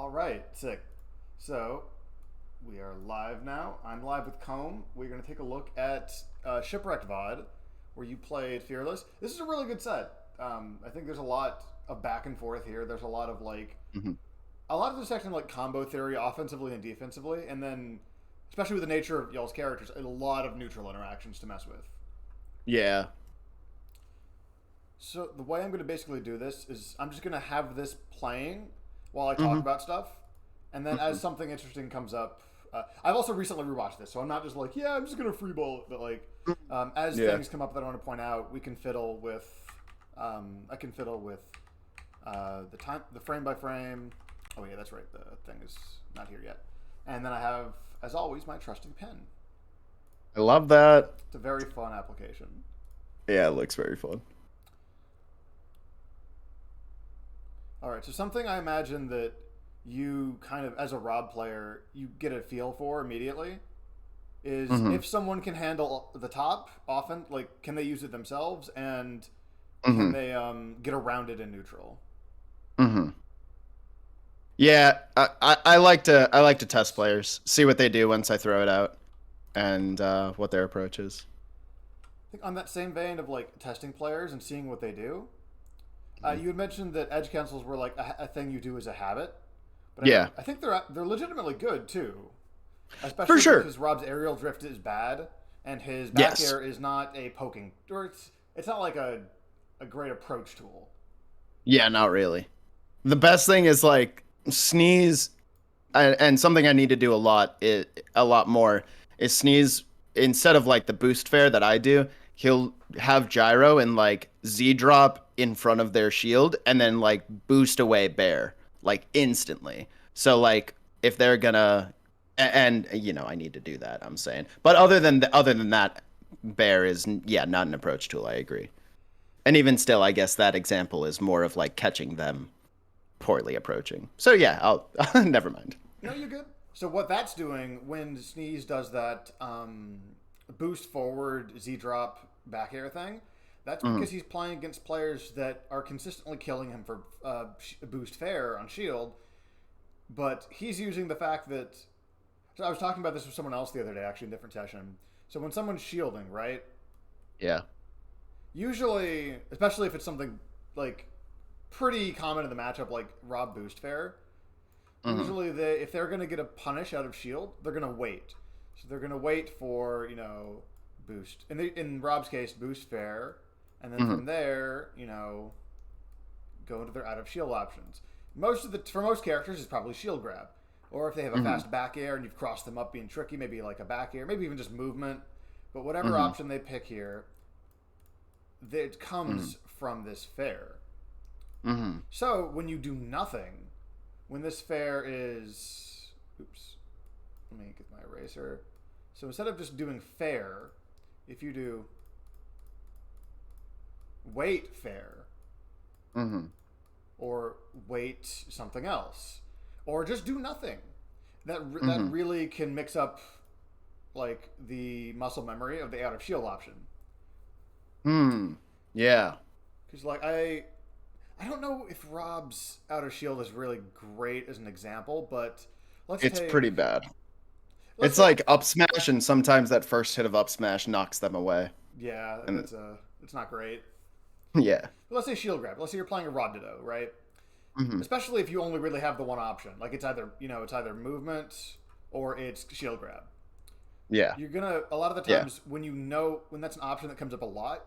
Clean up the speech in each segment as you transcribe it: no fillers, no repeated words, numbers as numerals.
All right, sick. So we are live now. I'm live with Comb. We're going to take a look at Shipwrecked VOD, where you played Fearless. This is a really good set. I think there's a lot of back and forth here. There's a lot of Hmm. a lot of this section like combo theory, offensively and defensively, and then especially with the nature of y'all's characters, a lot of neutral interactions to mess with. Yeah. So the way I'm going to basically do this is I'm just going to have this playing while I talk Hmm. about stuff, and then Hmm. as something interesting comes up, I've also recently rewatched this, so I'm not just like, yeah, I'm just going to freeball it, but as Yeah. things come up that I want to point out, we can fiddle with. I can fiddle with the frame by frame. Oh yeah, that's right. The thing is not here yet, and then I have, as always, my trusty pen. I love that. It's a very fun application. Yeah, it looks very fun. All right, so something I imagine that you kind of, as a Rob player, you get a feel for immediately is Hmm. if someone can handle the top often, like can they use it themselves and can Hmm. they get around it in neutral? Hmm. Yeah, I like to test players, see what they do once I throw it out, and what their approach is. I think on that same vein of like testing players and seeing what they do, Mhm. you had mentioned that edge cancels were like a thing you do as a habit, but Yeah, I think they're legitimately good too, for especially sure. because Rob's aerial drift is bad and his back Yes. air is not a poking, or it's not like a great approach tool. Yeah, not really. The best thing is like sneeze, and something I need to do a lot more is sneeze instead of like the boost fair that I do. He'll have gyro and like Z drop in front of their shield and then like boost away bear like instantly. So like if they're gonna and I need to do that, I'm saying. But other than that, bear is yeah, not an approach tool, I agree. And even still, I guess that example is more of like catching them poorly approaching. So yeah, I'll never mind. No, you're good. So what that's doing when Sneeze does that boost forward Z drop back air thing, that's Hmm. because he's playing against players that are consistently killing him for boost fair on shield. But he's using the fact that. So I was talking about this with someone else the other day, actually, in a different session. So when someone's shielding, right? Yeah. Usually, especially if it's something like pretty common in the matchup, like Rob Boost Fair, Hmm. usually if they're going to get a punish out of shield, they're going to wait. So they're going to wait for boost in Rob's case boost fair, and then Hmm. from there go into their out of shield options. Most of the for most characters is probably shield grab, or if they have a Hmm. fast back air and you've crossed them up being tricky, maybe like a back air, maybe even just movement. But whatever Hmm. option they pick here, it Hmm. comes from this fair. Hmm. So when you do nothing, when this fair is, oops, let me get my eraser. So instead of just doing fair, if you do wait fair Hmm. or wait something else or just do nothing, that Hmm. really can mix up like the muscle memory of the out of shield option. Hmm. Yeah. Because I don't know if Rob's out of shield is really great as an example, but let's It's take pretty bad. let's It's say like up smash, and sometimes that first hit of up smash knocks them away. yeah, And it's not great. yeah. Let's say shield grab. Let's say you're playing a Rod Ditto, right? Hmm. Especially if you only really have the one option. Like it's either movement or it's shield grab. Yeah. You're gonna a lot of the Yeah. times when that's an option that comes up a lot,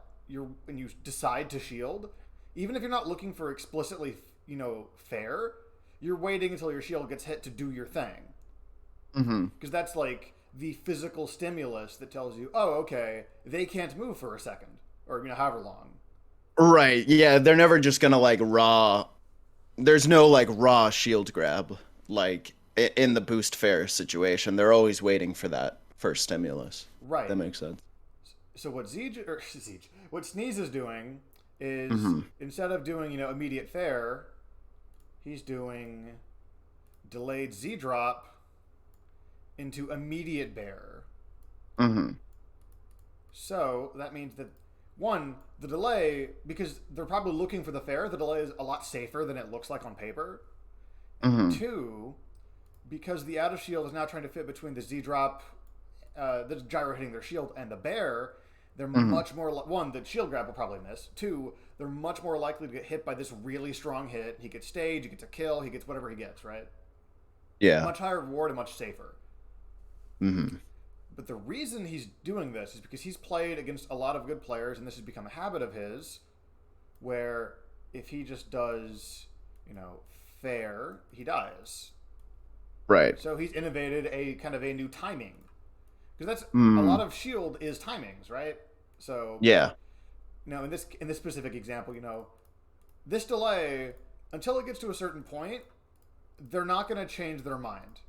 when you decide to shield, even if you're not looking for explicitly fair, you're waiting until your shield gets hit to do your thing Hmm. because that's like the physical stimulus that tells you, oh, okay, they can't move for a second or however long. Right. Yeah. They're never just gonna like raw. There's no like raw shield grab like in the boost fair situation. They're always waiting for that first stimulus. That Right. makes sense. So what Siege, what Sneeze is doing is Hmm. instead of doing immediate fair, he's doing delayed Z drop into immediate bear. Hmm. So that means that one, the delay, because they're probably looking for the fair, the delay is a lot safer than it looks like on paper. Mm-hmm. 2, because the out of shield is now trying to fit between the Z drop, the gyro hitting their shield, and the bear, they're Mm-hmm. much more one. The shield grab will probably miss. 2, they're much more likely to get hit by this really strong hit. He gets stage, he gets a kill, he gets whatever he gets. Right? Yeah. Much higher reward and much safer. Mm-hmm. But the reason he's doing this is because he's played against a lot of good players, and this has become a habit of his, where if he just does, fair, he dies. Right. So he's innovated a kind of a new timing. Because that's a Mm. lot of shield is timings, right? So Yeah. in this specific example, this delay, until it gets to a certain point, they're not going to change their mind.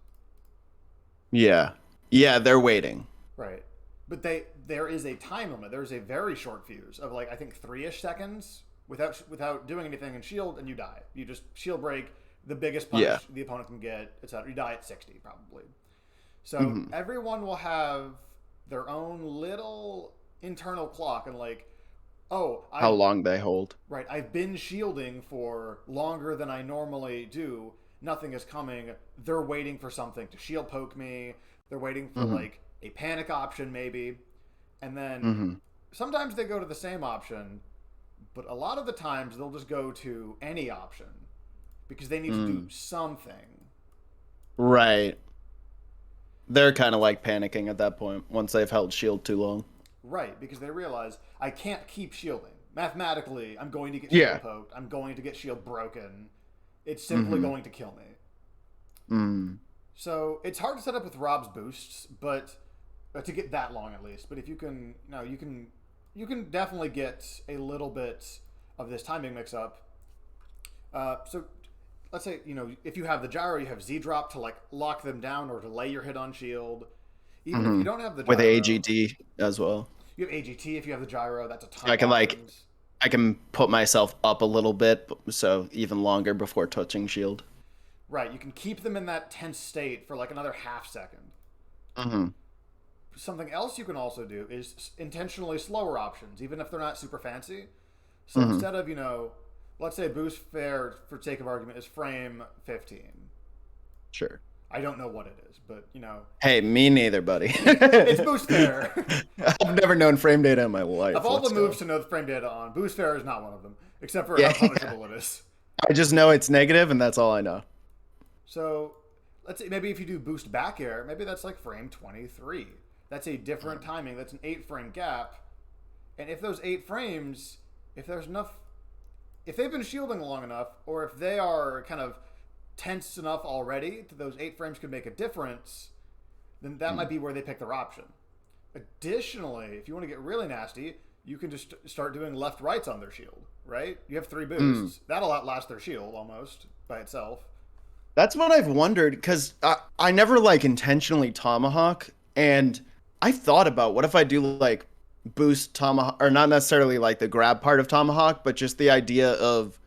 Yeah. Yeah, they're waiting. Right. But there is a time limit. There's a very short fuse of I think 3-ish seconds without doing anything in shield, and you die. You just shield break, the biggest punish the opponent can get, etc. You die at 60 probably. So everyone will have their own little internal clock and How long they hold. right, I've been shielding for longer than I normally do. Nothing is coming. They're waiting for something to shield poke me. They're waiting for a panic option maybe. And then sometimes they go to the same option, but a lot of the times they'll just go to any option because they need to do something. Right. They're kind of panicking at that point once they've held shield too long. Right, because they realize I can't keep shielding. Mathematically, I'm going to get shield poked. I'm going to get shield broken. It's simply going to kill me. Mm. So it's hard to set up with Rob's boosts, but to get that long at least. But if you can, you can definitely get a little bit of this timing mix up. So let's say if you have the gyro, you have Z drop to lock them down or delay your hit on shield. Even if you don't have the gyro, with AGT as well. You have AGT if you have the gyro. That's a ton. I can of options. I can put myself up a little bit, so even longer before touching shield. Right, you can keep them in that tense state for another half second. Mm-hmm. Something else you can also do is intentionally slower options, even if they're not super fancy. So instead of, let's say boost fair, for sake of argument, is frame 15. Sure. I don't know what it is, but, Hey, me neither, buddy. it's boost fair. I've never known frame data in my life. Of all the moves to know the frame data on, boost fair is not one of them, except for how punishable it is. I just know it's negative, and that's all I know. So let's say maybe if you do boost back air, maybe that's frame 23. That's a different timing. That's an 8-frame gap. And if those 8 frames, if there's enough, if they've been shielding long enough, or if they are kind of tense enough already that those 8 frames could make a difference, then that might be where they pick their option. Additionally, if you want to get really nasty, you can just start doing left rights on their shield, right? You have 3 boosts. That'll outlast their shield almost by itself. That's what I've wondered, because I never intentionally tomahawk, and I thought about what if I do boost tomahawk, or not necessarily the grab part of tomahawk, but just the idea of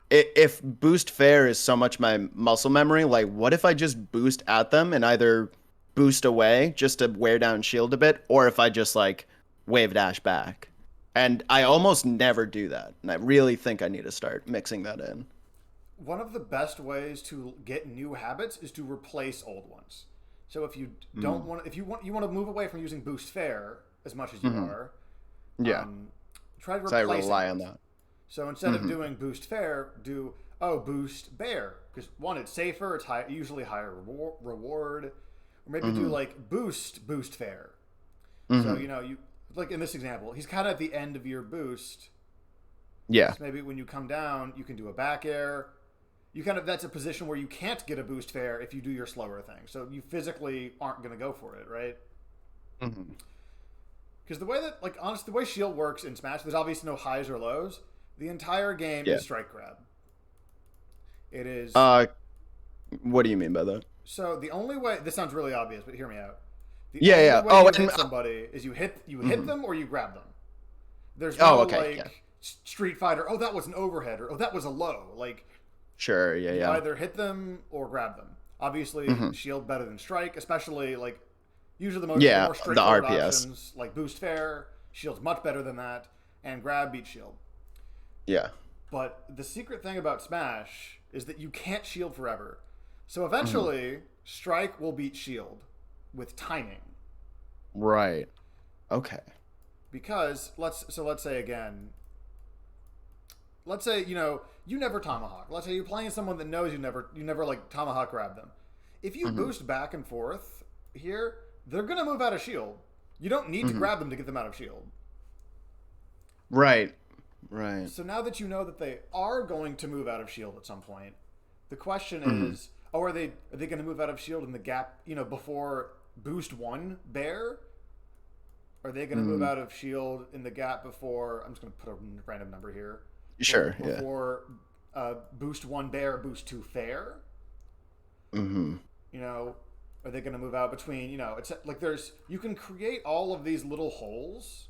if boost fair is so much my muscle memory, what if I just boost at them and either boost away just to wear down shield a bit, or if I just wave dash back. And I almost never do that, and I really think I need to start mixing that in. One of the best ways to get new habits is to replace old ones. So if you don't want, if you want to move away from using boost fair as much as you are, try to replace. So I rely on that. So instead of doing boost fair, do boost bear, because one, it's safer, it's usually higher reward, or maybe do boost fair. So you in this example, he's kind of at the end of your boost. Yeah. So maybe when you come down, you can do a back air. That's a position where you can't get a boost fair if you do your slower thing. So you physically aren't going to go for it, right? Because the way that, honestly, the way shield works in Smash, there's obviously no highs or lows. The entire game is strike grab. It is. What do you mean by that? So the only way, this sounds really obvious, but hear me out. The only way you hit somebody is you hit them or you grab them. There's no Street Fighter. Oh, that was an overhead, or that was a low. Sure, You either hit them or grab them. Obviously, shield better than strike, especially usually the more straightforward options like boost fair, shield's much better than that, and grab beats shield. Yeah. But the secret thing about Smash is that you can't shield forever. So Mhm. eventually, strike will beat shield with timing. Right. Okay. Because let's say again, let's say you never tomahawk. Let's say you're playing someone that knows you never like tomahawk grab them. If you Mhm. boost back and forth here, they're gonna move out of shield. You don't need to Mhm. grab them to get them out of shield. Right. Right. So now that you know that they are going to move out of shield at some point, the question Mhm. is, oh, are they going to move out of shield in the gap, before boost one bear? Are they going to move Mm. out of shield in the gap before? I'm just going to put a random number here. Sure. Yeah. Before boost one bear, boost two fair. Mhm. You know, are they going to move out between? It's like you can create all of these little holes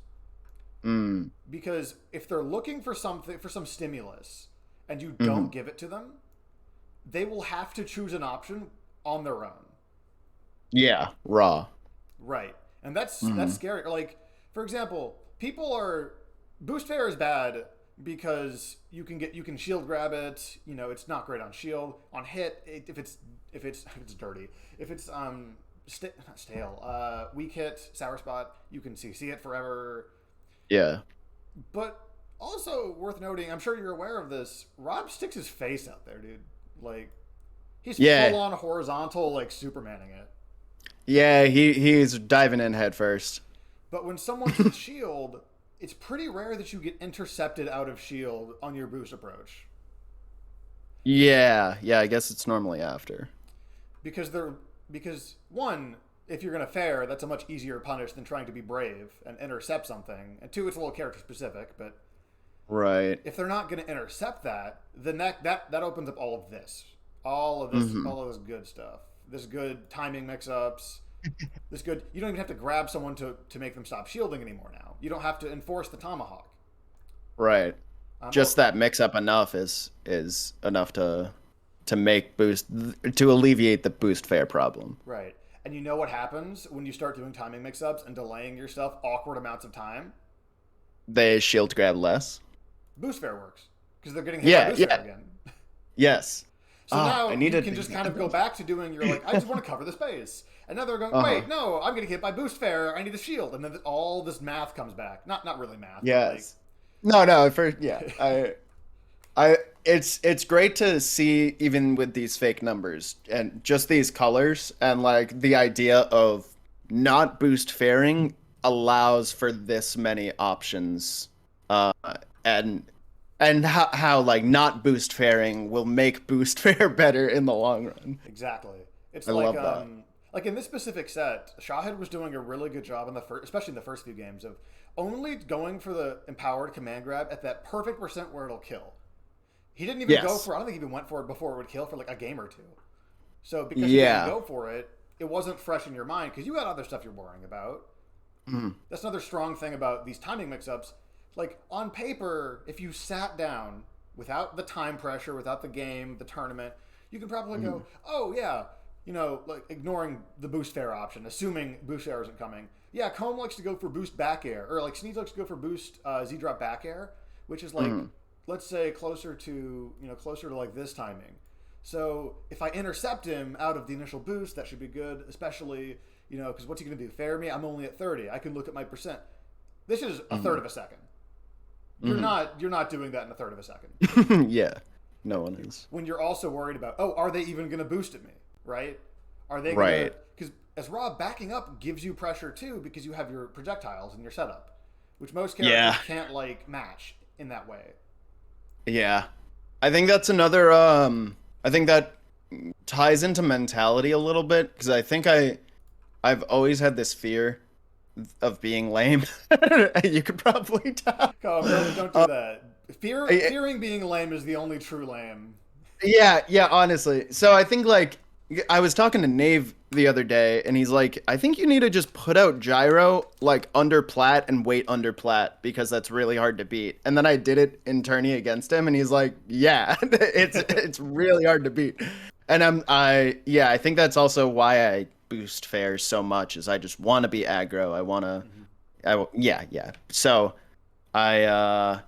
Mm. because if they're looking for something for some stimulus and you don't Mhm. give it to them, they will have to choose an option on their own. Yeah. Raw. Right. And that's Mhm. scary. Like, for example, people are boost fair is bad because you can shield grab it. It's not great on shield. On hit, if it's dirty. If it's not stale, weak hit, sour spot, you can see it forever. Yeah. But also worth noting, I'm sure you're aware of this. Rob sticks his face out there, dude. Like, he's full Yeah. on horizontal, like Supermaning it. Yeah. He's diving in head first. But when someone's in shield, it's pretty rare that you get intercepted out of shield on your boost approach. Yeah. Yeah. I guess it's normally after. Because they're because one, if you're gonna fair, that's a much easier punish than trying to be brave and intercept something. And two, it's a little character specific, but Right. if they're not gonna intercept that, then that opens up all of this. All of this Mhm. all of this good stuff. This good timing mix ups. This good you don't even have to grab someone to make them stop shielding anymore now. You don't have to enforce the tomahawk. Right. Or Just that mix up enough is enough to make boost to alleviate the boost fair problem. right. And you know what happens when you start doing timing mix ups and delaying your stuff awkward amounts of time? They shield grab less. Boost fair works. Because they're getting hit by Yeah, boost fair yeah. again. Yes. So Ah, now I you needed can to just think kind of go about back to doing you're like, I just want that. to cover the space. And now they're going, Uh-huh. wait, no, I'm getting hit by boost fair. I need a shield. And then all this math comes back. Not really math, but like Yes. No, no, for yeah. I it's great to see even with these fake numbers and just these colors and like the idea of not boost fairing allows for this many options uh and how like not boost fairing will make boost fair better in the long run. exactly. It's I love that. like in this specific set, Shahid was doing a really good job in the first, especially in the first few games, of only going for the empowered command grab at that perfect percent where it'll kill. He didn't even go Yes. for. I don't think he even went for it before it would kill for like a game or two. So because he didn't Yeah. go for it, it wasn't fresh in your mind because you had other stuff you're worrying about. Mhm. That's another strong thing about these timing mix-ups. Like on paper, if you sat down without the time pressure, without the game, the tournament, you can probably Mhm. go, "Oh yeah, like ignoring the boost fair option, assuming boost fair isn't coming. Yeah, Comb likes to go for boost back air, or like Sneeze likes to go for boost Z drop back air, which is like, Mhm. let's say closer to like this timing. So if I intercept him out of the initial boost, that should be good, especially because what's he going to do? Fair me? I'm only at 30. I can look at my percent. This is a third Mhm. of a second. You're Mhm. not you're not doing that in a third of a second. Yeah. No one is. When you're also worried about, oh, are they even going to boost at me? Right? Are they going to? Right. Because as Rob, backing up gives you pressure too because you have your projectiles in your setup, which most characters Yeah. can't like match in that way. Yeah. I think that's another I think that ties into mentality a little bit because I've always had this fear of being lame. You could probably tell. Come, don't do Uh, that. I- Fearing being lame is the only true lame. yeah, yeah, honestly. So I think like I was talking to Nave the other day and he's like, I think you need to just put out gyro like under plat and wait under plat because that's really hard to beat. And then I did it in tourney against him and he's like, yeah, it's really hard to beat. And I think that's also why I boost fares so much is I just want to be aggro. Mm-hmm. Yeah, yeah. So I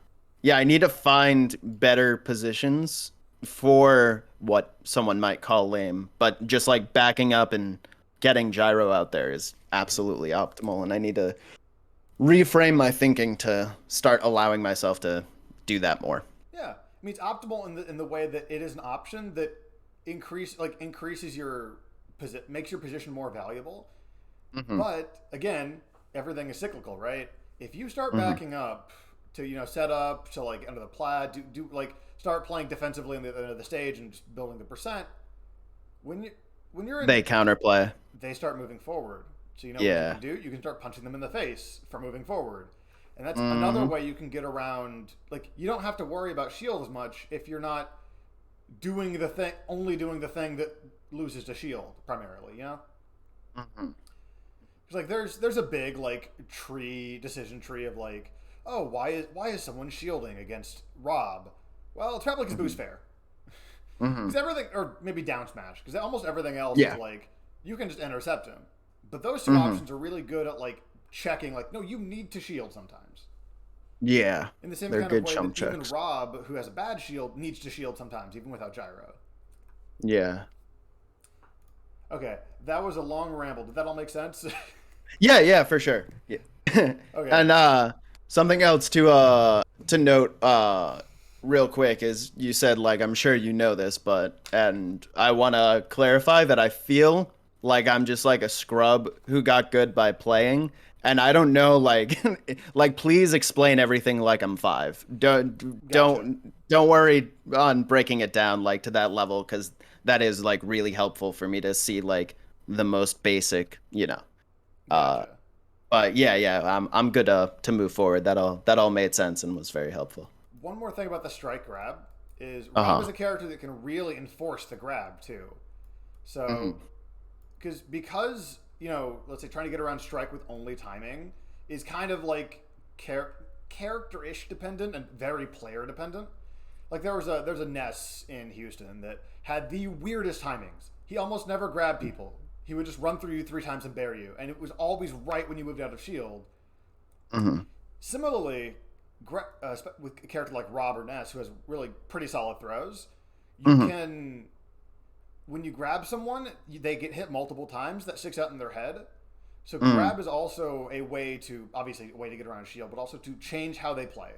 yeah, I need to find better positions for what someone might call lame, but just like backing up and getting gyro out there is absolutely optimal. And I need to reframe my thinking to start allowing myself to do that more. Yeah, I mean it's optimal in the way that it is an option that increases your makes your position more valuable. Mm-hmm. But again, everything is cyclical, right? If you start Mm-hmm. backing up to set up to like under the plaid, do like start playing defensively on the end of the stage and just building the percent. When you when you're in, They counterplay. they start moving forward. So you know what you Yeah. can do? You can start punching them in the face for moving forward. And that's another Mm-hmm. way you can get around. Like you don't have to worry about shield as much if you're not doing the thing that loses to shield primarily. You know, Mm-hmm. because like there's a big like decision tree of like, oh, why is someone shielding against Rob? Well, it's probably because Mm-hmm. boost fair. Mm-hmm. Because everything, or maybe down smash, because almost everything else is Yeah. like you can just intercept him. But those two Mm-hmm. options are really good at like checking, like, no, you need to shield sometimes. Yeah. In the same They're kind of good way chump that even checks. Rob, who has a bad shield, needs to shield sometimes, even without gyro. Yeah. Okay, that was a long ramble. Did that all make sense? Yeah, yeah, for sure. Yeah. Okay. And something else to note real quick is you said like I'm sure you know this, but and I want to clarify that I feel like I'm just like a scrub who got good by playing and I don't know like like please explain everything like I'm 5. Gotcha. Don't worry on breaking it down like to that level cuz that is like really helpful for me to see like the most basic, you know. Uh Gotcha. but yeah, yeah, I'm good to move forward. That all made sense and was very helpful. One more thing about the strike grab is Rob is Uh-huh. a character that can really enforce the grab too. So, Hmm. because let's say trying to get around strike with only timing is kind of like character-ish dependent and very player dependent. Like there's a Ness in Houston that had the weirdest timings. He almost never grabbed people. He would just run through you 3 times and bear you, and it was always right when you moved out of shield. Hmm. Similarly, with a character like Rob or Ness, who has really pretty solid throws, you Hmm. can when you grab someone, they get hit multiple times. That sticks out in their head. So Hmm. grab is also obviously a way to get around shield, but also to change how they play.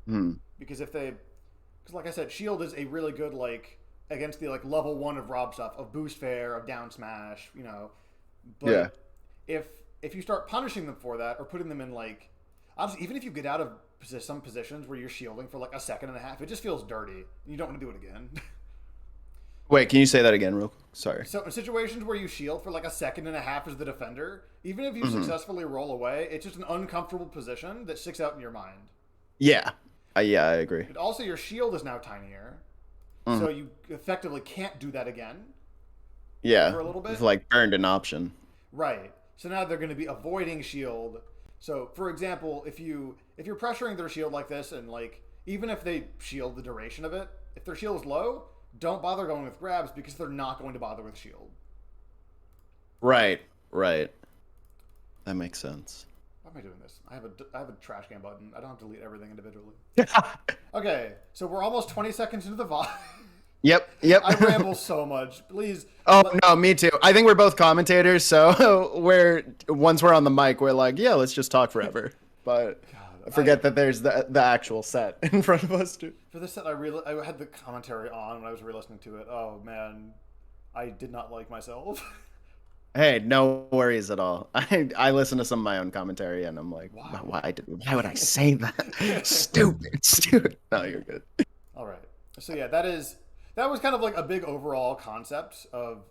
Hmm. Because because like I said, shield is a really good like against the like level 1 of Rob stuff of boost fair of down smash, Yeah. But if if you start punishing them for that or putting them in like honestly, even if you get out of some positions where you're shielding for like a second and a half, it just feels dirty. You don't want to do it again. Wait, can you say that again, real? Sorry. So in situations where you shield for like a second and a half as the defender, even if you Hmm. successfully roll away, it's just an uncomfortable position that sticks out in your mind. Yeah. Yeah, I agree. But also your shield is now tinier, Hmm. so you effectively can't do that again Yeah, for a little it's bit. like burned an option. Right. So now they're going to be avoiding shield. So for example, if you're pressuring their shield like this and like even if they shield the duration of it, if their shield is low, don't bother going with grabs because they're not going to bother with shield. Right. Right. That makes sense. Why am I doing this? I have a trash can button. I don't have to delete everything individually. Okay, so we're almost 20 seconds into the VOD. Yep. Yep. I ramble so much. Please. Oh Let, no, me too. I think we're both commentators, so once we're on the mic, we're like, yeah, let's just talk forever. But God, I forget that there's the actual set in front of us too. for this set, I had the commentary on when I was re-listening to it. Oh man, I did not like myself. Hey, no worries at all. I listen to some of my own commentary and I'm like, Why? why would I say that? Stupid, stupid. No, you're good. All right. So yeah, that was kind of like a big overall concept of. Oh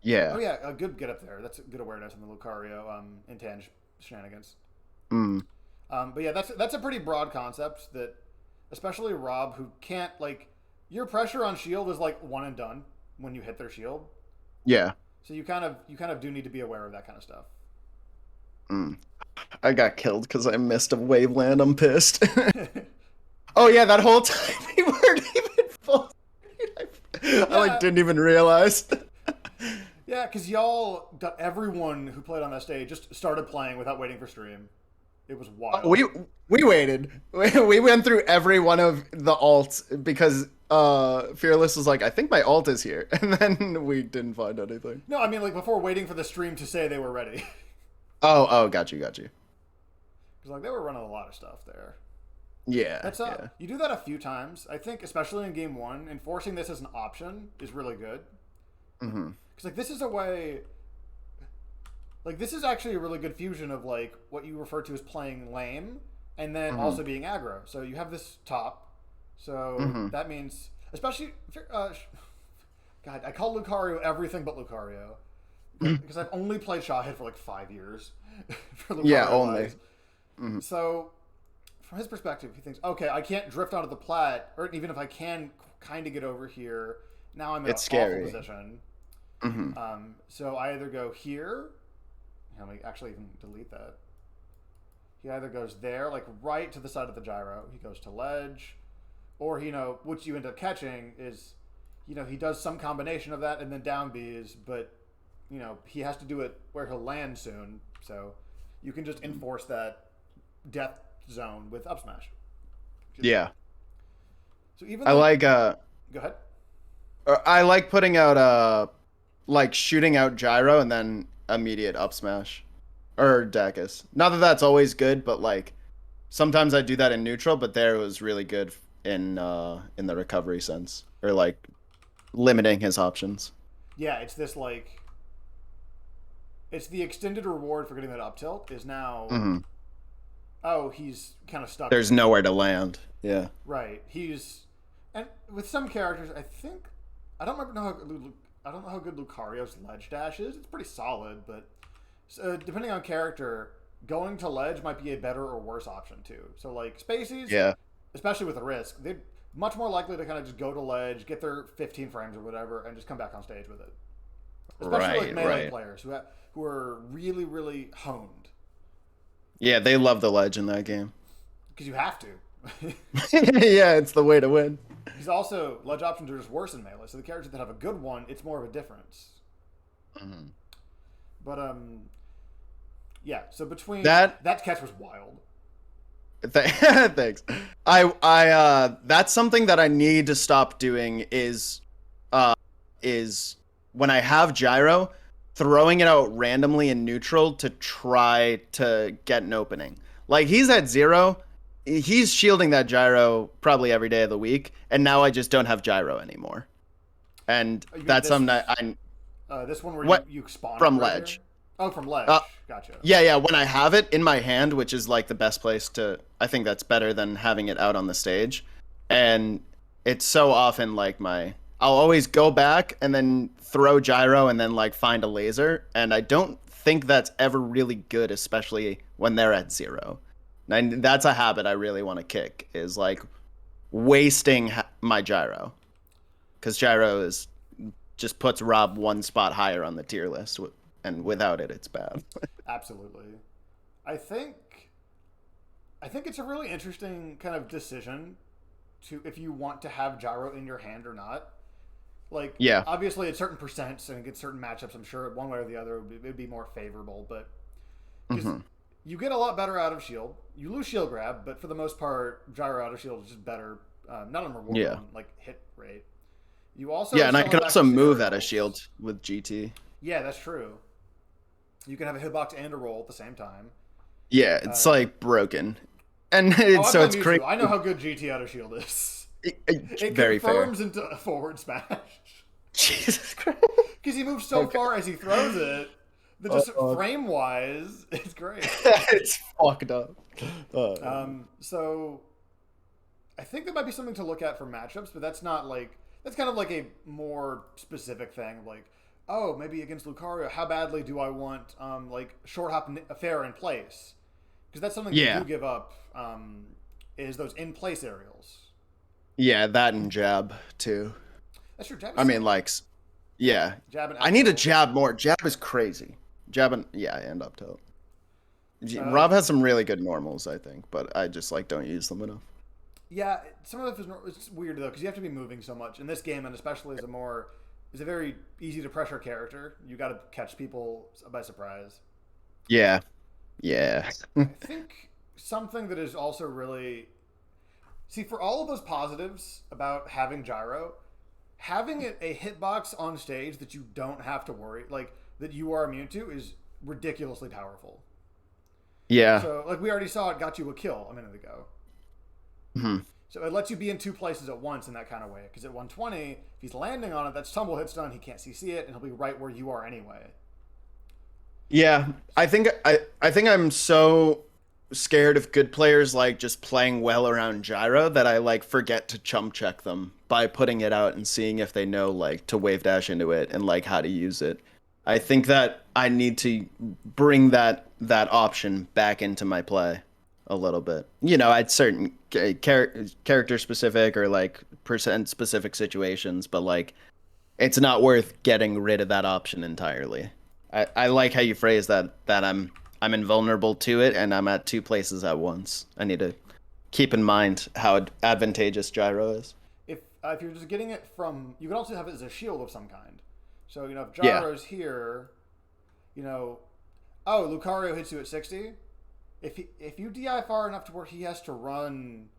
Yeah. yeah, a good get up there. That's a good awareness on the Lucario intange shenanigans. Mm. But yeah, that's a pretty broad concept that, especially Rob, who can't like your pressure on shield is like one and done when you hit their shield. Yeah. So you kind of do need to be aware of that kind of stuff. Mm. I got killed because I missed a waveland. I'm pissed. Oh yeah, that whole time we weren't even full. I like Yeah, didn't even realize. yeah, because y'all got everyone who played on that stage just started playing without waiting for stream. It was Oh, wild. we waited. We went through every one of the alts because Fearless was like, I think my alt is here, and then we didn't find anything. No, I mean like before waiting for the stream to say they were ready. Oh, got you, got you. Because like they were running a lot of stuff there. Yeah, That's yeah. you do that a few times. I think especially in game one, enforcing this as an option is really good. Mm-hmm. Because like this is a way, like this is actually a really good fusion of like what you refer to as playing lame and then Mm-hmm. also being aggro. So you have this top, so Mm-hmm. that means especially God, I call Lucario everything but Lucario because I've only played Shahid for like 5 years for Lucario Yeah, only. wise. So from his perspective, he thinks, okay, I can't drift onto the plat, or even if I can kind of get over here, now I'm in It's an awful scary. position. Mm-hmm. So I either go here. Let me actually even delete that. He either goes there, like right to the side of the gyro. He goes to ledge, or which you end up catching is, he does some combination of that and then down B's, but he has to do it where he'll land soon. So you can just enforce that death zone with up smash. Yeah, So even I though, like go ahead. I like putting out like shooting out gyro and then immediate up smash or Dacus. Not that that's always good, but like sometimes I do that in neutral. But there it was really good in the recovery sense or like limiting his options. Yeah, it's this like it's the extended reward for getting that up tilt is now. Hmm. Oh, he's kind of stuck There's there. nowhere to land. Yeah. Right. And with some characters, I think I don't remember know how I don't know how good Lucario's ledge dash is. It's pretty solid, but depending on character, going to ledge might be a better or worse option too. So like Spaceys, Yeah. especially with a risk, they're much more likely to kind of just go to ledge, get their 15 frames or whatever, and just come back on stage with it. Especially like Right. melee Right. players who are really really honed Yeah, they love the ledge in that game. because you have to. Yeah, it's the way to win. Because also ledge options are just worse in melee. So the characters that have a good one, it's more of a difference. Mhm. But yeah. So between That that catch was wild. Thanks. That's something that I need to stop doing uh is when I have gyro, throwing it out randomly in neutral to try to get an opening. Like he's at 0, he's shielding that gyro probably every day of the week, and now I just don't have gyro anymore. And You mean that's this? something that I This one where what you spawn from it right here? ledge. Oh, from ledge. Uh, Gotcha. Yeah, when I have it in my hand, which is like the best place to, I think that's better than having it out on the stage. And it's so often like I'll always go back and then throw gyro and then like find a laser. And I don't think that's ever really good, especially when they're at 0. And that's a habit I really want to kick is like wasting my gyro. Because gyro just puts Rob one spot higher on the tier list. And without it, it's bad. Absolutely. I think it's a really interesting kind of decision to if you want to have gyro in your hand or not. Like, Yeah. obviously, at certain percents and against certain matchups, I'm sure one way or the other it would be more favorable. But because Hmm. you get a lot better out of shield, you lose shield grab, but for the most part, gyro out of shield is just better. Not on reward, Yeah. on like hit rate. You also Yeah, and I summon can back also to move out of aerials. shield with GT. Yeah, that's true. You can have a hitbox and a roll at the same time. Yeah, it's like broken, and Oh, I've so done it's Mewtwo. crazy. I know how good GT out of shield is. It Very fair. confirms into a forward smash. Jesus Christ. Because he moves so far as he throws it that just Oh. frame wise, it's great. It's fucked up. So I think that might be something to look at for matchups, but that's not like that's kind of like a more specific thing. Like, oh, maybe against Lucario, how badly do I want like short hop fair in place? Because that's something Yeah. you do give up. Is those in place aerials? Yeah, that and jab too. That's your jab. I mean, like, yeah. Jab and I need to X jab more. Jab is crazy. Jab and and up tilt. Uh, Rob has some really good normals, I think, but I just like don't use them enough. Yeah, some of it is it's weird though because you have to be moving so much in this game, and especially as a very easy to pressure character. You got to catch people by surprise. Yeah, yeah. I think something that is also really see for all of those positives about having gyro, having a hitbox on stage that you don't have to worry like that you are immune to is ridiculously powerful. Yeah. So like we already saw, it got you a kill a minute ago. Hmm. So it lets you be in two places at once in that kind of way. Because at 120, if he's landing on it, that's tumble hit stun. He can't CC it, and he'll be right where you are anyway. Yeah, I think I'm so scared of good players like just playing well around gyro that I like forget to chump check them by putting it out and seeing if they know like to wave dash into it and like how to use it. I think that I need to bring that option back into my play a little bit. You know, at certain character specific or like percent specific situations, but like it's not worth getting rid of that option entirely. I like how you phrase that I'm invulnerable to it and I'm at two places at once. I need to keep in mind how advantageous gyro is. If you're just getting it from, you can also have it as a shield of some kind. So if Yeah. gyro's here, oh, Lucario hits you at 60. If you DI far enough to where he has to run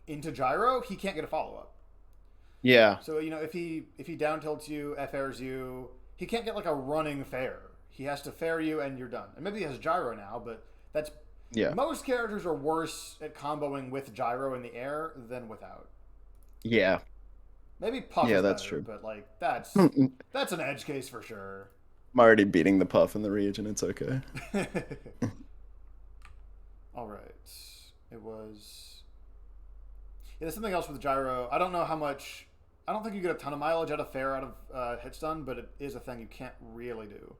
into gyro, he can't get a follow up. Yeah. So if he down tilts you, F airs you, he can't get like a running fair. He has to fair you and you're done. And maybe he has gyro now, but that's Yeah. most characters are worse at comboing with gyro in the air than without. Yeah. Maybe Puff Yeah, is that's better, true. but like that's an edge case for sure. I'm already beating the puff in the region. It's okay. All right, it was. Yeah, there's something else with gyro. I don't know how much. I don't think you get a ton of mileage out of fair out of hit stun, but it is a thing you can't really do.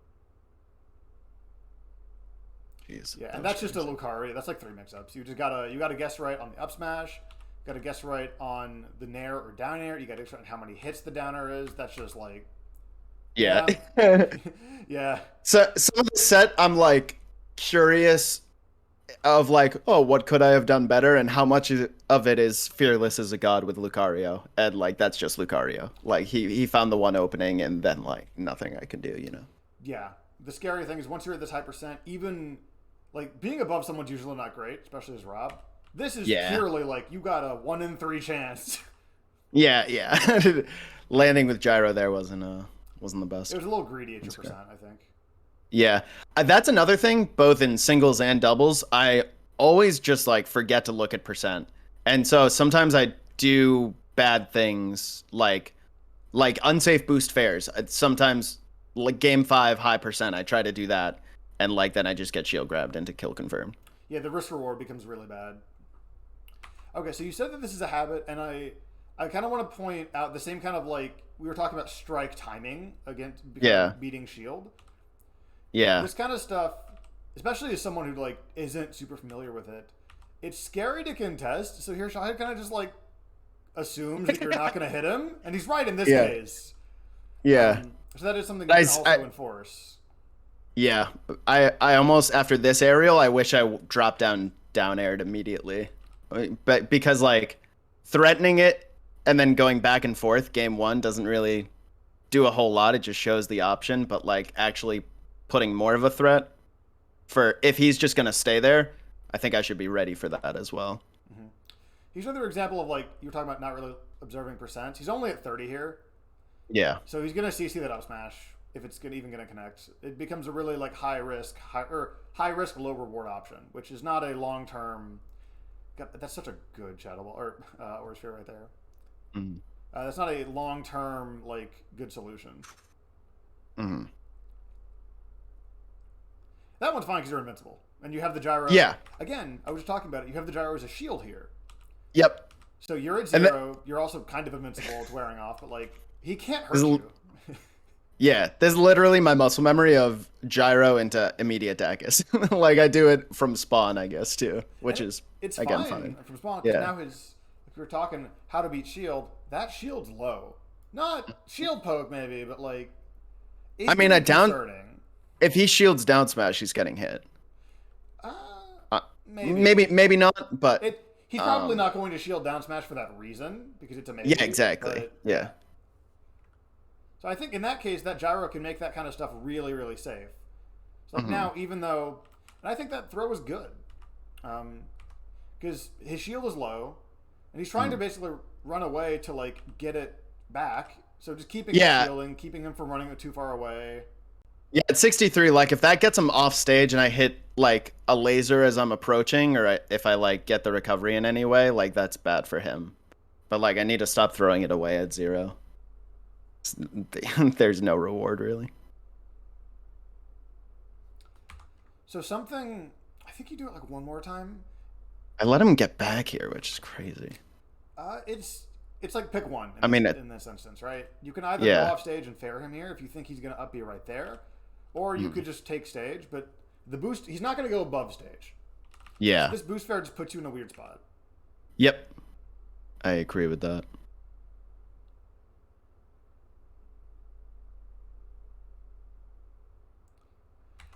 Jeez. Yeah, and that's just a Lucario. That's like 3 mix-ups. You gotta guess right on the up smash. Got to guess right on the nair or down air. You got to guess right on how many hits the down air is. That's just like. Yeah. Yeah. So some of the set, I'm like curious of like, oh, what could I have done better, and how much of it is Fearless as a god with Lucario, and like that's just Lucario. Like he found the one opening, and then like nothing I can do, you know. Yeah. The scary thing is once you're at this high percent, even like being above someone's usually not great, especially as Rob. This is purely like you got a 1 in 3 chance. Yeah. Landing with gyro there wasn't the best. It was a little greedy at your percent, I think. Yeah, that's another thing. Both in singles and doubles, I always just like forget to look at percent, and so sometimes I do bad things like unsafe boost fairs. Sometimes like game 5 high percent, I try to do that, and like then I just get shield grabbed into kill confirmed. Yeah, the risk reward becomes really bad. Okay, so you said that this is a habit, and I kind of want to point out the same kind of like we were talking about strike timing against beating shield. Yeah. This kind of stuff, especially as someone who like isn't super familiar with it, it's scary to contest. So here Shahid kind of just like assumes that you're not going to hit him, and he's right in this case. Yeah. So that is something you can also enforce. Yeah, I almost after this aerial, I wish I dropped down aired immediately, but because like threatening it and then going back and forth game 1 doesn't really do a whole lot. It just shows the option, but like actually putting more of a threat for if he's just gonna stay there, I think I should be ready for that as well. Mm-hmm. Here's another example of like you were talking about not really observing percents. He's only at 30 here. Yeah. So he's gonna CC that up smash if it's even gonna connect. It becomes a really like high risk, low reward option, which is not a long term. That's such a good shadow ball or sphere right there. Mm-hmm. That's not a long term like good solution. Mm-hmm. That one's fine because you're invincible and you have the gyro. Yeah. Again, I was just talking about it. You have the gyro as a shield here. Yep. So you're at 0. You're also kind of invincible. It's wearing off, but like he can't hurt you. Yeah, there's literally my muscle memory of gyro into immediate Dacus. Like I do it from spawn, I guess too, which is it's again fine from spawn. Yeah. Now if we were talking how to beat shield, that shield's low. Not shield poke maybe, but like. I mean, if he shields down smash, he's getting hit. Maybe not, but he's probably not going to shield down smash for that reason because it's amazing. Yeah, exactly. Yeah. So I think in that case, that gyro can make that kind of stuff really, really safe. So now, even though, and I think that throw is good. because his shield is low, and he's trying to basically run away to like get it back. So just keeping him Yeah. shielding, keeping him from running too far away. Yeah, at 63, like if that gets him off stage and I hit like a laser as I'm approaching, or if I like get the recovery in any way, like that's bad for him. But like I need to stop throwing it away at 0. There's no reward really. So something, I think you do it like one more time. I let him get back here, which is crazy. It's like pick one I mean, in this instance, right? You can either yeah. go off stage and fair him here if you think he's going to up B right there, or you could just take stage. But the boost, he's not going to go above stage. Yeah. This boost fair just puts you in a weird spot. Yep. I agree with that.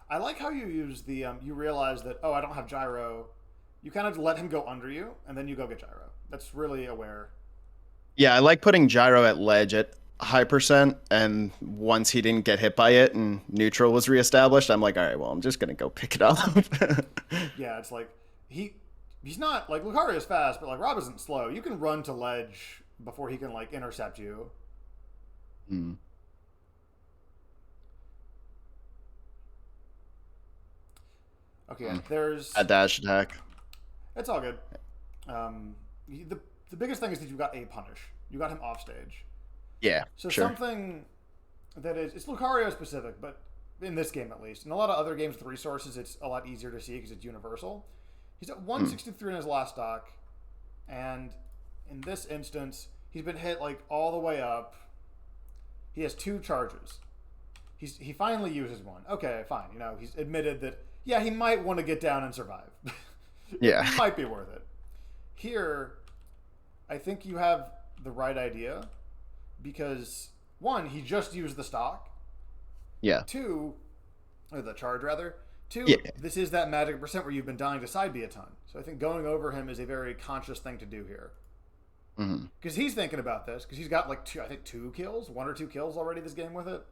I like how you use the you realize that, oh, I don't have gyro. You kind of let him go under you, and then you go get gyro. That's really aware. Yeah, I like putting gyro at ledge at high percent, and once he didn't get hit by it and neutral was reestablished, I'm like, all right, well, I'm just gonna go pick it up. Yeah, it's like he's not like Lucario's fast, but like Rob isn't slow. You can run to ledge before he can like intercept you. Mm. Okay, there's A dash attack. it's all good. The biggest thing is that you got a punish. You got him off stage. Yeah, So sure. something that is it's Lucario specific, but in this game at least, in a lot of other games with resources, it's a lot easier to see because it's universal. He's at 163 in his last stock, and in this instance, he's been hit like all the way up. He has 2 charges. He finally uses one. Okay, fine. You know, he's admitted that yeah, he might want to get down and survive. Yeah. It might be worth it. Here, I think you have the right idea because 1, he just used the stock. Yeah. 2, or the charge rather. 2, Yeah. this is that magic percent where you've been dying to side B a ton. So I think going over him is a very conscious thing to do here. Because he's thinking about this because he's got like 2 kills, 1 or 2 kills already this game with it.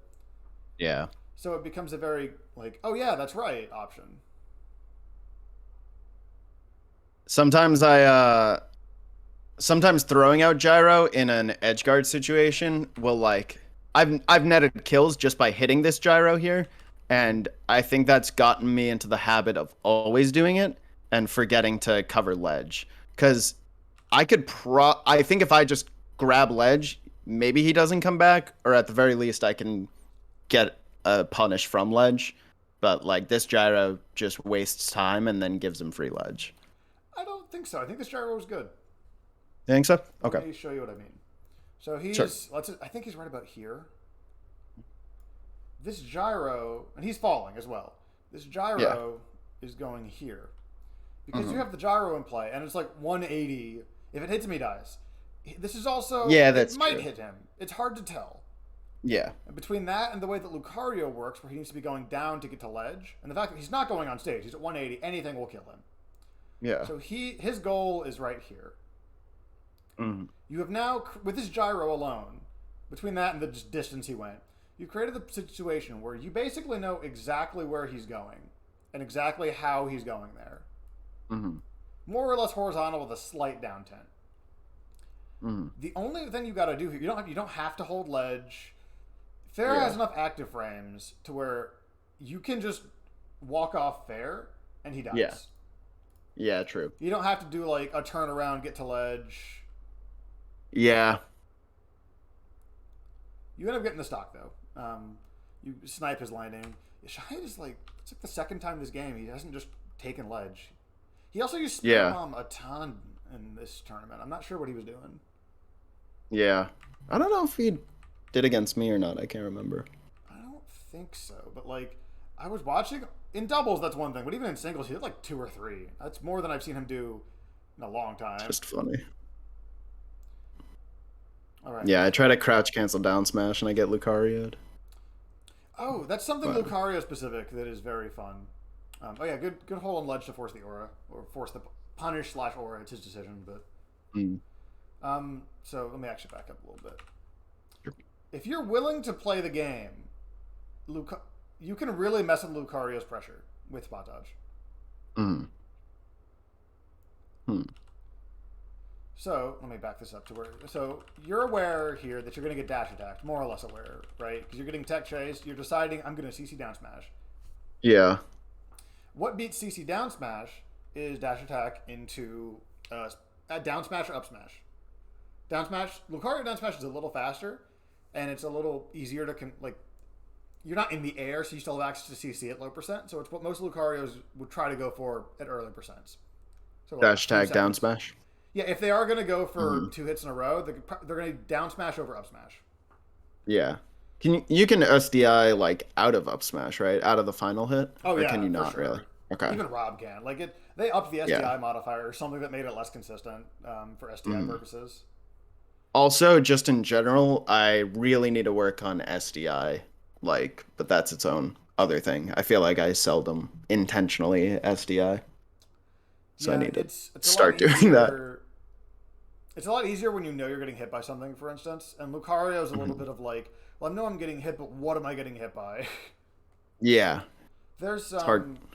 Yeah. So it becomes a very like, oh yeah, that's right option. Sometimes sometimes throwing out gyro in an edge guard situation will like I've netted kills just by hitting this gyro here, and I think that's gotten me into the habit of always doing it and forgetting to cover ledge. Cause I think if I just grab ledge, maybe he doesn't come back, or at the very least I can get a punish from ledge. But like this gyro just wastes time and then gives him free ledge. I don't think so. I think this gyro was good. You think so? Okay. Let me show you what I mean. So he's Sure. I think he's right about here. This gyro, and he's falling as well. This gyro is going here. Because you have the gyro in play, and it's like 180. If it hits him, he dies. This is also That's it might true. hit him. It's hard to tell. Yeah. And between that and the way that Lucario works, where he needs to be going down to get to ledge, and the fact that he's not going on stage, he's at 180, anything will kill him. Yeah. So his goal is right here. Mm. You have now, with this gyro alone, between that and the distance he went, you've created the situation where you basically know exactly where he's going and exactly how he's going there. Mm-hmm. More or less horizontal with a slight down 10. Mm. The only thing you got to do here, you don't have to hold ledge. Fair has enough active frames to where you can just walk off fair and he dies. Yeah. Yeah, true. You don't have to do like a turnaround, get to ledge. Yeah. You end up getting the stock though. You snipe his landing. Shai is like, it's like the second time this game he hasn't just taken ledge. He also used Spear Bomb a ton in this tournament. I'm not sure what he was doing. Yeah. I don't know if he did against me or not. I can't remember. I don't think so. But like, I was watching in doubles. That's one thing. But even in singles, he did like 2 or 3. That's more than I've seen him do in a long time. Just funny. All right. Yeah, I try to crouch cancel down smash and I get Lucario'd. Oh, that's something Lucario specific that is very fun. Oh yeah, good hold on ledge to force the aura or force the punish / aura. It's his decision, but. So let me actually back up a little bit. Sure. If you're willing to play the game, you can really mess with Lucario's pressure with spot dodge. Hmm. So let me back this up to where. So you're aware here that you're going to get dash attacked, more or less aware, right? Because you're getting tech chased. You're deciding I'm going to CC down smash. Yeah. What beats CC down smash is dash attack into down smash or up smash. Down smash, Lucario down smash is a little faster, and it's a little easier to like. You're not in the air, so you still have access to CC at low percent. So it's what most Lucarios would try to go for at early percents. So like Dash tag down smash. Yeah, if they are going to go for 2 hits in a row, they're going to down smash over up smash. Yeah. You can SDI like out of up smash, right? Out of the final hit? Oh, or yeah, can you for not sure. really? Okay. Even Rob can. Like they upped the SDI modifier or something that made it less consistent for SDI purposes. Also, just in general, I really need to work on SDI, but that's its own other thing. I feel like I seldom intentionally SDI. So I need to start doing that. It's a lot easier when you know you're getting hit by something, for instance. And Lucario is a little bit of like, well, I know I'm getting hit, but what am I getting hit by? Yeah. There's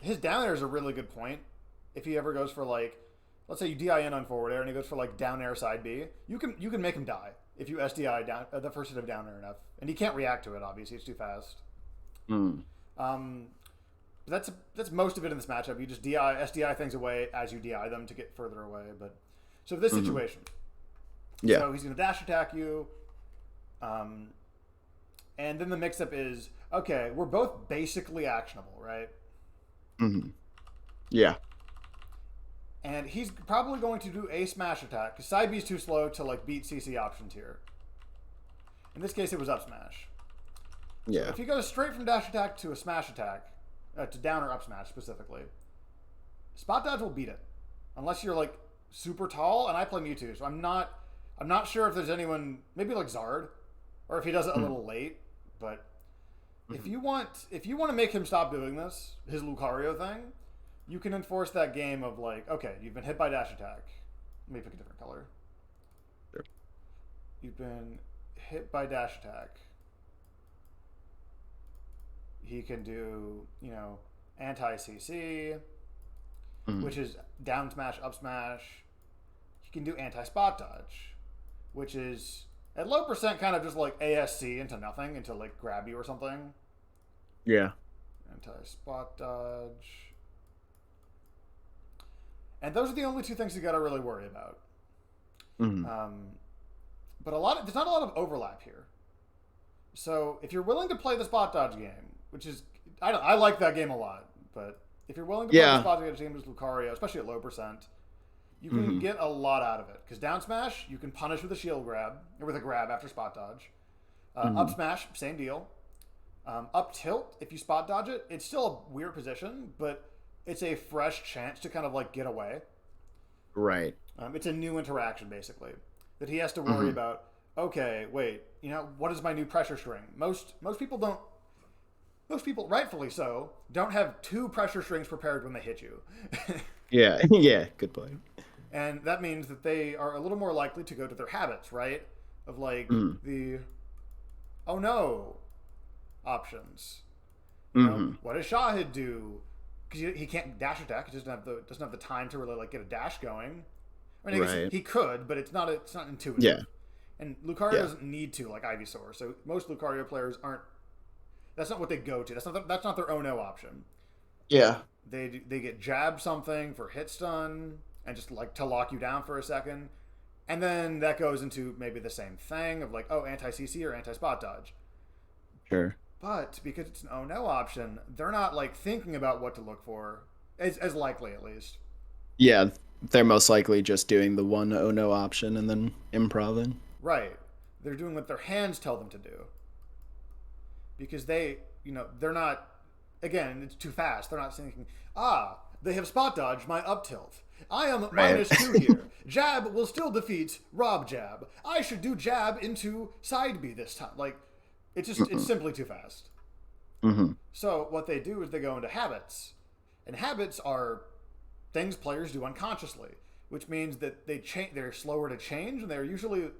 his down air is a really good point. If he ever goes for like, let's say you DI in on forward air and he goes for like down air side B, you can make him die if you SDI down the first hit of down air enough, and he can't react to it. Obviously, it's too fast. That's most of it in this matchup. You just SDI things away as you DI them to get further away. But so this situation, so he's going to dash attack you, and then the mix-up is okay. We're both basically actionable, right? Yeah. And he's probably going to do a smash attack because side B is too slow to like beat CC options here. In this case, it was up smash. Yeah. So if he goes straight from dash attack to a smash attack, to down or up smash specifically, spot dodge will beat it, unless you're like super tall. And I play Mewtwo, so I'm not sure if there's anyone, maybe like Zard, or if he does it a little late. But if you want to make him stop doing this, his Lucario thing, you can enforce that game of like, okay, you've been hit by dash attack. Let me pick a different color. Sure. You've been hit by dash attack. He can do, anti-CC, which is down smash, up smash. He can do anti-spot dodge, which is at low percent kind of just like ASC into nothing, into like grab you or something. Yeah. Anti-spot dodge. And those are the only two things you got to really worry about. But there's not a lot of overlap here. So if you're willing to play the spot dodge game, which is I like that game a lot, but if you're willing to play the spot dodge game as Lucario, especially at low percent, you can get a lot out of it. Because down smash, you can punish with a shield grab, or with a grab after spot dodge. Up smash, same deal. Up tilt, if you spot dodge it, it's still a weird position, but it's a fresh chance to kind of like get away. Right. It's a new interaction, basically, that he has to worry about. Okay, wait, what is my new pressure string? Most people, rightfully so, don't have 2 pressure strings prepared when they hit you. Yeah, yeah, good point. And that means that they are a little more likely to go to their habits, right? Of like the, oh no, options. What does Shahid do? Because he can't dash attack. He doesn't have the time to really like get a dash going. I mean, I guess he could, but it's not intuitive. Yeah. And Lucario doesn't need to, like Ivysaur. So most Lucario players aren't. That's not what they go to. That's not their no option. Yeah. They get jab something for hit stun and just like to lock you down for a second, and then that goes into maybe the same thing of like anti CC or anti spot dodge. Sure. But because it's an no option, they're not like thinking about what to look for, as likely at least. Yeah, they're most likely just doing the one no option and then improving. Right. They're doing what their hands tell them to do. Because they're not, again, it's too fast. They're not thinking, they have spot dodged my up tilt. I am -2 here. Jab will still defeat Rob jab. I should do jab into side B this time. Like, it's simply too fast. So what they do is they go into habits. And habits are things players do unconsciously, which means that they're slower to change, and they're usually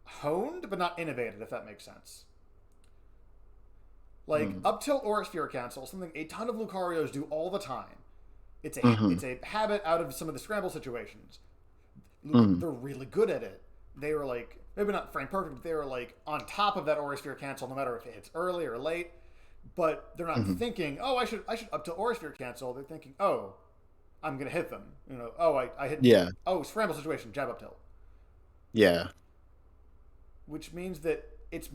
honed but not innovated, if that makes sense. Like up tilt or sphere cancel, something a ton of Lucarios do all the time. Mm-hmm. it's a habit out of some of the scramble situations. Mm-hmm. They're really good at it. They were like maybe not frame perfect, but they were like on top of that Aura Sphere cancel no matter if it's early or late. But they're not Mm-hmm. thinking, oh, I should up to Aura Sphere cancel. They're thinking, oh, I'm gonna hit them. You know, oh, I hit. Yeah. Oh, scramble situation, jab up tilt, Yeah. which means that it's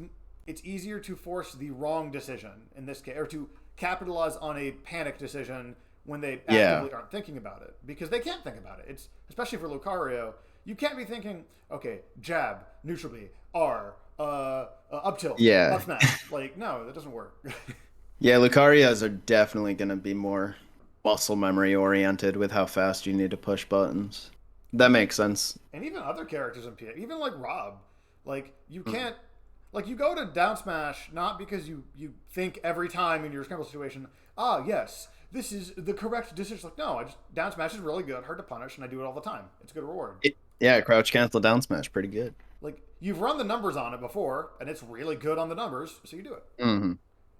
easier to force the wrong decision in this case, or to capitalize on a panic decision when they Yeah. actively aren't thinking about it because they can't think about it. It's especially for Lucario, you can't be thinking, okay, jab, neutral B, R, up tilt, Yeah. up smash. Like, no, that doesn't work. Yeah, Lucarias are definitely going to be more muscle memory oriented with how fast you need to push buttons. That makes sense. And even other characters in PA, even like Rob, like you Mm. can't, like you go to down smash not because you think every time in your scramble situation, ah yes, this is the correct decision. Like no, I just down smash is really good, hard to punish, and I do it all the time. It's a good reward. Yeah, crouch cancel down smash, pretty good. Like you've run the numbers on it before, and it's really good on the numbers, so you do it. Hmm.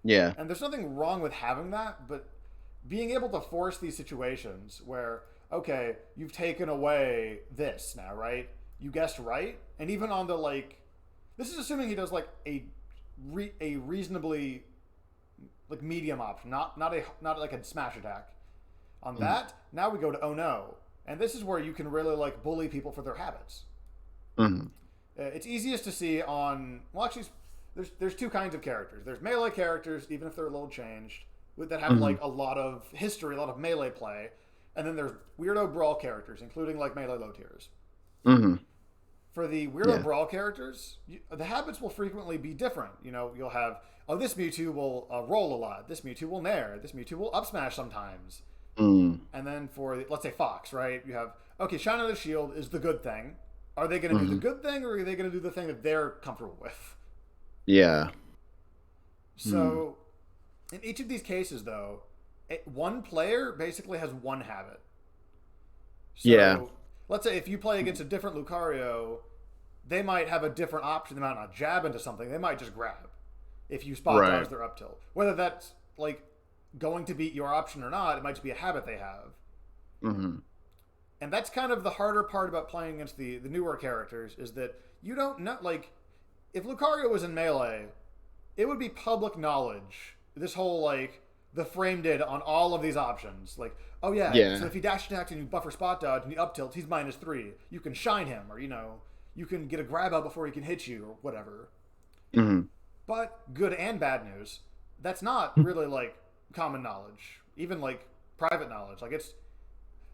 Yeah. And there's nothing wrong with having that, but being able to force these situations where, okay, you've taken away this now, right? You guessed right, and even on the like, this is assuming he does like a reasonably like medium option, not like a smash attack. On Mm. that, now we go to oh no, and this is where you can really like bully people for their habits. Hmm. It's easiest to see on well, actually, there's two kinds of characters. There's melee characters, even if they're a little changed, that have Hmm. like a lot of history, a lot of melee play, and then there's weirdo brawl characters, including like melee low tiers. Hmm. For the weirdo Yeah. brawl characters, the habits will frequently be different. You know, you'll have oh this Mewtwo will roll a lot, this Mewtwo will nair, this Mewtwo will up smash sometimes, Mm. and then for let's say Fox, right? You have okay, Shine on the Shield is the good thing. Are they going to do the Hmm. good thing, or are they going to do the thing that they're comfortable with? Yeah. Mm. So, in each of these cases, though, one player basically has one habit. So, Yeah. let's say if you play against a different Lucario, they might have a different option. They might not jab into something. They might just grab if you spot Right. dodge their up tilt. Whether that's like going to beat your option or not, it might just be a habit they have. Hmm. And that's kind of the harder part about playing against the newer characters is that you don't know. Like, if Lucario was in Melee, it would be public knowledge. This whole like the frame data on all of these options. Like, oh yeah, Yeah. so if he dash attacks and you buffer spot dodge and you up tilt, he's -3. You can shine him, or you know, you can get a grab out before he can hit you, or whatever. Hmm. But good and bad news, that's not really like common knowledge, even like private knowledge. Like it's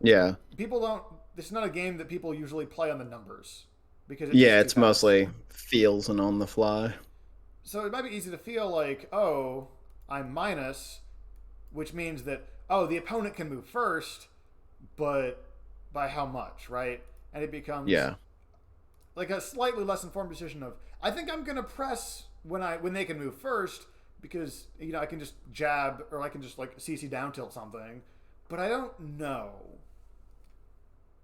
Yeah. people don't. This is not a game that people usually play on the numbers because it's Yeah, just too it's fast. mostly feels and on the fly. So it might be easy to feel like, oh, I'm minus, which means that oh, the opponent can move first, but by how much, right? And it becomes Yeah. like a slightly less informed decision of I think I'm gonna press when they can move first because you know I can just jab or I can just like CC down tilt something, but I don't know.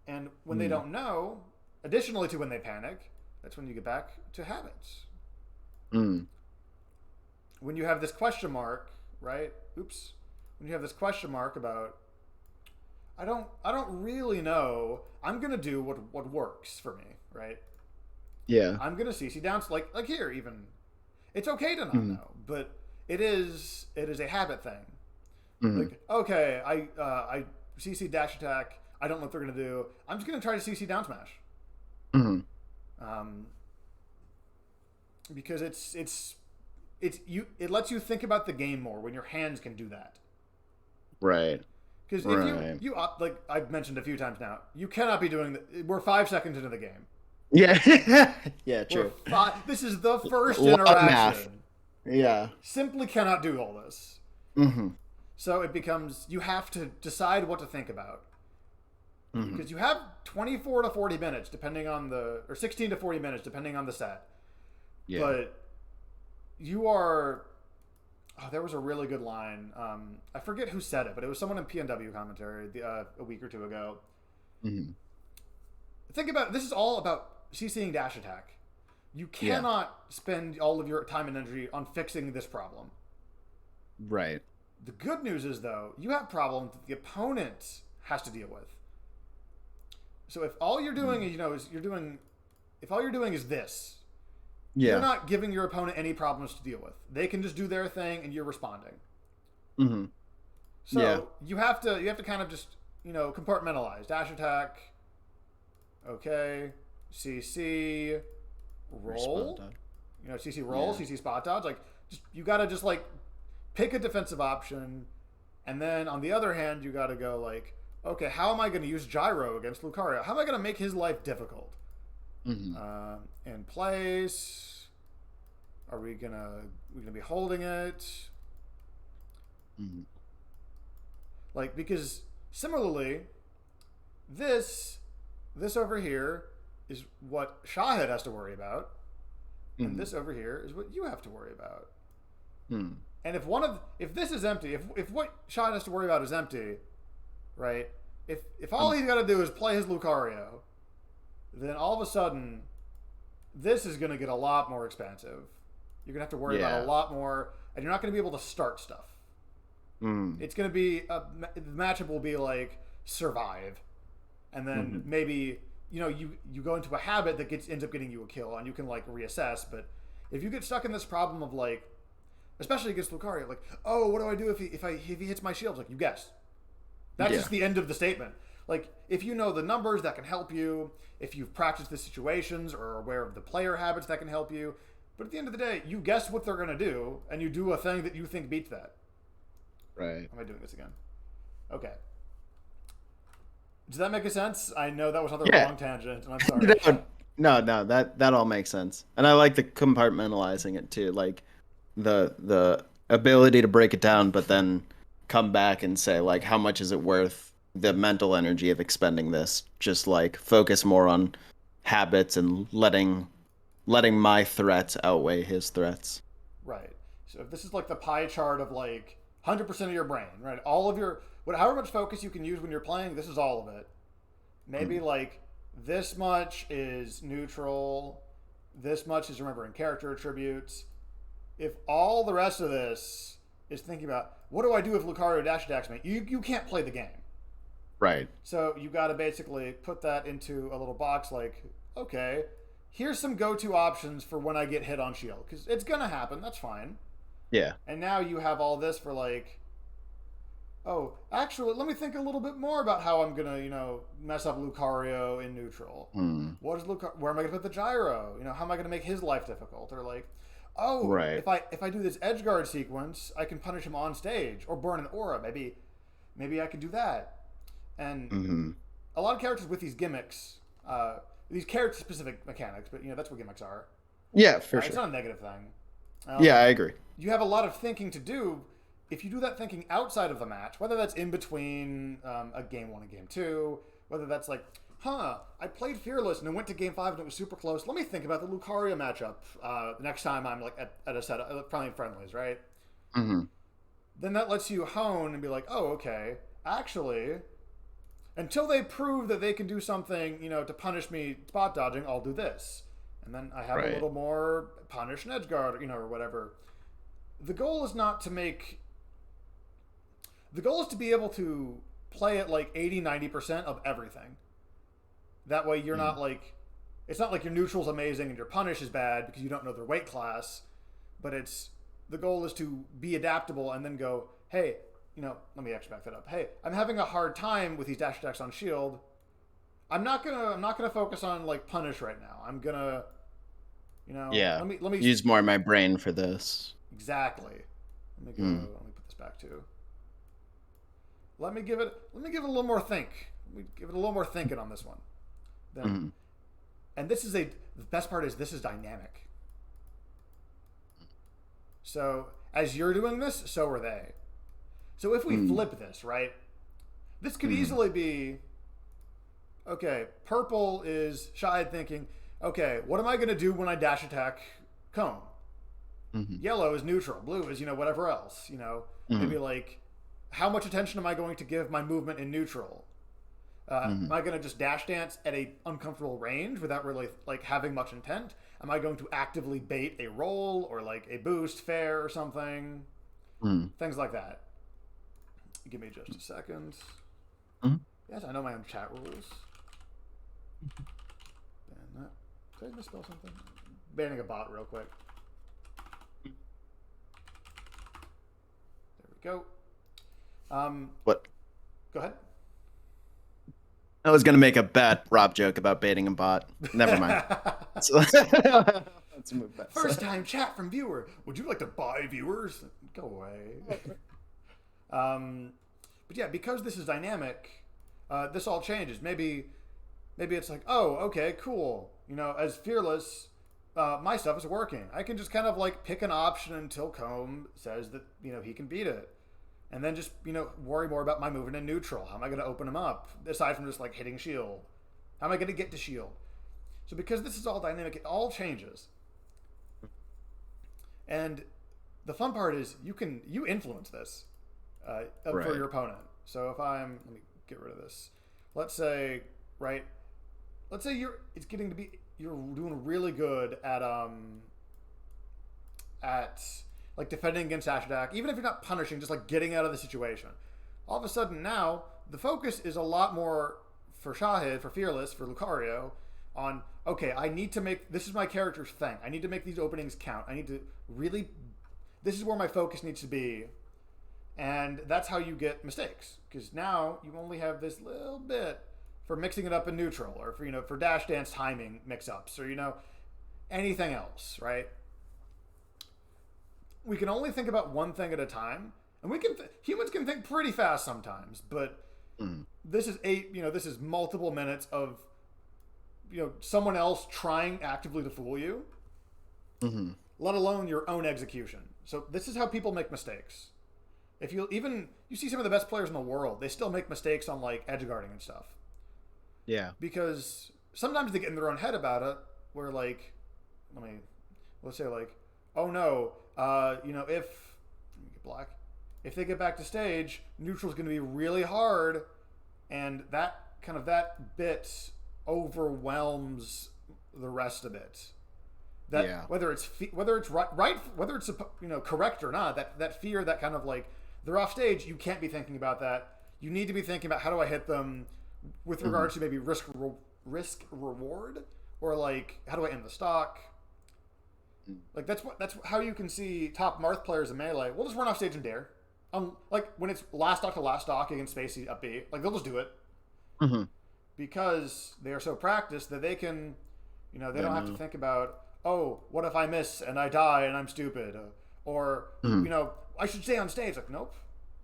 And when they Mm. don't know, additionally to when they panic, that's when you get back to habits. Mm. When you have this question mark, right? Oops. When you have this question mark about I don't really know. I'm gonna do what works for me, right? Yeah. I'm gonna CC down like here even. It's okay to not Mm. know, but it is a habit thing. Mm. Like okay, I CC dash attack. I don't know what they're gonna do. I'm just gonna try to CC down smash. Mm. Um, because it lets you think about the game more when your hands can do that. Right. Because Right. if you like I've mentioned a few times now, you cannot be doing we're 5 seconds into the game. Yeah. Yeah, true. This is the first A lot of interaction. math. Yeah. Simply cannot do all this. Hmm. So it becomes you have to decide what to think about. Hmm. Because you have 24 to 40 minutes depending on or 16 to 40 minutes depending on the set. Yeah. But you are there was a really good line. I forget who said it, but it was someone in PNW commentary a week or two ago. Hmm. Think about it. This is all about CCing dash attack. You cannot spend all of your time and energy on fixing this problem. Right. The good news is, though, you have problems that the opponent has to deal with. So if all you're doing is, if all you're doing is this, Yeah. you're not giving your opponent any problems to deal with. They can just do their thing and you're responding. Mm-hmm. So Yeah. you have to kind of just, compartmentalize. Dash attack. Okay. CC. Roll. CC roll, CC spot dodge. Like, you gotta just like pick a defensive option, and then on the other hand, you gotta go like, okay, how am I gonna use gyro against Lucario? How am I gonna make his life difficult? Mm-hmm. In place. Are we gonna be holding it? Mm-hmm. Like, because similarly, this over here is what Shahid has to worry about, and this over here is what you have to worry about. Mm. And if this is empty, if what Shahid has to worry about is empty, right? If all he's got to do is play his Lucario, then all of a sudden, this is going to get a lot more expansive. You're going to have to worry about a lot more, and you're not going to be able to start stuff. It's going to be the matchup will be like survive, and then maybe you go into a habit that ends up getting you a kill, and you can like reassess. But if you get stuck in this problem of like, especially against Lucario, like, oh, what do I do if he hits my shields? Like, you guess. That's just the end of the statement. Like, if you know the numbers, that can help you. If you've practiced the situations or are aware of the player habits, that can help you. But at the end of the day, you guess what they're going to do, and you do a thing that you think beats that. Right. Am I doing this again? Okay. Does that make a sense? I know that was another long tangent, and I'm sorry. No, that all makes sense. And I like the compartmentalizing it too, like the ability to break it down, but then come back and say like, how much is it worth the mental energy of expending this? Just like focus more on habits and letting my threats outweigh his threats. Right. So if this is like the pie chart of like 100% of your brain, right? All of your however much focus you can use when you're playing, this is all of it. Maybe like this much is neutral, this much is remembering character attributes. If all the rest of this is thinking about what do I do if Lucario dash attacks me, you can't play the game. Right. So you got to basically put that into a little box like, okay, here's some go-to options for when I get hit on shield, because it's gonna happen. That's fine. Yeah. And now you have all this for like, oh, actually, let me think a little bit more about how I'm gonna, mess up Lucario in neutral. What is where am I gonna put the gyro? How am I gonna make his life difficult? Or like, oh, right. if I do this edge guard sequence, I can punish him on stage or burn an aura. Maybe I can do that. And a lot of characters with these gimmicks, these character specific mechanics, but that's what gimmicks are. Yeah, for sure. It's not a negative thing. Yeah, I agree. You have a lot of thinking to do. If you do that thinking outside of the match, whether that's in between a game 1 and game 2, whether that's like, I played Fearless and then went to game 5 and it was super close. Let me think about the Lucario matchup the next time I'm like at a set, probably in friendlies, right? Then that lets you hone and be like, oh, okay, actually, until they prove that they can do something, to punish me spot dodging, I'll do this. And then I have a little more punish and edge guard, or whatever. The goal is not to make... The goal is to be able to play at like 80-90% of everything. That way you're not like... It's not like your neutral's amazing and your punish is bad because you don't know their weight class. But the goal is to be adaptable and then go, hey, let me actually back that up. Hey, I'm having a hard time with these dash attacks on shield. I'm not gonna focus on like punish right now. I'm gonna, Yeah. Let me use more of my brain for this. Exactly. Let me put this back too. Let me give it a little more think. Let me give it a little more thinking on this one. Then, and the best part is this is dynamic. So as you're doing this, so are they. So if we flip this, right? This could easily be, okay, purple is Shahid thinking, okay, what am I going to do when I dash attack Cone? Yellow is neutral. Blue is, whatever else. Maybe like, how much attention am I going to give my movement in neutral? Am I going to just dash dance at a uncomfortable range without really like having much intent? Am I going to actively bait a roll or like a boost fair or something? Things like that. Give me just a second. Yes, I know my own chat rules. Ban that. Did I misspell something? Banning a bot real quick. There we go. What? Go ahead. I was gonna make a bad Rob joke about baiting a bot. Never mind. Let's move past First that. time chat from viewer. Would you like to buy viewers? Go away. But yeah, because this is dynamic, this all changes. Maybe it's like, oh, okay, cool. You know, as Fearless, my stuff is working. I can just kind of like pick an option until Comb says that, you know, he can beat it. And then just, you know, worry more about my movement in neutral. How am I going to open him up? Aside from just like hitting shield. How am I going to get to shield? So because this is all dynamic, it all changes. And the fun part is you influence this for your opponent. So if let me get rid of this. Let's say you're doing really good at like defending against Ashadak, even if you're not punishing, just like getting out of the situation. All of a sudden now the focus is a lot more for Shahid, for Fearless, for Lucario on, okay, I need to make, this is my character's thing. I need to make these openings count. I need to really, this is where my focus needs to be. And that's how you get mistakes. Because now you only have this little bit for mixing it up in neutral, or for, you know, for dash dance timing mix-ups, or, you know, anything else, right? We can only think about one thing at a time, and humans can think pretty fast sometimes, but this is multiple minutes of, you know, someone else trying actively to fool you, let alone your own execution. So this is how people make mistakes. If you see some of the best players in the world, they still make mistakes on like edge guarding and stuff. Yeah. Because sometimes they get in their own head about it, where like, let's say like, oh no, you know, if they get back to stage, neutral's going to be really hard, and that bit overwhelms the rest of it. Whether it's right, whether it's, you know, correct or not, that fear, that kind of like, they're off stage, you can't be thinking about that. You need to be thinking about, how do I hit them with regards to maybe risk reward, or like, how do I end the stock? Like that's how you can see top Marth players in Melee. We'll just run off stage and dare. Like when it's last stock to last stock against Spacey up B, like they'll just do it. Because they are so practiced that they can, you know, they don't have to think about, oh, what if I miss and I die and I'm stupid, or you know, I should stay on stage. Like, nope,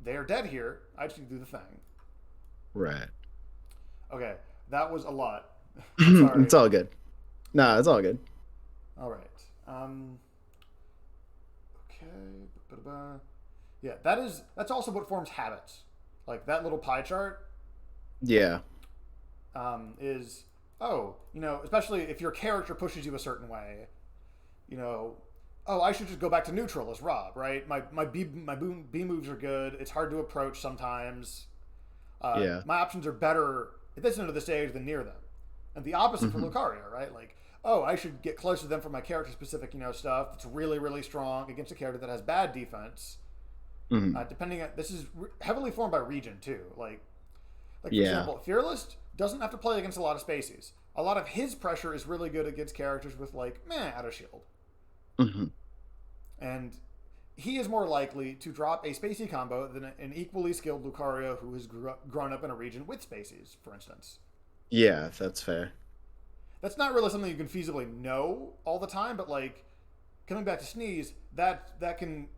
they are dead here. I just need to do the thing. Right. Okay, that was a lot. Sorry. It's all good. No, it's all good. All right. Okay. Yeah, that's also what forms habits. Like that little pie chart. Yeah. Is, oh, you know, especially if your character pushes you a certain way, you know, oh, I should just go back to neutral as Rob, right? My B moves are good. It's hard to approach sometimes. Yeah. My options are better at this end of the stage than near them. And the opposite for Lucario, right? Like, oh, I should get close to them for my character-specific, you know, stuff that's really, really strong against a character that has bad defense. This is heavily formed by region, too. Like for example, Fearless doesn't have to play against a lot of spacies. A lot of his pressure is really good against characters with, like, out of shield. And he is more likely to drop a spacey combo than an equally skilled Lucario who has grown up in a region with spacies, for instance. Yeah, that's fair. That's not really something you can feasibly know all the time, but like coming back to Sneeze,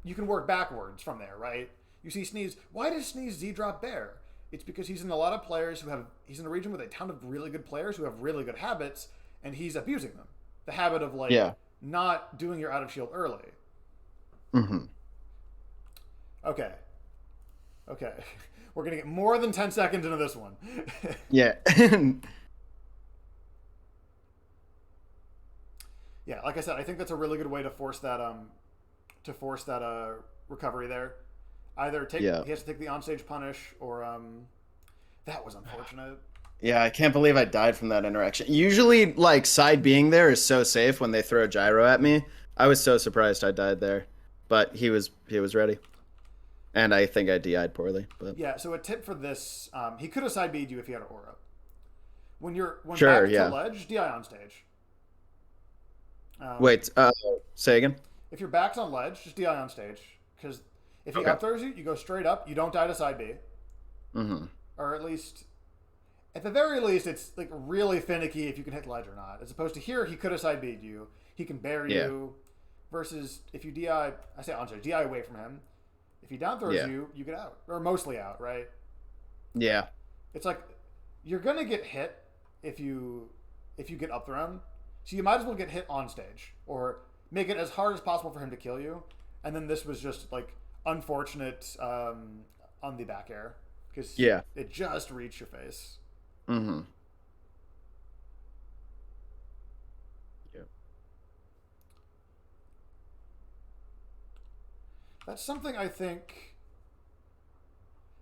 you can work backwards from there, right? You see Sneeze, why does Sneeze Z drop Bear? It's because he's in a lot of players he's in a region with a ton of really good players who have really good habits, and he's abusing them. The habit of like not doing your out of shield early. Okay. We're gonna get more than 10 seconds into this one. Yeah. Yeah, like I said, I think that's a really good way to force that recovery there. Either he has to take the onstage punish, or that was unfortunate. Yeah, I can't believe I died from that interaction. Usually, like, side being there is so safe when they throw a gyro at me. I was so surprised I died there, but he was ready. And I think I DI'd poorly, but Yeah, so a tip for this, he could have side B'd you if he had an aura. When sure, back to yeah. ledge, DI on stage. Um, Wait, say again? if your back's on ledge, just DI on stage. Because if he Okay. up throws you, you go straight up. You don't die to side B, Mm-hmm. or at least, at the very least, it's like really finicky if you can hit ledge or not. As opposed to here, he could have side B'd you. He can bury Yeah. you. Versus if you DI, I say on stage, DI away from him. If he down throws Yeah. you, you get out or mostly out, right? Yeah. It's like you're gonna get hit if you get up thrown. So you might as well get hit on stage or make it as hard as possible for him to kill you. And then this was just like unfortunate on the back air because Yeah. it just reached your face. Mm-hmm. Yeah. That's something I think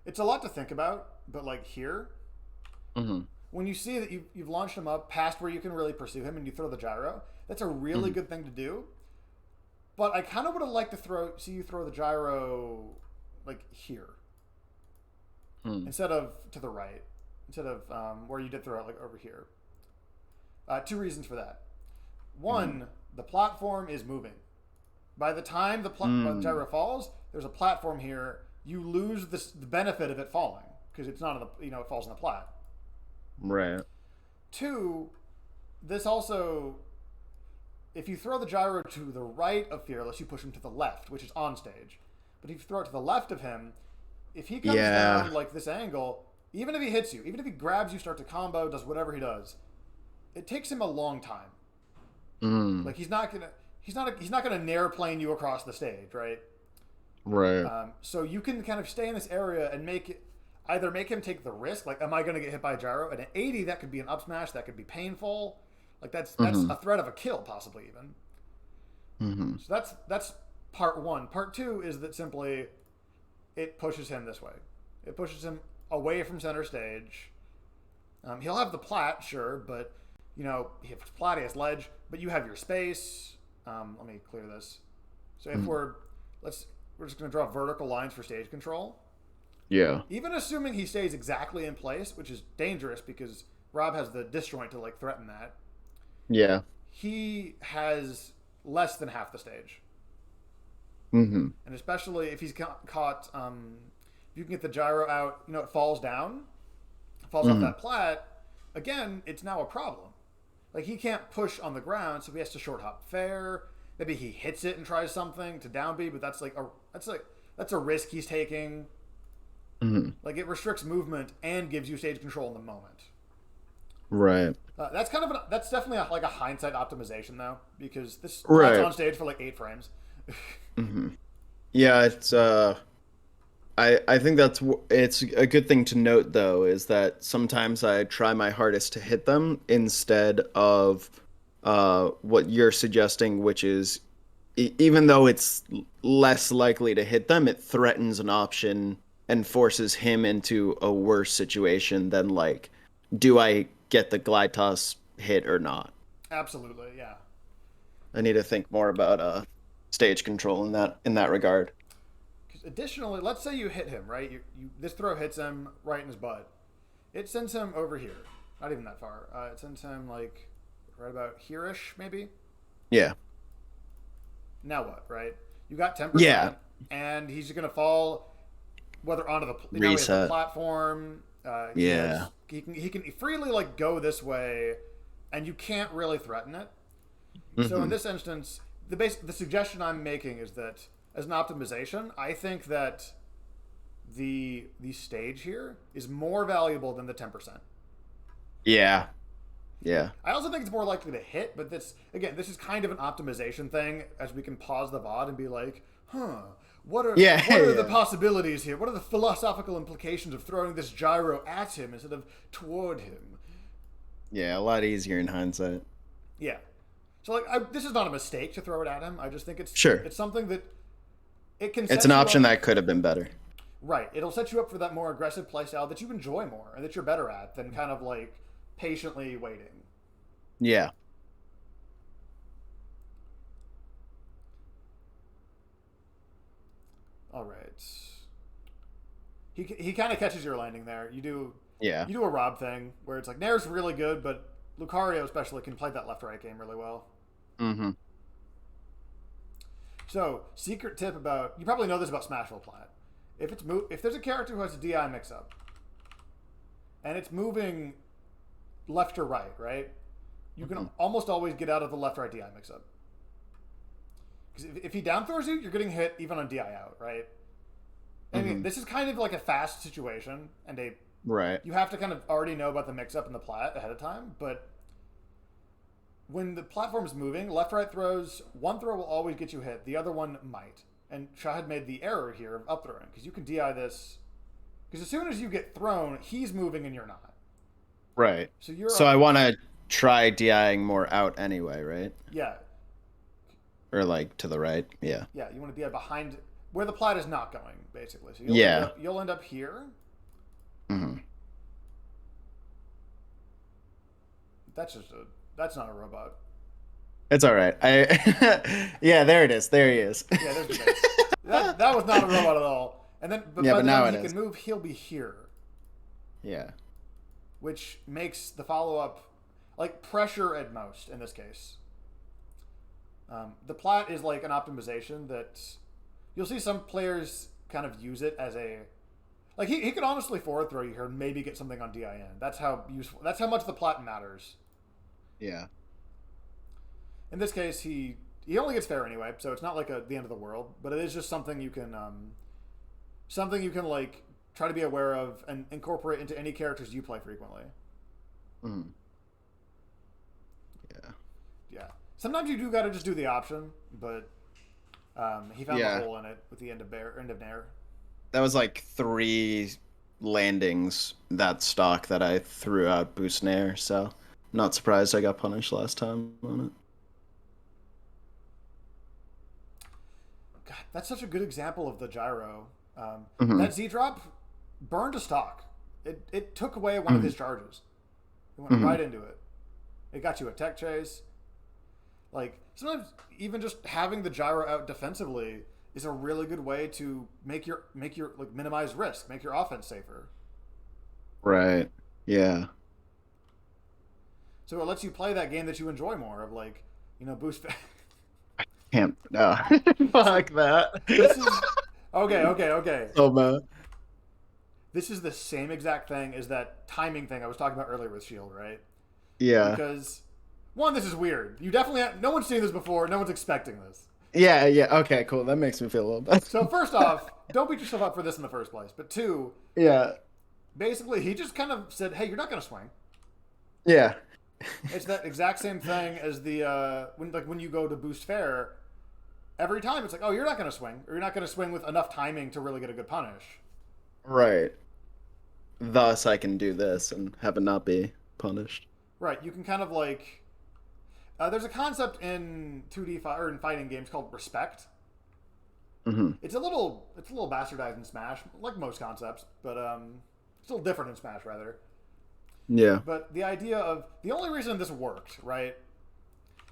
it's a lot to think about, but like here, Mm-hmm. when you see that you've launched him up past where you can really pursue him and you throw the gyro, that's a really good thing to do. But I kind of would have liked to see you throw the gyro like here instead of to the right, instead of where you did throw it like over here. Two reasons for that. One, the platform is moving. By the time the gyro falls, there's a platform here. You lose the benefit of it falling because it's not on the it falls on the plat. Right. Two, this also, if you throw the gyro to the right of Fearless, you push him to the left, which is on stage. But if you throw it to the left of him, if he comes down like this angle, even if he hits you, even if he grabs you, start to combo, does whatever he does, it takes him a long time. Like he's not gonna nair plane you across the stage, right? Right. So you can kind of stay in this area and either make him take the risk, like am I going to get hit by a gyro? And at 80, that could be an up smash, that could be painful. Like that's a threat of a kill, possibly even. So that's part one. Part two is that simply it pushes him this way. It pushes him away from center stage. He'll have the plat, sure, but he has plat, he has ledge, but you have your space. Let me clear this. So if we're just going to draw vertical lines for stage control. Yeah. Even assuming he stays exactly in place, which is dangerous because Rob has the disjoint to like threaten that. Yeah. He has less than half the stage. Mm-hmm. And especially if he's caught, if you can get the gyro out, it falls down, falls off that plat. Again, it's now a problem. Like he can't push on the ground, so he has to short hop fair. Maybe he hits it and tries something to down B, but that's a risk he's taking. Like it restricts movement and gives you stage control in the moment. Right. That's definitely like a hindsight optimization though, because this Right. on stage for like 8 frames. Yeah, it's I think it's a good thing to note though is that sometimes I try my hardest to hit them instead of what you're suggesting, which is even though it's less likely to hit them, it threatens an option and forces him into a worse situation than like, do I get the glide toss hit or not? Absolutely, yeah. I need to think more about stage control in that regard. Additionally, let's say you hit him, right? This throw hits him right in his butt. It sends him over here. Not even that far. It sends him like right about here-ish, maybe. Yeah. Now what, right? You got 10%. Yeah. And he's going to fall whether onto the Reset. he has the platform. Yeah. He can freely like go this way, and you can't really threaten it. So in this instance, the suggestion I'm making is that as an optimization, I think that the stage here is more valuable than the 10%. Yeah. Yeah. I also think it's more likely to hit, but this is kind of an optimization thing as we can pause the VOD and be like, what are the possibilities here? What are the philosophical implications of throwing this gyro at him instead of toward him? Yeah, a lot easier in hindsight. Yeah. So like, this is not a mistake to throw it at him. I just think it's something that it can. It's an option that could have been better. Right. It'll set you up for that more aggressive playstyle that you enjoy more and that you're better at than kind of like patiently waiting. Yeah. All right. he kind of catches your landing there. Yeah. You do a Rob thing where it's like Nair's really good, but Lucario especially can play that left-right game really well. Mm-hmm. So, secret tip about you probably know this about Smashville Plat. If there's a character who has a DI mix-up and it's moving left or right? You can almost always get out of the left-right DI mix-up. Because if he down throws you, you're getting hit even on DI out, right? I mean, this is kind of like a fast situation, and you have to kind of already know about the mix-up in the plat ahead of time, but when the platform is moving, left-right throws, one throw will always get you hit, the other one might. And Shahid made the error here of up throwing, because you can DI this, because as soon as you get thrown, he's moving and you're not. Right. So I want to try DIing more out anyway, right? Yeah. Or like to the right. Yeah. Yeah, you want to DI behind where the plat is not going, basically. So you'll end up here. Mm-hmm. That's not a robot. It's all right. Yeah, there it is. There he is. Yeah, there's the base. that was not a robot at all. And then, but now he can move. He'll be here. Yeah. Which makes the follow-up like pressure at most in this case. The plat is like an optimization that you'll see some players kind of use it as a like he could honestly forward throw you here and maybe get something on DIN. That's how useful. That's how much the plat matters. Yeah. In this case, he only gets fair anyway, so it's not like the end of the world. But it is just something you can like try to be aware of and incorporate into any characters you play frequently. Mm. Yeah. Yeah. Sometimes you do got to just do the option, but he found a hole in it with the end of Nair. That was like 3 landings that stock that I threw out boost Nair, so I'm not surprised I got punished last time on it. God, that's such a good example of the gyro. That Z drop burned a stock. It took away one of his charges. It went right into it. It got you a tech chase. Like sometimes even just having the gyro out defensively is a really good way to make your like minimize risk, make your offense safer. Right. Yeah. So it lets you play that game that you enjoy more of, like, boost. Can't. No. Fuck that. This is okay. So bad. This is the same exact thing as that timing thing I was talking about earlier with Shield, right? Yeah. Because one, this is weird. You definitely no one's seen this before. No one's expecting this. Yeah. Okay. Cool. That makes me feel a little better. So first off, don't beat yourself up for this in the first place. But 2, basically, he just kind of said, "Hey, you're not going to swing." Yeah. It's that exact same thing as the when you go to boost fair. Every time it's like, "Oh, you're not going to swing, or you're not going to swing with enough timing to really get a good punish." Right. Thus, I can do this and have it not be punished. Right. You can kind of like. There's a concept in 2D or in fighting games called respect. Mm-hmm. It's a little bastardized in Smash, like most concepts, but it's a little different in Smash rather. Yeah. But the idea of the only reason this worked, right,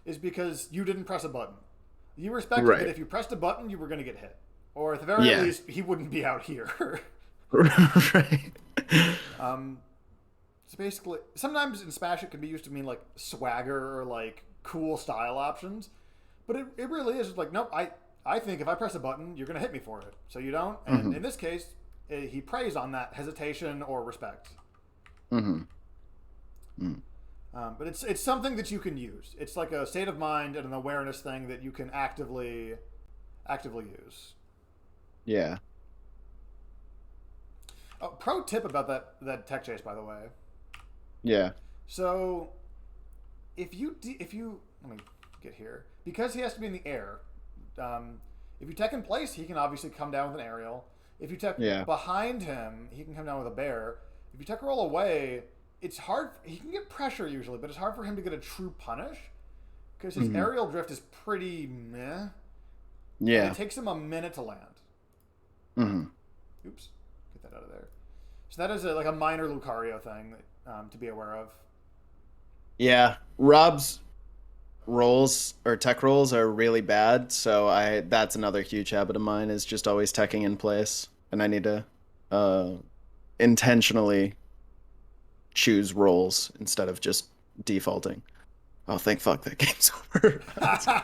is because you didn't press a button. You respected that if you pressed a button, you were going to get hit, or at the very least, he wouldn't be out here. Right. So basically, sometimes in Smash it can be used to mean like swagger or like cool style options, but it really is like, nope, I think if I press a button, you're going to hit me for it. So you don't. And in this case, he preys on that hesitation or respect. But it's something that you can use. It's like a state of mind and an awareness thing that you can actively use. Yeah. Oh, pro tip about that tech chase, by the way. Yeah. So, if you let me get here, because he has to be in the air. If you tech in place, he can obviously come down with an aerial. If you tech behind him, he can come down with a bear. If you tech roll away, it's hard. He can get pressure usually, but it's hard for him to get a true punish because his aerial drift is pretty meh. Yeah. And it takes him a minute to land. Oops, get that out of there. So that is like a minor Lucario thing to be aware of. Yeah, Rob's rolls or tech rolls are really bad, so that's another huge habit of mine is just always teching in place, and I need to uh, intentionally choose roles instead of just defaulting. Oh, thank fuck that game's over. I'm sorry.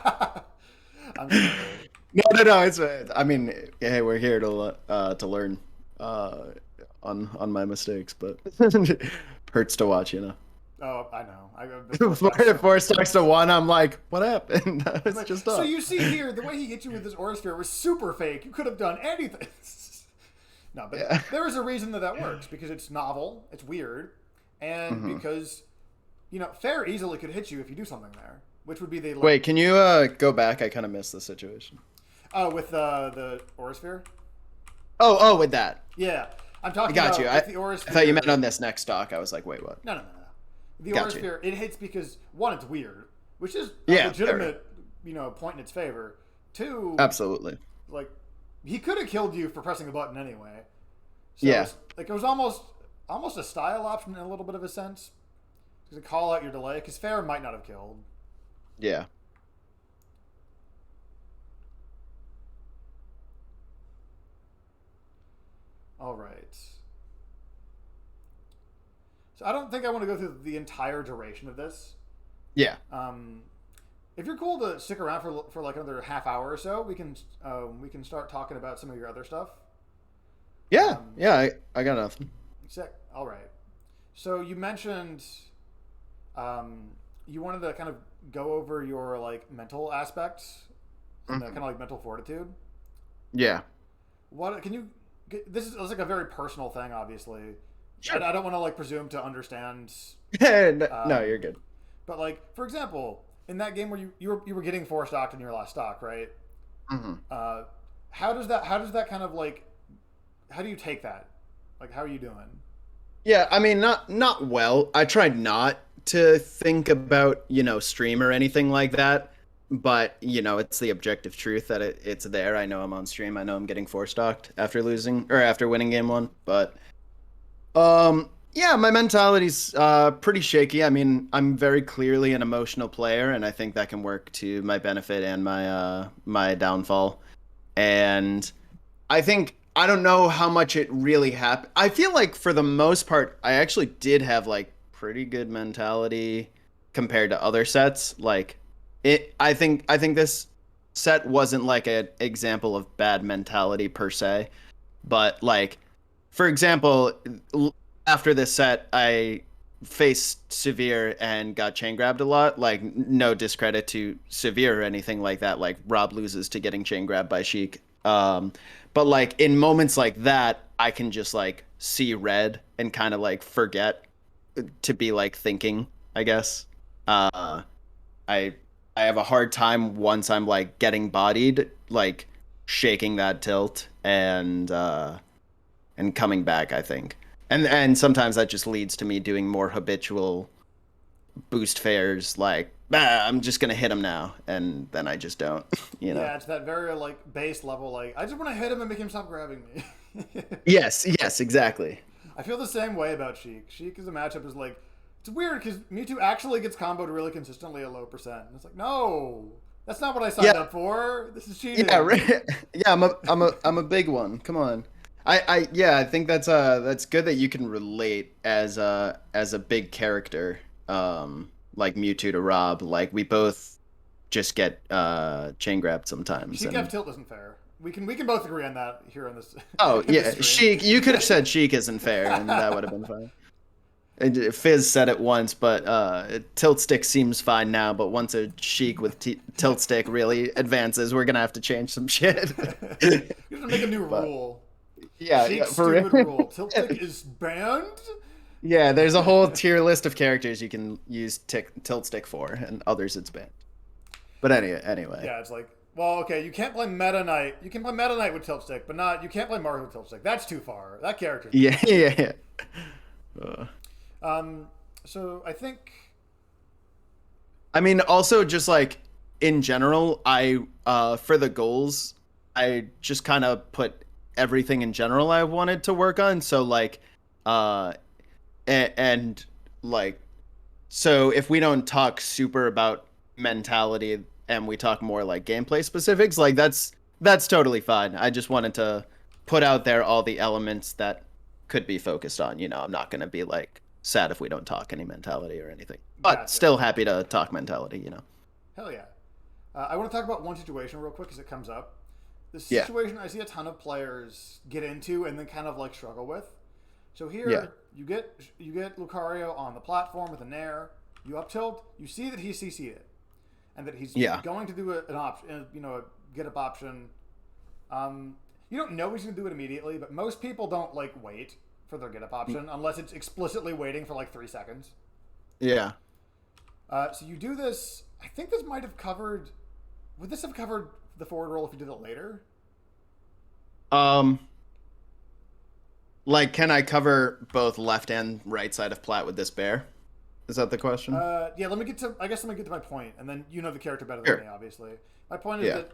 No. I mean, hey, we're here to learn uh, on my mistakes, but hurts to watch, you know. Oh, I know. Before four stocks to one, I'm like, what happened? It's Like, just so up. you see here, the way he hit you with this aura sphere was super fake. You could have done anything. No, but Yeah. there is a reason that that works because it's novel, it's weird, and Mhm. because Fair easily could hit you if you do something there, which would be the like, Wait, can you go back? I kind of missed the situation. with the aura sphere. Oh, with that. Yeah, I'm I talking got about you. with the aura I sphere. thought you meant on this next stock. I was like, wait, what? No. The Got aura you. sphere, it hits because one, it's weird, which is a Yeah, legitimate point in its favor. Two, Absolutely. like he could have killed you for pressing a button anyway. So Yeah. it was almost a style option in a little bit of a sense to call out your delay because Fair might not have killed. Yeah. All right. So I don't think I want to go through the entire duration of this. Yeah. If you're cool to stick around for like another half hour or so, we can start talking about some of your other stuff. Yeah. I got nothing. Sick. All right. So you mentioned you wanted to kind of go over your like mental aspects and the kind of like mental fortitude. Yeah. What can you? This is like a very personal thing, obviously. Sure. I don't want to like presume to understand. No, you're good. But like, for example, in that game where you were getting 4 stocked in your last stock, right? Hmm. How does that kind of like? How do you take that? Like, how are you doing? Yeah, I mean, not well. I tried not to think about, stream or anything like that, but it's the objective truth that it's there. I know I'm on stream. I know I'm getting four stocked after losing or after winning game one, but yeah, my mentality's pretty shaky. I mean, I'm very clearly an emotional player, and I think that can work to my benefit and my downfall. And I don't know how much it really happened. I feel like for the most part, I actually did have like pretty good mentality compared to other sets. Like I think this set wasn't like an example of bad mentality per se, but like for example, after this set, I faced Severe and got chain grabbed a lot. Like no discredit to Severe or anything like that. Like Rob loses to getting chain grabbed by Sheik. But like in moments like that, I can just like see red and kind of like forget to be like thinking, I guess. I I have a hard time once I'm like getting bodied, like shaking that tilt and coming back, I think. And sometimes that just leads to me doing more habitual boost fares like, I'm just gonna hit him now, and then I just don't, you know. Yeah, it's that very like base level. Like, I just want to hit him and make him stop grabbing me. Yes, exactly. I feel the same way about Sheik. Sheik as a matchup is like, it's weird because Mewtwo actually gets comboed really consistently at low percent. And it's like, no, that's not what I signed Yeah. up for. This is cheating. Yeah, right. Yeah, I'm a big one. Come on. I think that's good that you can relate as a big character, like Mewtwo to Rob. Like we both just get chain grabbed sometimes. Sheik And, F tilt isn't fair. We can both agree on that here on this. oh in yeah, this stream. Sheik. You could have said Sheik isn't fair, and that would have been fine. And Fizz said it once, but tilt stick seems fine now. But once a Sheik with tilt stick really advances, we're gonna have to change some shit. You have to make a new But- rule. Yeah, Sheik's for real. stupid rule. Tilt stick is banned. Yeah, there's a whole tier list of characters you can use tilt stick for, and others it's banned. But anyway. Yeah, it's like, well, okay, you can't play Meta Knight. You can play Meta Knight with tilt stick, but you can't play Mario with tilt stick. That's too far. That character. Yeah. So I think. I mean, also just like in general, I for the goals, I just kind of put everything in general I wanted to work on. So like, and like, so if we don't talk super about mentality and we talk more like gameplay specifics, like that's totally fine. I just wanted to put out there all the elements that could be focused on. I'm not gonna be like sad if we don't talk any mentality or anything, but Gotcha. still happy to talk mentality. Hell yeah. I want to talk about one situation real quick as it comes up. The Yeah, situation I see a ton of players get into and then kind of like struggle with. So here yeah, you get Lucario on the platform with a Nair. You up tilt. You see that he's CC'd it, and that he's yeah. going to do an option, a get up option. You don't know he's going to do it immediately, but most people don't like wait for their get up option unless it's explicitly waiting for like 3 seconds. Yeah. So you do this. I think this might have covered. Would this have covered the forward roll if you did it later? Um, like, can I cover both left and right side of plat with this bear? Is that the question? Yeah. Let me get to. I guess let me get to my point, and then you know the character better than Sure. me, obviously. My point is Yeah. that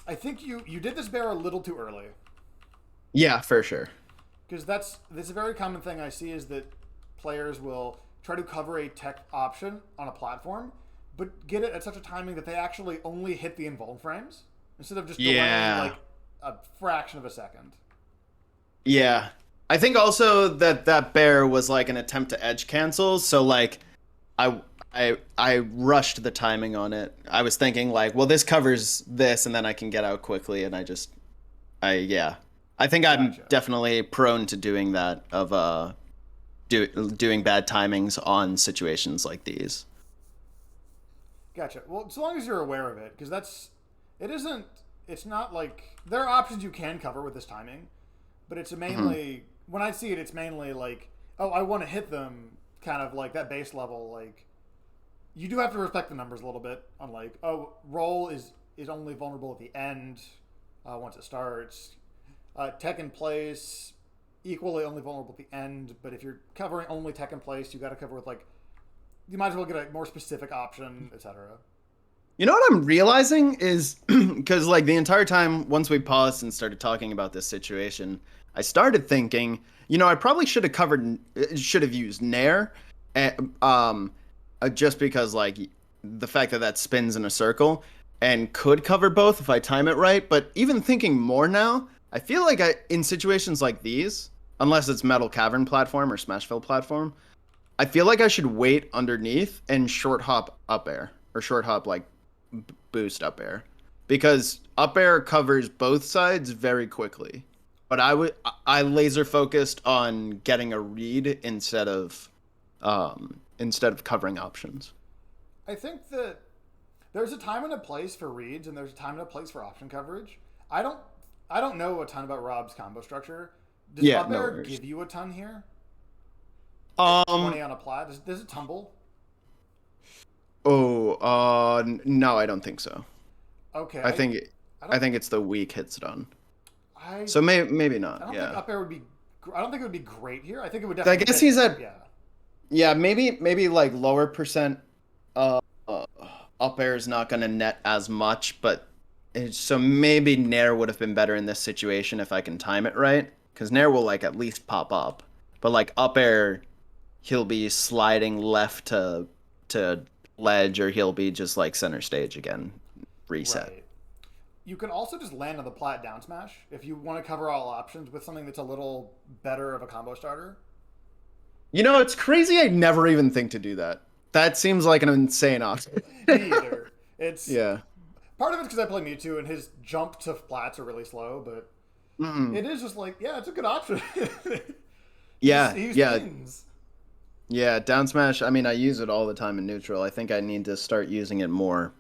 I think you did this bear a little too early, Yeah, for sure. because that's a very common thing I see is that players will try to cover a tech option on a platform, but get it at such a timing that they actually only hit the invuln frames instead of just delaying Yeah. like a fraction of a second. Yeah. I think also that bear was like an attempt to edge cancel, so like I rushed the timing on it. I was thinking like, well, this covers this and then I can get out quickly, and yeah. I think I'm Gotcha. definitely prone to doing that of doing bad timings on situations like these. Gotcha. Well, so long as you're aware of it, because it's not like, there are options you can cover with this timing, but it's mainly, when I see it, it's mainly like, oh, I want to hit them kind of like that base level. Like, you do have to respect the numbers a little bit on like, oh, roll is only vulnerable at the end once it starts. Tech in place, equally only vulnerable at the end, but if you're covering only tech in place, you got to cover with like, you might as well get a more specific option, etc. You know what I'm realizing is because like the entire time once we paused and started talking about this situation, I started thinking, I probably should have used Nair, just because like the fact that spins in a circle and could cover both if I time it right. But even thinking more now, I feel like in situations like these, unless it's Metal Cavern platform or Smashville platform, I feel like I should wait underneath and short hop up air or short hop like boost up air, because up air covers both sides very quickly. But I laser focused on getting a read instead of covering options. I think that there's a time and a place for reads, and there's a time and a place for option coverage. I don't I don't know a ton about Rob's combo structure. Does Yeah, up no air worries. give you a ton here? 20 Um. on a plat. Does it tumble? Oh. No, I don't think so. Okay, I think I I don't think it's the weak hits done. I So maybe I not. don't think Yeah. up air would be. I don't think it would be great here. I think it would I definitely guess get he's there. at Yeah. yeah maybe like lower percent. Uh, uh Up air is not gonna net as much, but so maybe Nair would have been better in this situation if I can time it right, because Nair will like at least pop up, but like up air, he'll be sliding left to ledge, or he'll be just like center stage again, reset. Right. You can also just land on the plat down smash if you want to cover all options with something that's a little better of a combo starter. It's crazy. I never even think to do that. That seems like an insane option. Me either. It's Yeah. part of it's because I play Mewtwo and his jump to plats are really slow, but Mm. it is just like, yeah, it's a good option. Yeah, he yeah, spins. yeah. Down smash. I mean, I use it all the time in neutral. I think I need to start using it more,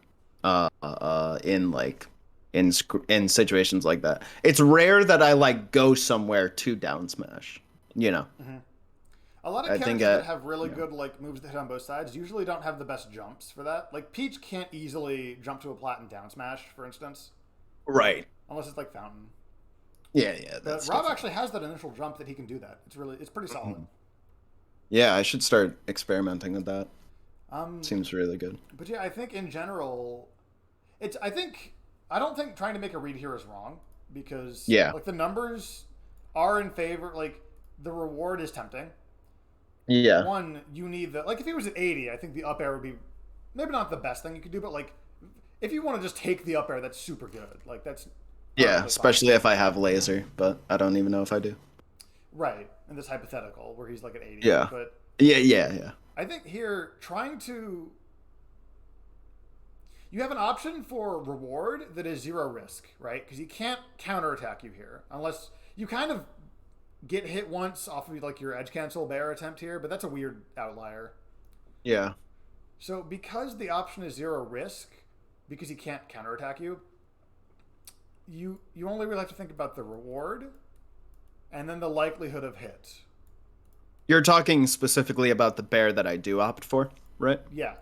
in like in situations like that. It's rare that I like go somewhere to down smash. You know. A lot of I think characters that have really yeah. good like moves that hit on both sides usually don't have the best jumps for that. Like Peach can't easily jump to a plat and down smash, for instance, Right. unless it's like Fountain. Yeah. But That's Rob different. actually has that initial jump that he can do that. It's pretty solid. Yeah, I should start experimenting with that. Um, Seems really good. but yeah, I think in general, I don't think trying to make a read here is wrong because Yeah. like the numbers are in favor. Like the reward is tempting. Yeah. One, you need the like if he was at 80, I think the up air would be maybe not the best thing you could do, but like if you want to just take the up air, that's super good. Like that's Yeah, perfectly fine. especially if I have laser, but I don't even know if I do. Right, in this hypothetical where he's like at 80. Yeah. But Yeah. I think here, trying to. You have an option for reward that is zero risk, right? Because he can't counterattack you here. Unless you kind of get hit once off of like your edge cancel bear attempt here, but that's a weird outlier. Yeah. So because the option is zero risk, because he can't counterattack you, you only really have to think about the reward and then the likelihood of hit. You're talking specifically about the bear that I do opt for, right? Yeah.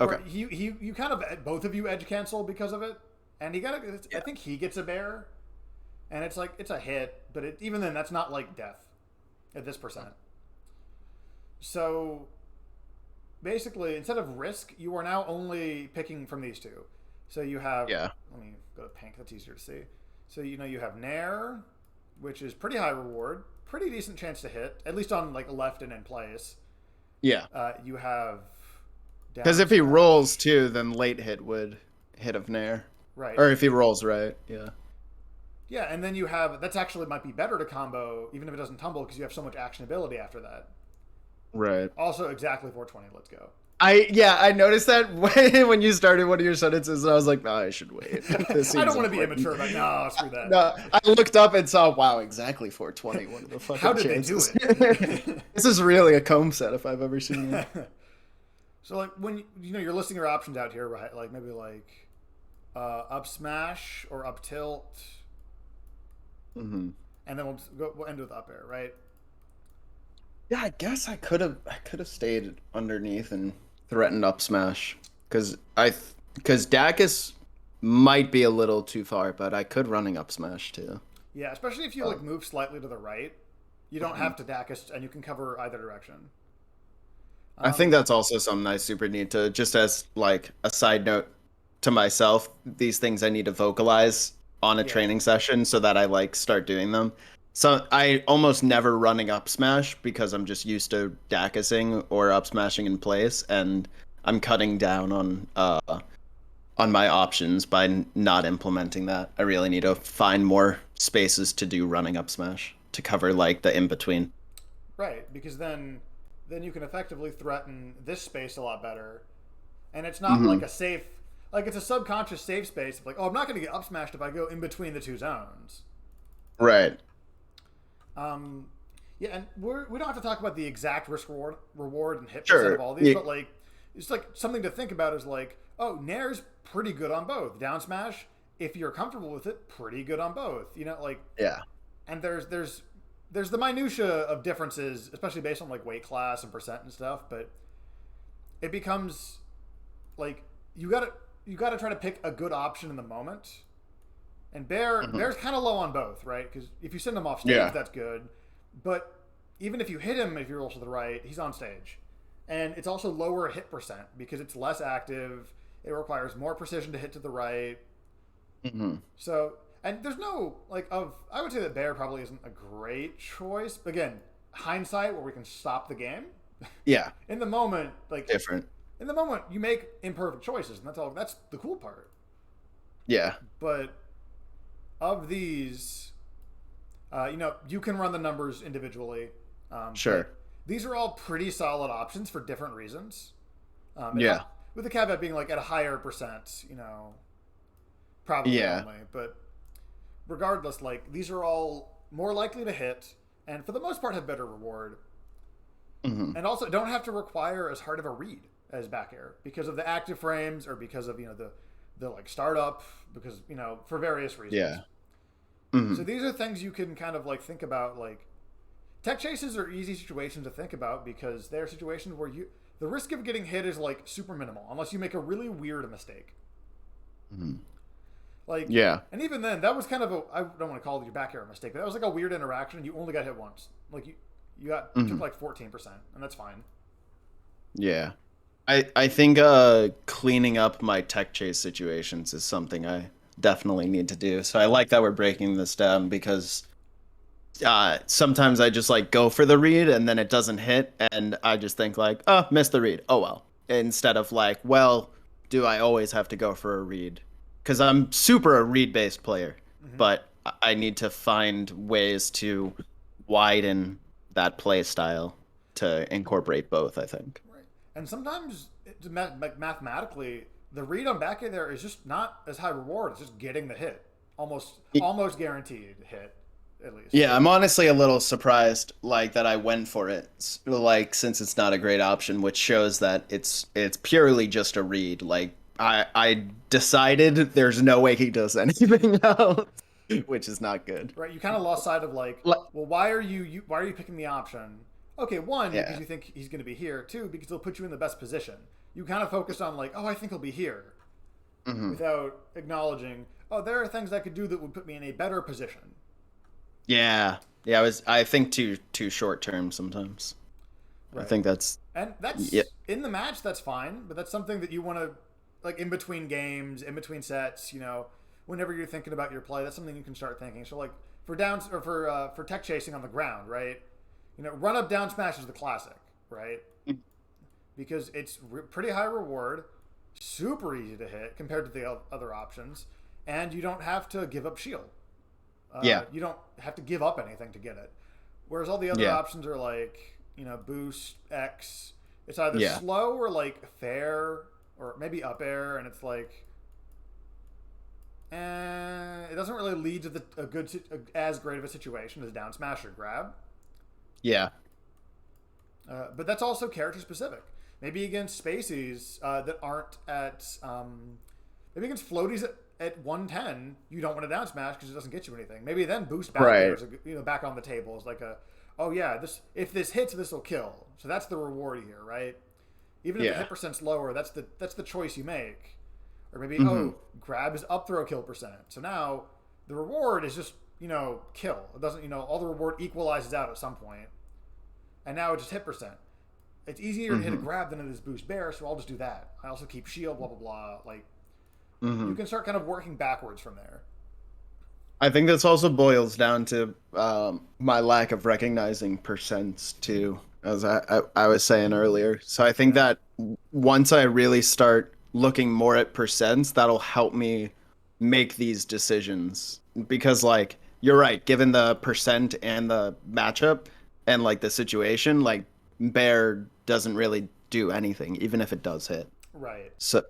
Okay. Where you kind of both of you edge cancel because of it, and he got I Yeah. think he gets a bear, and it's like it's a hit, but even then that's not like death at this percent. So basically, instead of risk, you are now only picking from these two. So you have, Yeah. let me go to pink, that's easier to see. So you have Nair, which is pretty high reward, pretty decent chance to hit, at least on like left and in place. Yeah. You have Because down if he smash. rolls too, then late hit would hit of Nair. Right. Or if he rolls right, yeah. Yeah, and then you have, that's actually might be better to combo, even if it doesn't tumble, because you have so much actionability after that. Right. Also, exactly 420, let's go. I noticed that when you started one of your sentences, and I was like, no, I should wait. This I seems don't want to be important. immature, but no, screw that. No, I looked up and saw, wow, exactly 420. What are the fucking How did chances? they do it? This is really a comb set if I've ever seen it. So like when you're listing your options out here, right? Like maybe like up smash or up tilt, Hmm. and then we'll end with up air, right? Yeah, I guess I could have stayed underneath and threatened up smash because Dacus might be a little too far, but I could running up smash too. Yeah, especially if you like move slightly to the right, you don't have to Dacus, and you can cover either direction. I think that's also something I super need to, just as like a side note to myself, these things I need to vocalize on a Yeah. training session so that I like start doing them. So I almost never running up smash because I'm just used to Dacusing or up smashing in place, and I'm cutting down on my options by not implementing that. I really need to find more spaces to do running up smash to cover like the in between. Right, because then you can effectively threaten this space a lot better, and it's not Hmm. like a safe, like it's a subconscious safe space of like, oh, I'm not going to get up smashed if I go in between the two zones. Right. Um, yeah, and we don't have to talk about the exact reward and hit percent Sure. of all these, but like it's like something to think about is like, oh, Nair's pretty good on both. Down smash, if you're comfortable with it, pretty good on both. Like, Yeah. and there's the minutia of differences, especially based on like weight class and percent and stuff, but it becomes like you gotta try to pick a good option in the moment. And Bear's kind of low on both, right? Because if you send him off stage, Yeah. that's good. But even if you hit him, if you roll to the right, he's on stage, and it's also lower hit percent because it's less active. It requires more precision to hit to the right. Hmm. So, and there's no I would say that Bear probably isn't a great choice. But again, hindsight, where we can stop the game. Yeah. In the moment, Different. in the moment, you make imperfect choices, and that's all. That's the cool part. Yeah. But of these, you can run the numbers individually. Sure. These are all pretty solid options for different reasons. Yeah. With the caveat being like at a higher percent, probably Yeah. only. But regardless, like these are all more likely to hit, and for the most part have better reward, Hmm. and also don't have to require as hard of a read as back air because of the active frames or because of the like startup because for various reasons. Yeah. Hmm. So these are things you can kind of like think about. Like tech chases are easy situations to think about because they're situations where the risk of getting hit is like super minimal unless you make a really weird mistake. Hmm. Like Yeah. and even then that was kind of I don't want to call it your back air mistake, but that was like a weird interaction. You only got hit once. Like you took like 14%, and that's fine. Yeah. I think cleaning up my tech chase situations is something I definitely need to do. So I like that we're breaking this down because sometimes I just like go for the read and then it doesn't hit and I just think like, oh, missed the read. Oh well. Instead of like, well, do I always have to go for a read? Because I'm super a read based player. but I need to find ways to widen that play style to incorporate both, I think. Right. And sometimes, mathematically, the read on back end there is just not as high reward. It's just getting the hit, almost guaranteed hit, at least. Yeah, I'm honestly a little surprised like that I went for it. Like since it's not a great option, which shows that it's purely just a read. Like I decided there's no way he does anything else, which is not good. Right. You kind of lost sight of like, Like, well, why are you picking the option? Okay, one, yeah. because you think he's going to be here. Two, because he'll put you in the best position. You kind of focused on like, oh, I think he'll be here, Hmm. without acknowledging, oh, there are things I could do that would put me in a better position. Yeah. Yeah, I think too short term sometimes. I Right. think that's And yeah. that's in the match, that's fine, but that's something that you want to, like, in between games, in between sets, whenever you're thinking about your play, that's something you can start thinking. So, like, for downs or for tech chasing on the ground, right? Run up down smash is the classic, right? Because it's pretty high reward, super easy to hit compared to the other options, and you don't have to give up shield. Yeah. You don't have to give up anything to get it. Whereas all the other Yeah. options are like, boost, X. It's either Yeah. slow or like fair or maybe up air, and it's like, it doesn't really lead to as great of a situation as down smash or grab. Yeah. But that's also character specific. Maybe against spacies that aren't maybe against floaties at 110, you don't want to down smash because it doesn't get you anything. Maybe then boost back there Right. is back on the table is like oh yeah, if this hits, this will kill. So that's the reward here, right? Even if the Yeah. hit percent's lower, that's the choice you make. Or maybe Hmm. grab is up throw kill percent. So now the reward is just kill. It doesn't all the reward equalizes out at some point, and now it's just hit percent. It's easier to hit a Hmm. grab than it is boost bear, so I'll just do that. I also keep shield, blah blah blah. Like Hmm. you can start kind of working backwards from there. I think this also boils down to my lack of recognizing percents too, as I was saying earlier. So I think Yeah. that once I really start looking more at percents, that'll help me make these decisions. Because like you're right, given the percent and the matchup and like the situation, like Bear doesn't really do anything, even if it does hit. Right. So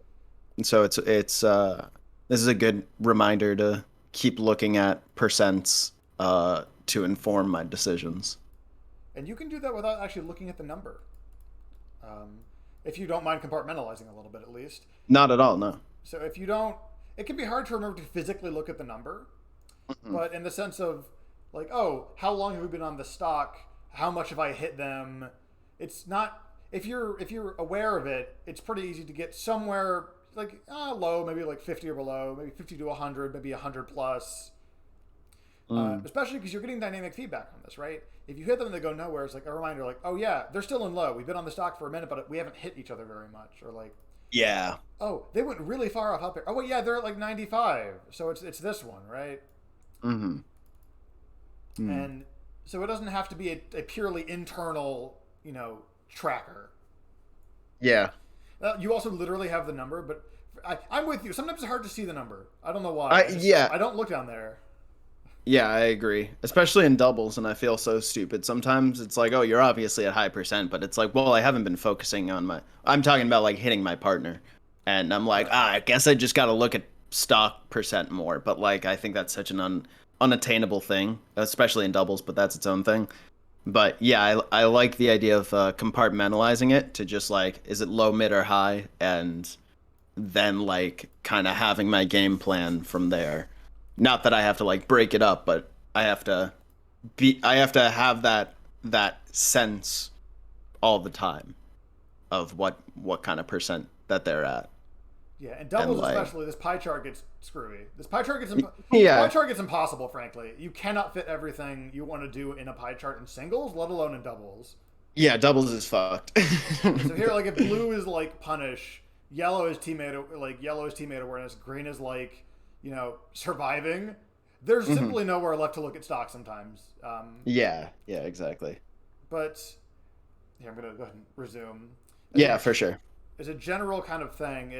it's this is a good reminder to keep looking at percents to inform my decisions. And you can do that without actually looking at the number. If you don't mind compartmentalizing a little bit, at least. Not at all, no. So if you don't, it can be hard to remember to physically look at the number, Mhm. but in the sense of like, oh, how long have we been on the stock? How much have I hit them? It's not if you're aware of it, it's pretty easy to get somewhere like low, maybe like 50 or below, maybe 50 to 100, maybe 100 plus. Mm. Especially because you're getting dynamic feedback on this, right? If you hit them and they go nowhere, it's like a reminder, like, oh yeah, they're still in low. We've been on the stock for a minute, but we haven't hit each other very much. Or like, Yeah. oh, they went really far off up here. Oh wait, yeah, they're at like 95. So it's this one, right? Hmm. Mm. And so it doesn't have to be a purely internal, tracker. Yeah. You also literally have the number, but I'm with you. Sometimes it's hard to see the number. I don't know why. Yeah. I don't look down there. Yeah, I agree. Especially in doubles, and I feel so stupid. Sometimes it's like, oh, you're obviously at high percent, but it's like, well, I haven't been focusing on my. I'm talking about like hitting my partner, and I'm like, Right. I guess I just got to look at stock percent more. But like, I think that's such an unattainable thing, especially in doubles. But that's its own thing. But yeah, I like the idea of compartmentalizing it to just like, is it low, mid, or high, and then like kind of having my game plan from there. Not that I have to like break it up, but I have to have that sense all the time of what kind of percent that they're at. Yeah, and And doubles like especially, this pie chart gets screwy. This yeah. pie chart gets impossible. Frankly, you cannot fit everything you want to do in a pie chart in singles, let alone in doubles. Yeah, doubles is fucked. So here, like, if blue is like punish, yellow is teammate awareness, green is like surviving. There's simply nowhere left to look at stock sometimes. Yeah, yeah, exactly. But here I'm gonna go ahead and resume. Yeah, for sure. As a general kind of thing,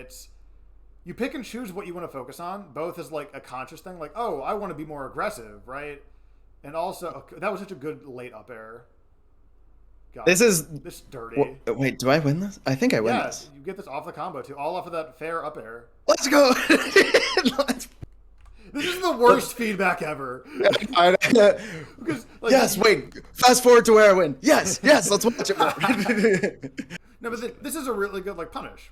you pick and choose what you want to focus on, both as like a conscious thing, like, oh, I want to be more aggressive, right? And also, that was such a good late up air. God, This is. this dirty. Wait, do I win this? I think I win Yeah, this. you get this off the combo too, all off of that fair up air. Let's go. Let's. This is the worst feedback ever. Because, like, yes, wait. Fast forward to where I win. Yes, let's watch it. No, but this is a really good like punish,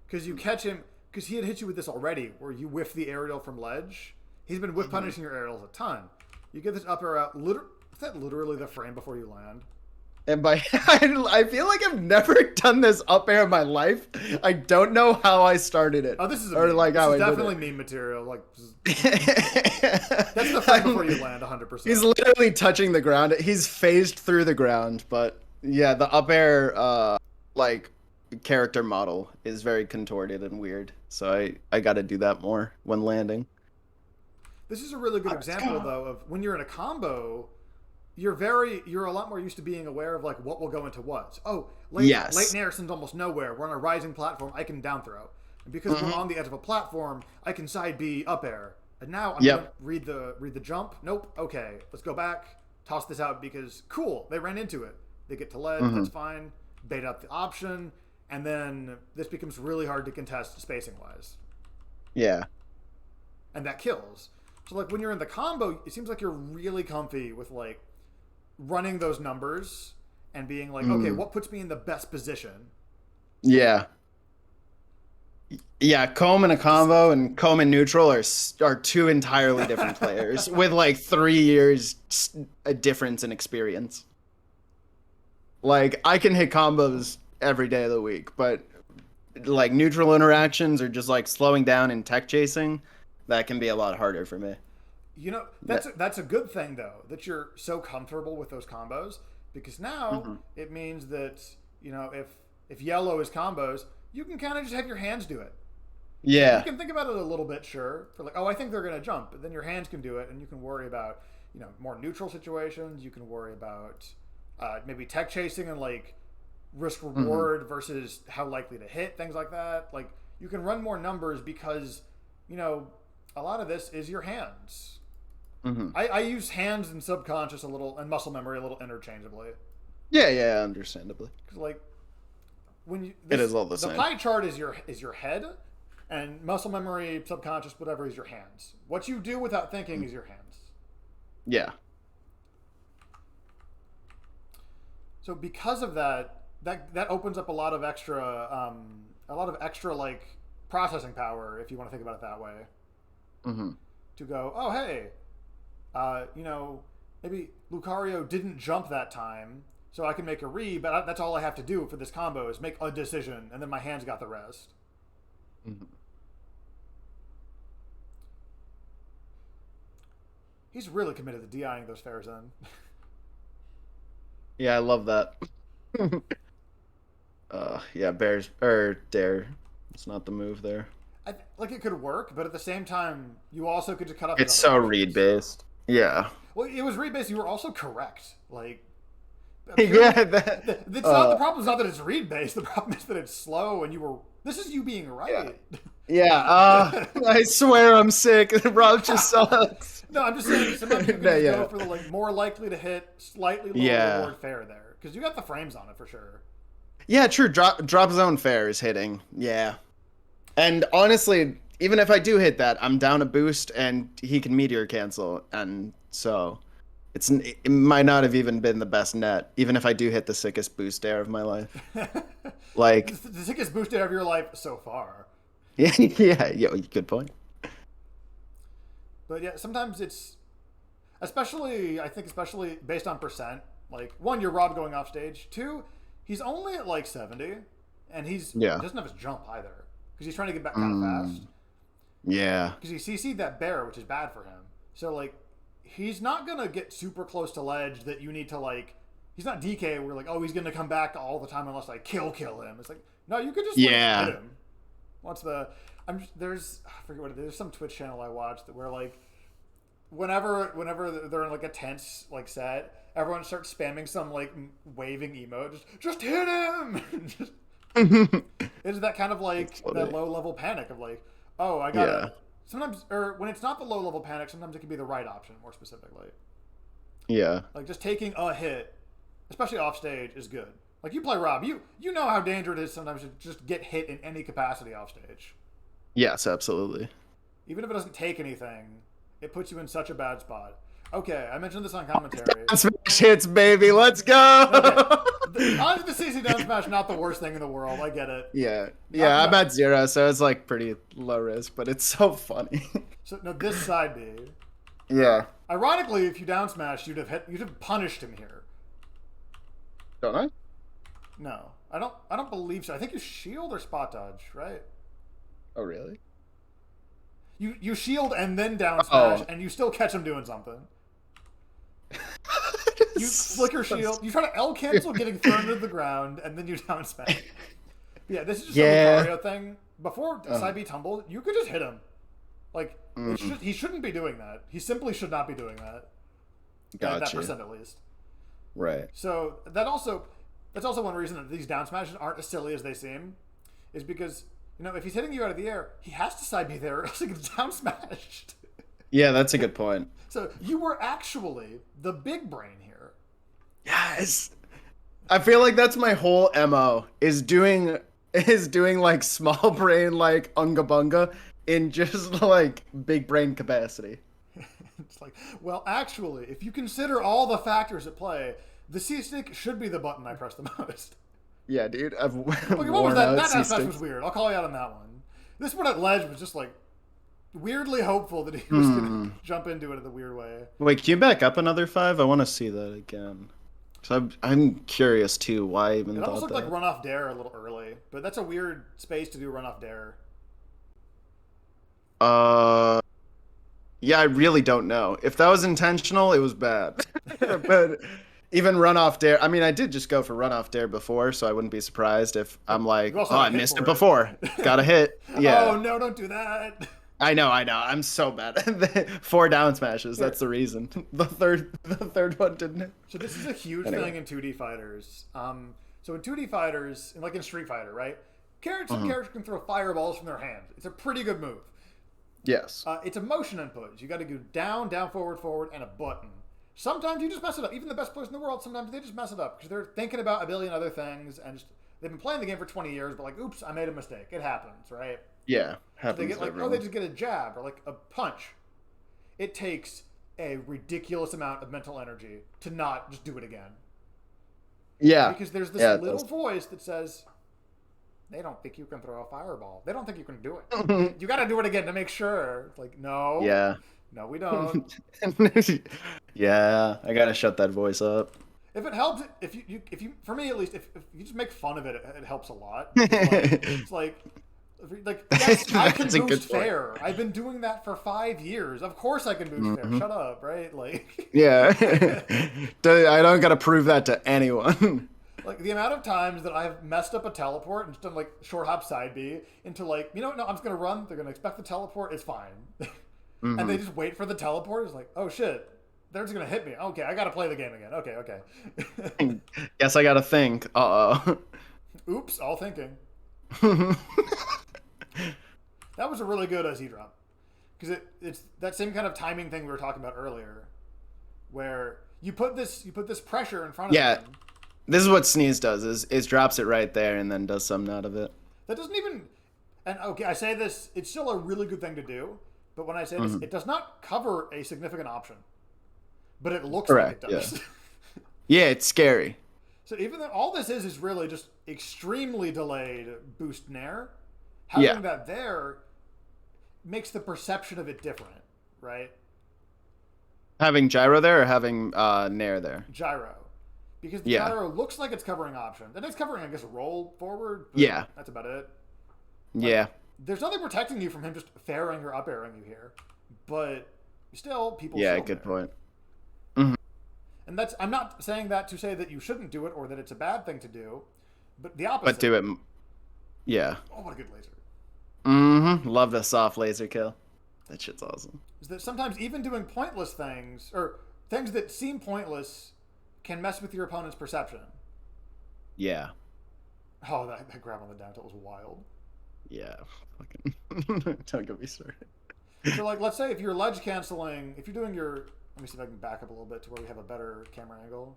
because you catch him because he had hit you with this already, where you whiff the aerial from ledge. He's been whiff punishing your aerials a ton. You get this up air out. Is that literally the frame before you land? And by I feel like I've never done this up air in my life. I don't know how I started it. Oh, this is definitely meme material. Like that's the frame before you land, 100%. He's literally touching the ground. He's phased through the ground, but yeah, the up air like character model is very contorted and weird. So I got to do that more when landing. This is a really good example though of when you're in a combo. You're a lot more used to being aware of like what will go into what. Oh, Leighton Harrison's almost nowhere. We're on a rising platform. I can down throw, and because we're on the edge of a platform, I can side B up air. And now I'm gonna read the jump. Nope. Okay, let's go back. Toss this out because cool. They ran into it. They get to ledge. That's fine. Bait out the option, and then this becomes really hard to contest spacing wise. Yeah. And that kills. So like when you're in the combo, it seems like you're really comfy with like running those numbers and being like, okay, what puts me in the best position? Yeah. Yeah, Comb and a combo and Comb and neutral are two entirely different players with like 3 years a difference in experience. Like I can hit combos every day of the week, but like neutral interactions or just like slowing down and tech chasing, that can be a lot harder for me. You know, that's a good thing though, that you're so comfortable with those combos, because now it means that, you know, if yellow is combos, you can kind of just have your hands do it. Yeah. You can think about it a little bit, sure, for like, oh, I think they're going to jump, but then your hands can do it, and you can worry about, you know, more neutral situations. You can worry about maybe tech chasing and like risk reward versus how likely to hit, things like that. Like you can run more numbers because, you know, a lot of this is your hands. I use hands and subconscious a little and muscle memory a little interchangeably. Yeah, understandably. Because like when you, it is all the same. The pie chart is your head, and muscle memory, subconscious, whatever is your hands. What you do without thinking is your hands. Yeah. So because of that opens up a lot of extra like processing power, if you want to think about it that way. To go, oh hey, you know, maybe Lucario didn't jump that time, so I can make a re, but that's all I have to do for this combo is make a decision, and then my hands got the rest. He's really committed to DIing those fairs in. Yeah, I love that. Yeah, bears or dare. It's not the move there. Like it could work, but at the same time, you also could just cut off. It's so read based. Yeah. Well, it was read based. You were also correct. Like. Yeah. It's not the problem. Is not that it's read based. The problem is that it's slow, and you were. This is you being right. Yeah. I swear I'm sick. Rob just sucks. No, I'm just saying. Sometimes you can go for the like more likely to hit, slightly lower reward fair there, because you got the frames on it for sure. Yeah, true. Drop zone fair is hitting. Yeah. And honestly, even if I do hit that, I'm down a boost and he can meteor cancel. And so it might not have even been the best net, even if I do hit the sickest boost air of my life. Like the sickest boost air of your life so far. Yeah, good point. But yeah, sometimes it's especially based on percent. Like one, you're Rob going off stage. Two, he's only at like 70, and he doesn't have his jump either. Because he's trying to get back kind of fast. Yeah. Because he CC'd that bear, which is bad for him. So, like, he's not going to get super close to ledge that you need to, like... He's not DK where you're like, oh, he's going to come back all the time unless I kill him. It's like, no, you could just hit him. I forget what it is. There's some Twitch channel I watched where, like, whenever they're in, like, a tense, like, set, everyone starts spamming some, like, waving emote. Just hit him! It's that kind of like that low level panic of like, oh, I Yeah. gotta. Sometimes, or when it's not the low level panic, sometimes it can be the right option. More specifically, Yeah. like just taking a hit, especially off stage, is good. Like you play Rob, you know how dangerous it is sometimes to just get hit in any capacity off stage. Yes, absolutely. Even if it doesn't take anything, it puts you in such a bad spot. Okay, I mentioned this on commentary. Smash hits, baby. Let's Okay, go. honestly, the CC down smash not the worst thing in the world. I get it. Yeah. Not Yeah, the I'm at 0, so it's like pretty low risk, but it's so funny. So no, this side B. Yeah. Ironically, if you down smash, you'd have punished him here. Don't I? No, I don't believe so. I think you shield or spot dodge, right? Oh, really? You shield and then down smash, and you still catch him doing something. You flicker shield. You try to L cancel getting thrown to the ground, and then you down smash. Yeah, this is just a Lucario thing. Before side B tumbled, you could just hit him. Like he shouldn't be doing that. He simply should not be doing that. Gotcha. That percent at least. Right. So that's also one reason that these down smashes aren't as silly as they seem, is because if he's hitting you out of the air, he has to side B there, or else he gets down smashed. Yeah, that's a good point. So you were actually the big brain here. Yes. I feel like that's my whole MO is doing like small brain like unga bunga in just like big brain capacity. It's like, well, actually, if you consider all the factors at play, the C-stick should be the button I press the most. Yeah, dude. I've Okay, what was that? That aspect was weird. I'll call you out on that one. This one at Ledge was just like weirdly hopeful that he was going to jump into it in the weird way. Wait, can you back up another 5? I want to see that again. So I'm curious too. Why I even It thought almost looked that? like run off dare a little early, but that's a weird space to do run off dare. Yeah, I really don't know. If that was intentional, it was bad. But even run off dare. I mean, I did just go for run off dare before, so I wouldn't be surprised if I'm like, oh, I missed it before. Got a hit. Yeah. Oh no, don't do that. I know. I'm so bad. 4 down smashes. That's the reason. The third one didn't. So this is a huge thing in 2D fighters. So in 2D fighters, like in Street Fighter, right? Some characters can throw fireballs from their hands. It's a pretty good move. Yes. It's a motion input. You got to go down, forward, and a button. Sometimes you just mess it up. Even the best players in the world, sometimes they just mess it up because they're thinking about a billion other things and they've been playing the game for 20 years, but like, oops, I made a mistake. It happens, right? Yeah. So they get like, they just get a jab or like a punch. It takes a ridiculous amount of mental energy to not just do it again. Yeah. Because there's this little voice that says, they don't think you can throw a fireball. They don't think you can do it. You got to do it again to make sure. It's like, no. Yeah. No, we don't. Yeah, I gotta shut that voice up. If it helps, if you, for me at least, if you just make fun of it, it helps a lot. It's like yes, I can boost fair. I've been doing that for 5 years. Of course I can boost fair. Shut up, right? Like. Yeah. I don't gotta prove that to anyone. Like the amount of times that I've messed up a teleport and just done like short hop side B into like, no, I'm just gonna run. They're gonna expect the teleport. It's fine. And they just wait for the teleport. It's like, oh shit, they're just gonna hit me. Okay, I gotta play the game again. Okay. Guess I gotta think. Oops, all thinking. That was a really good Z drop because it's that same kind of timing thing we were talking about earlier, where you put this pressure in front of them. This is what Sneeze does: is drops it right there and then does something out of it. That doesn't even. And okay, I say this. It's still a really good thing to do. But when I say this, it does not cover a significant option. But it looks like it does. Yeah, it's scary. So even though all this is really just extremely delayed boost nair, having that there makes the perception of it different, right? Having gyro there or having nair there? Gyro. Because the gyro looks like it's covering options. And it's covering, I guess, a roll forward. But that's about it. Yeah. There's nothing protecting you from him just fairing or up airing you here, but still, people. Yeah, good point. And I'm not saying that to say that you shouldn't do it or that it's a bad thing to do, but the opposite. But do it. Yeah. Oh, what a good laser. Love the soft laser kill. That shit's awesome. Is that sometimes even doing pointless things or things that seem pointless can mess with your opponent's perception. Yeah. Oh, that grab on the down tilt was wild. Yeah. Fucking. Don't get me started. So like, let's say if you're ledge canceling, if you're doing your, let me see if I can back up a little bit to where we have a better camera angle.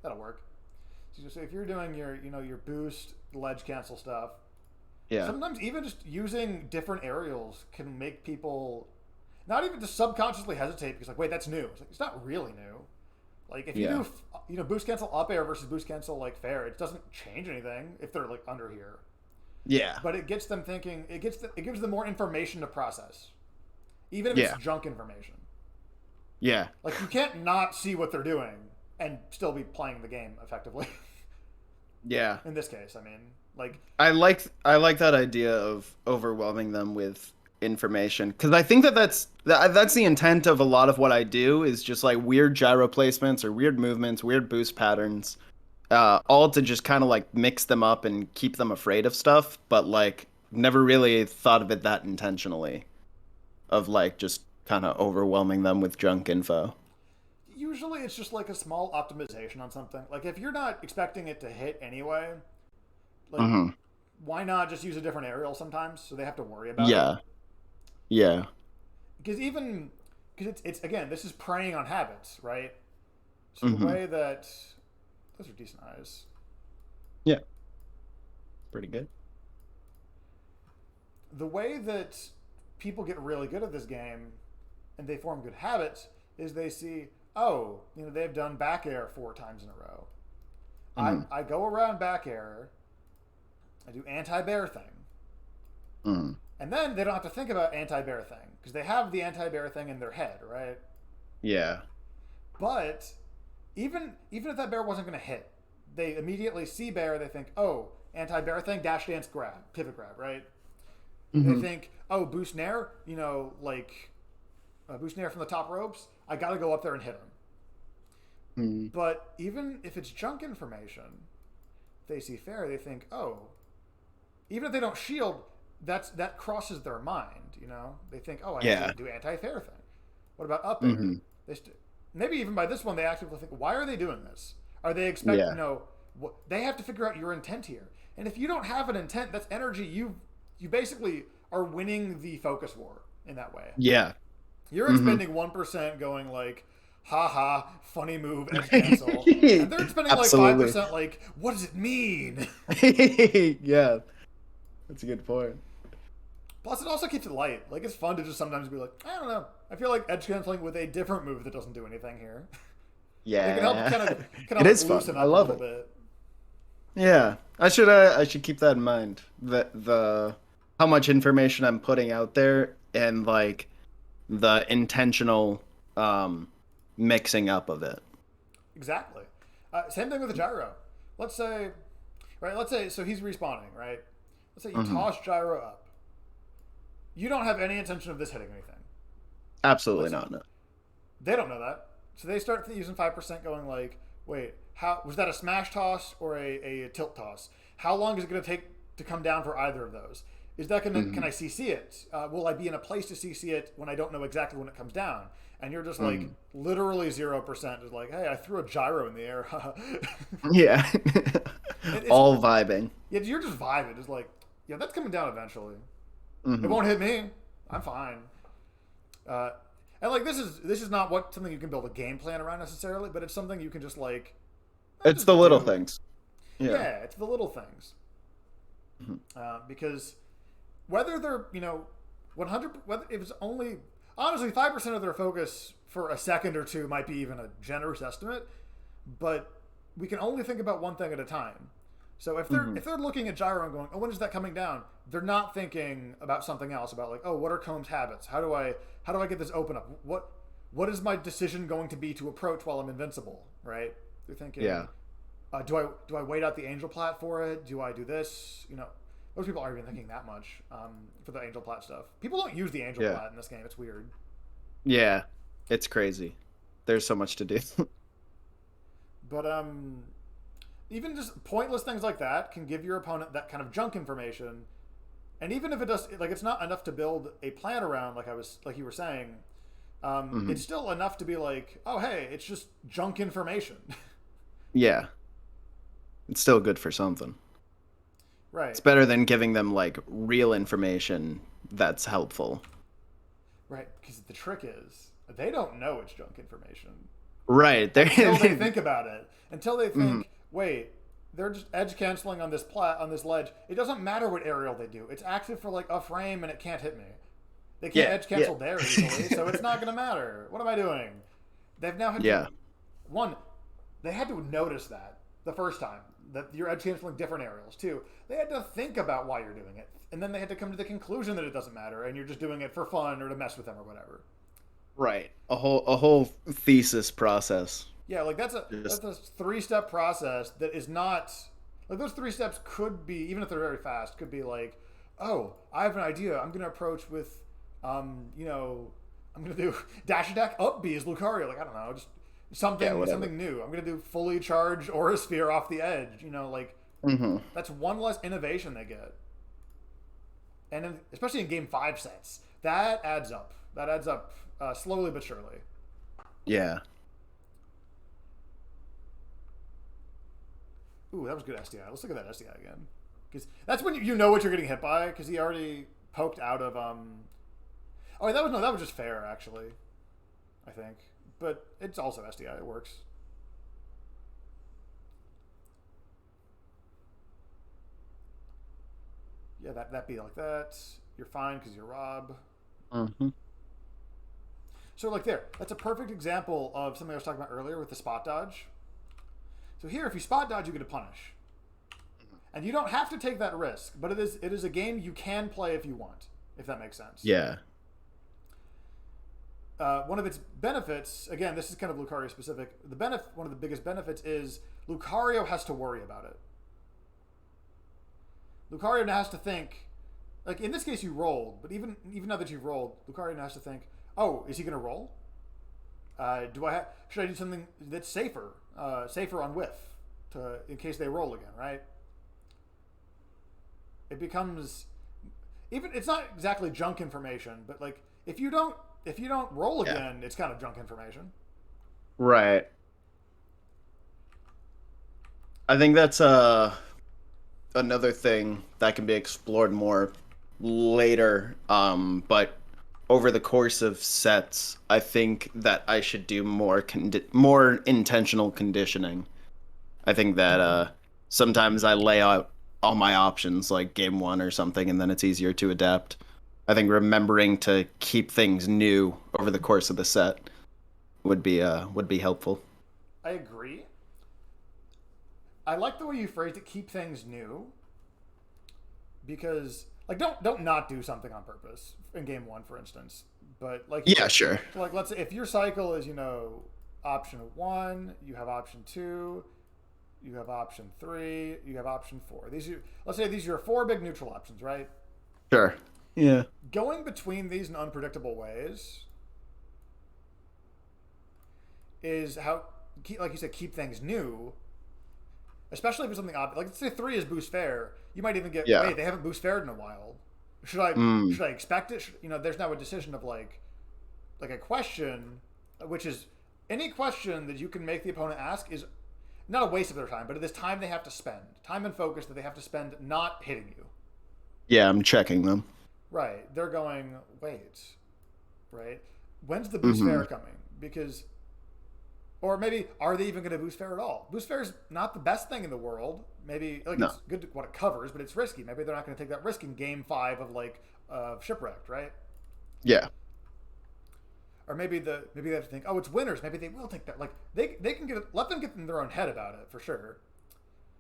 That'll work. So if you're doing your, your boost ledge cancel stuff, Yeah. sometimes even just using different aerials can make people not even just subconsciously hesitate because like, wait, that's new. It's not really new. Like if you Yeah. do, boost cancel up air versus boost cancel like fair, it doesn't change anything if they're like under here. Yeah. But it gets them thinking. It gives them more information to process, even if Yeah. it's junk information. Yeah. Like you can't not see what they're doing and still be playing the game effectively. Yeah. In this case, I mean, like I like that idea of overwhelming them with information because I think that's the intent of a lot of what I do is just like weird gyro placements or weird movements, weird boost patterns, all to just kind of like mix them up and keep them afraid of stuff, but like never really thought of it that intentionally, of like just kind of overwhelming them with junk info. usually it's just like a small optimization on something. Like if you're not expecting it to hit anyway, like Hmm. why not just use a different aerial sometimes so they have to worry about it? Yeah. Yeah. Because it's again, this is preying on habits, right? So the Hmm. way that those are decent eyes. Yeah. Pretty good. The way that people get really good at this game and they form good habits is they see, oh, they've done back air 4 times in a row. Hmm. I go around back air, I do anti bear thing. Hmm. And then they don't have to think about anti bear thing because they have the anti bear thing in their head, right? Yeah. But even if that bear wasn't going to hit, they immediately see bear, they think, oh, anti bear thing, dash dance grab, pivot grab, right? They Hmm. think, oh, boost nair, like boost nair from the top ropes, I got to go up there and hit him. Hmm. But even if it's junk information, they see fair, they think, oh, even if they don't shield, that crosses their mind. They think, oh, I need Yeah. to do anti-fair thing. What about up air? Hmm. Maybe even by this one, they actively think, why are they doing this? Are they Yeah. they have to figure out your intent here. And if you don't have an intent, that's energy. You basically are winning the focus war in that way. Yeah. You're Hmm. expending 1% going like, haha, funny move, edge cancel. And they're spending like Absolutely. 5% like, what does it mean? Yeah. That's a good point. Plus, it also keeps it light. Like, it's fun to just sometimes be like, I don't know. I feel like edge canceling with a different move that doesn't do anything here. It can help Yeah. kind of It like is fun. loosen I up a love little it. bit. Yeah. I should keep that in mind. The how much information I'm putting out there and like the intentional um mixing up of it. Exactly. Same thing with the gyro. Let's say, right? Let's say so he's respawning, right? Let's say you Hmm. toss gyro up. You don't have any intention of this hitting anything. Absolutely Let's not. No. They don't know that, so they start using 5%, going like, wait, how was that a smash toss or a tilt toss? How long is it going to take to come down for either of those? Is that gonna Hmm. can I CC it? Will I be in a place to CC it when I don't know exactly when it comes down? And you're just like Hmm. literally 0%, just like, hey, I threw a gyro in the air. Yeah. It's All vibing. yeah, you're just vibing. It's like, yeah, that's coming down eventually. It Hmm. won't hit me. I'm fine. Uh, and like this is not something you can build a game plan around necessarily, but it's something you can just like It's just the little do. things. Yeah. Yeah, it's the little things. Mhm. Because whether they're 100, whether if it's only honestly 5% of their focus for a second or two might be even a generous estimate, but we can only think about one thing at a time. So Hmm. if they're looking at gyro and going, oh, when is that coming down? They're not thinking about something else, about like, oh, what are Combs' habits? How do I get this open up? What is my decision going to be to approach while I'm invincible? Right? They're thinking, Yeah. do I wait out the angel plat for it? Do I do this? Most people aren't even thinking that much for the angel plat stuff. People don't use the angel Yeah. plat in this game. It's weird. Yeah. It's crazy. There's so much to do. But even just pointless things like that can give your opponent that kind of junk information. And even if it does, like, it's not enough to build a plan around, like you were saying, Hmm. it's still enough to be like, oh, hey, it's just junk information. Yeah. It's still good for something. Right. It's better than giving them like real information that's helpful. Right. Because the trick is they don't know it's junk information Right. until they think about it. Until they Mhm. think, wait, they're just edge canceling on this on this ledge. It doesn't matter what aerial they do. It's active for like a frame and it can't hit me. They can't Yeah. edge Yeah. cancel there easily, so it's not going to matter. What am I doing? They've now had to Yeah. one. They had to notice that the first time that you're edge canceling different aerials too. They had to think about why you're doing it, and then they had to come to the conclusion that it doesn't matter, and you're just doing it for fun or to mess with them or whatever. Right. A whole thesis process. Yeah, like Just that's a 3-step process that is not like those 3 steps could be, even if they're very fast, could be like, oh, I have an idea. I'm gonna approach with, you know, I'm gonna do dash attack up B as Lucario. Like I don't know, just yeah, something whatever. something new. I'm gonna do fully charged Aura Sphere off the edge. You know, like Hmm. that's one less innovation they get, and especially in Game 5 sets, that adds up. That adds up slowly but surely. Yeah. Ooh, that was good SDI. Let's look at that SDI again, because that's when you know what you're getting hit by, because he already poked out of Oh, wait, that was just fair actually, I think, but it's also SDI. It works. Yeah, that be like that. You're fine because you're Rob. Hmm. So like there, that's a perfect example of something I was talking about earlier with the spot dodge. So here, if you spot dodge, you get a punish, and you don't have to take that risk. But it is a game you can play if you want, if that makes sense. Yeah. One of its benefits, again, this is kind of Lucario specific. One of the biggest benefits is Lucario has to worry about it. Lucario now has to think, like in this case, you rolled, but even now that you've rolled, Lucario now has to think, oh, is he going to roll? Should I do something that's safer on whiff, in case they roll again, right? It becomes even. It's not exactly junk information, but like if you don't roll Yeah. again, it's kind of junk information. Right. I think that's another thing that can be explored more later. But over the course of sets, I think that I should do more intentional conditioning. I think that sometimes I lay out all my options like game one or something, and then it's easier to adapt. I think remembering to keep things new over the course of the set would be helpful. I agree. I like the way you phrased it. Keep things new, because like don't not do something on purpose in game 1, for instance. But like Yeah, sure. like let's say if your cycle is option 1, you have option 2, you have option 3, you have option 4. Let's say these are your 4 big neutral options, right? Sure. Yeah. Going between these in unpredictable ways is how, like you said, keep things new. Especially if it's something obvious. Like let's say 3 is boost fair, you might even get, Yeah. wait, they haven't boost faired in a while. Should I Mm. should I expect it? There's now a decision of like a question, which is any question that you can make the opponent ask is not a waste of their time, but it is time they have to spend, time and focus that they have to spend not hitting you. Yeah, I'm checking them. Right? They're going, wait, right? When's the boost Hmm. fair coming? Because, or maybe are they even going to boost fair at all? Boost fair is not the best thing in the world. Maybe like No. it's good what it covers, but it's risky. Maybe they're not going to take that risk in game 5 of Shipwrecked, right? Yeah. Or maybe they have to think, oh, it's winners. Maybe they will take that. Like they can let them get in their own head about it for sure,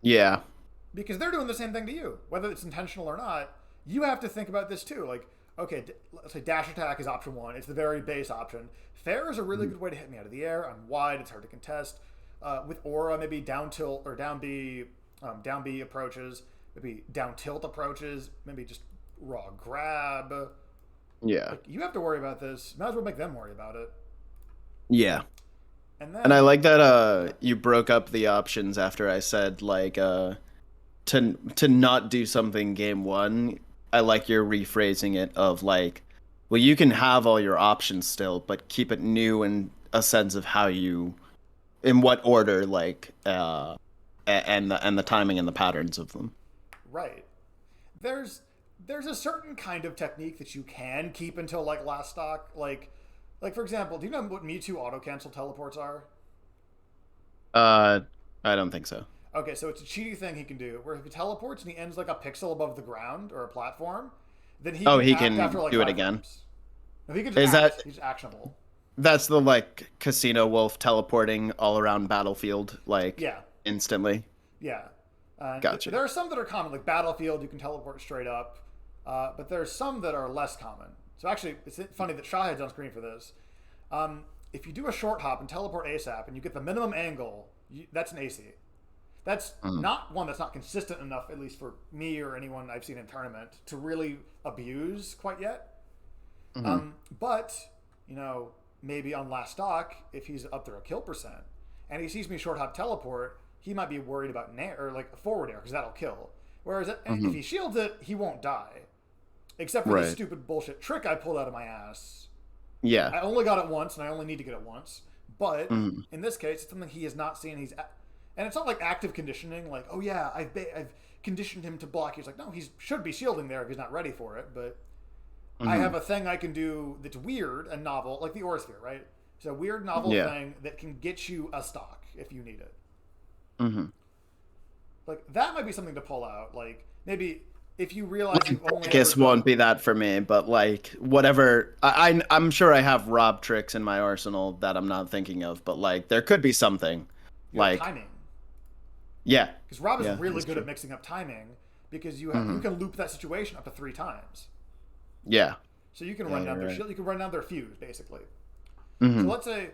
Yeah. because they're doing the same thing to you, whether it's intentional or not. You have to think about this too. Like, okay, let's say dash attack is option 1. It's the very base option. Fair is a really good way to hit me out of the air. I'm wide. It's hard to contest. With aura, maybe down tilt or down B approaches, maybe down tilt approaches, maybe just raw grab. Yeah. Like you have to worry about this. Might as well make them worry about it. Yeah. And And I then like that you broke up the options after I said like to not do something game one. I like your rephrasing it of like, well, you can have all your options still, but keep it new in a sense of how you, in what order, like, and the timing and the patterns of them. right. there's a certain kind of technique that you can keep until like last stock. Like for example, do you know what Mewtwo auto cancel teleports are? Uh, I don't think so. Okay, so it's a cheaty thing he can do where if he teleports and he ends like a pixel above the ground or a platform, then he Oh, can he act can after like do it 5 again. frames. No, he can Is just act. that He's actionable. that's the like Casino Wolf teleporting all around battlefield like Yeah, instantly? yeah. Gotcha. There are some that are common, like Battlefield, you can teleport straight up, but there are some that are less common. So actually, it's funny that Shahid's on screen for this. If you do a short hop and teleport ASAP and you get the minimum angle, that's an AC. That's not one that's not consistent enough, at least for me or anyone I've seen in tournament, to really abuse quite yet. But, you know, maybe on last stock, if he's up there a kill percent, and he sees me short hop teleport, he might be worried about nair or like forward air because that'll kill. Whereas if he shields it, he won't die, except for the stupid bullshit trick I pulled out of my ass. Yeah. I only got it once, and I only need to get it once. But in this case, it's something he has not seen. And it's not like active conditioning, like, oh yeah, I've conditioned him to block. He's like, no, he should be shielding there if he's not ready for it. But I have a thing I can do that's weird and novel, like the Aura Sphere, right? It's a weird, novel thing that can get you a stock if you need it. Like that might be something to pull out. Like maybe if you realize you only. I guess won't be that for me, but like whatever. I'm sure I have Rob tricks in my arsenal that I'm not thinking of, but like there could be something like timing. Yeah. Because Rob is really good at mixing up timing because you can loop that situation up to 3 times. Yeah. So you can run down their shield. You can run down their fuse, basically. So let's say,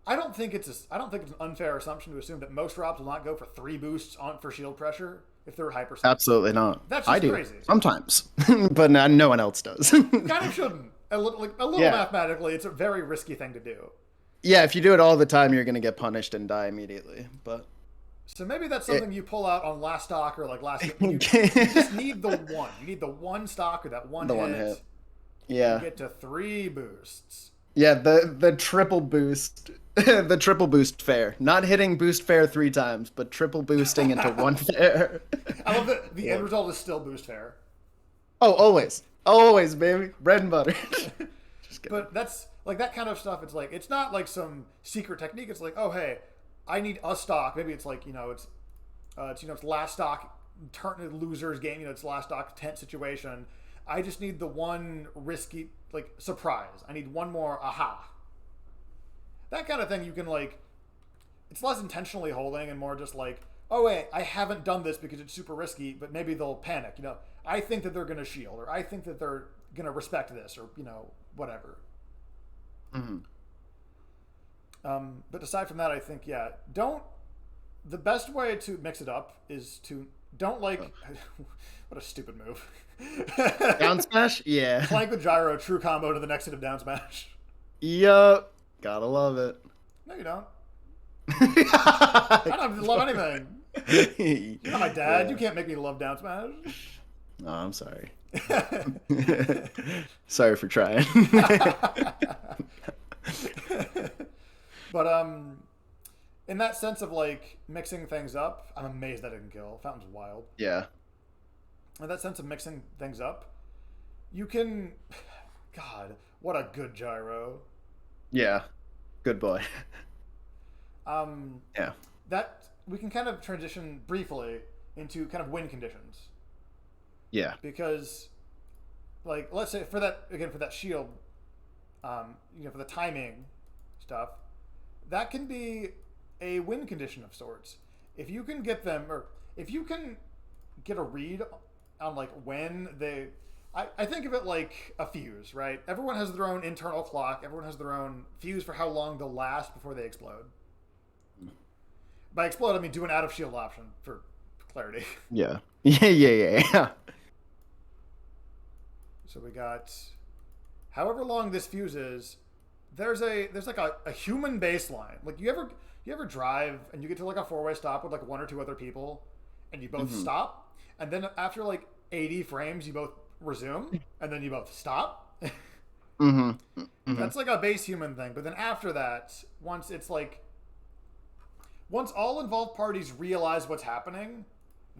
I don't think it's an unfair assumption to assume that most Robs will not go for 3 boosts for shield pressure if they're hyper. Absolutely not. That's just crazy. Sometimes, but no one else does. Kind of shouldn't. A little mathematically, it's a very risky thing to do. Yeah, if you do it all the time, you're gonna get punished and die immediately. But so maybe that's something you pull out on last stock or like last. You just need the one. You need the one stock or that one hit. Yeah. You get to 3 boosts. Yeah, the triple boost. The triple boost fair. Not hitting boost fair 3 times, but triple boosting into 1 fair. I love that the end result is still boost fair. Oh, always. Always, baby. Bread and butter. Just kidding. But that's like that kind of stuff. It's like, it's not like some secret technique. It's like, oh, hey, I need a stock. Maybe it's like, it's last stock, turn losers game. It's last stock tent situation. I just need the one risky, like, surprise. I need one more aha. That kind of thing you can, like, it's less intentionally holding and more just like, oh, wait, I haven't done this because it's super risky, but maybe they'll panic. I think that they're going to shield, or I think that they're going to respect this, or, whatever. But aside from that, I think, the best way to mix it up is to don't like, what a stupid move. Down smash? Yeah. Plank with gyro, true combo to the next hit of down smash. Yup. Gotta love it. No, you don't. I don't have to love anything. You're not my dad. You can't make me love down smash. Oh, I'm sorry. Sorry for trying. But in that sense of like mixing things up, I'm amazed that it can kill. Fountain's wild. Yeah. In that sense of mixing things up, you can. God, what a good gyro. Yeah. Good boy. Yeah. That we can kind of transition briefly into kind of win conditions. Yeah. Because, like, let's say for that shield, for the timing stuff, that can be a win condition of sorts. If you can get them, or if you can get a read on like when they, I think of it like a fuse, right? Everyone has their own internal clock. Everyone has their own fuse for how long they'll last before they explode. By explode, I mean do an out of shield option for clarity. Yeah. Yeah. So we got however long this fuse is. There's like a human baseline. Like you ever drive and you get to like a 4-way stop with like 1 or 2 other people, and you both stop, and then after like 80 frames you both resume, and then you both stop. That's like a base human thing. But then after that, once all involved parties realize what's happening,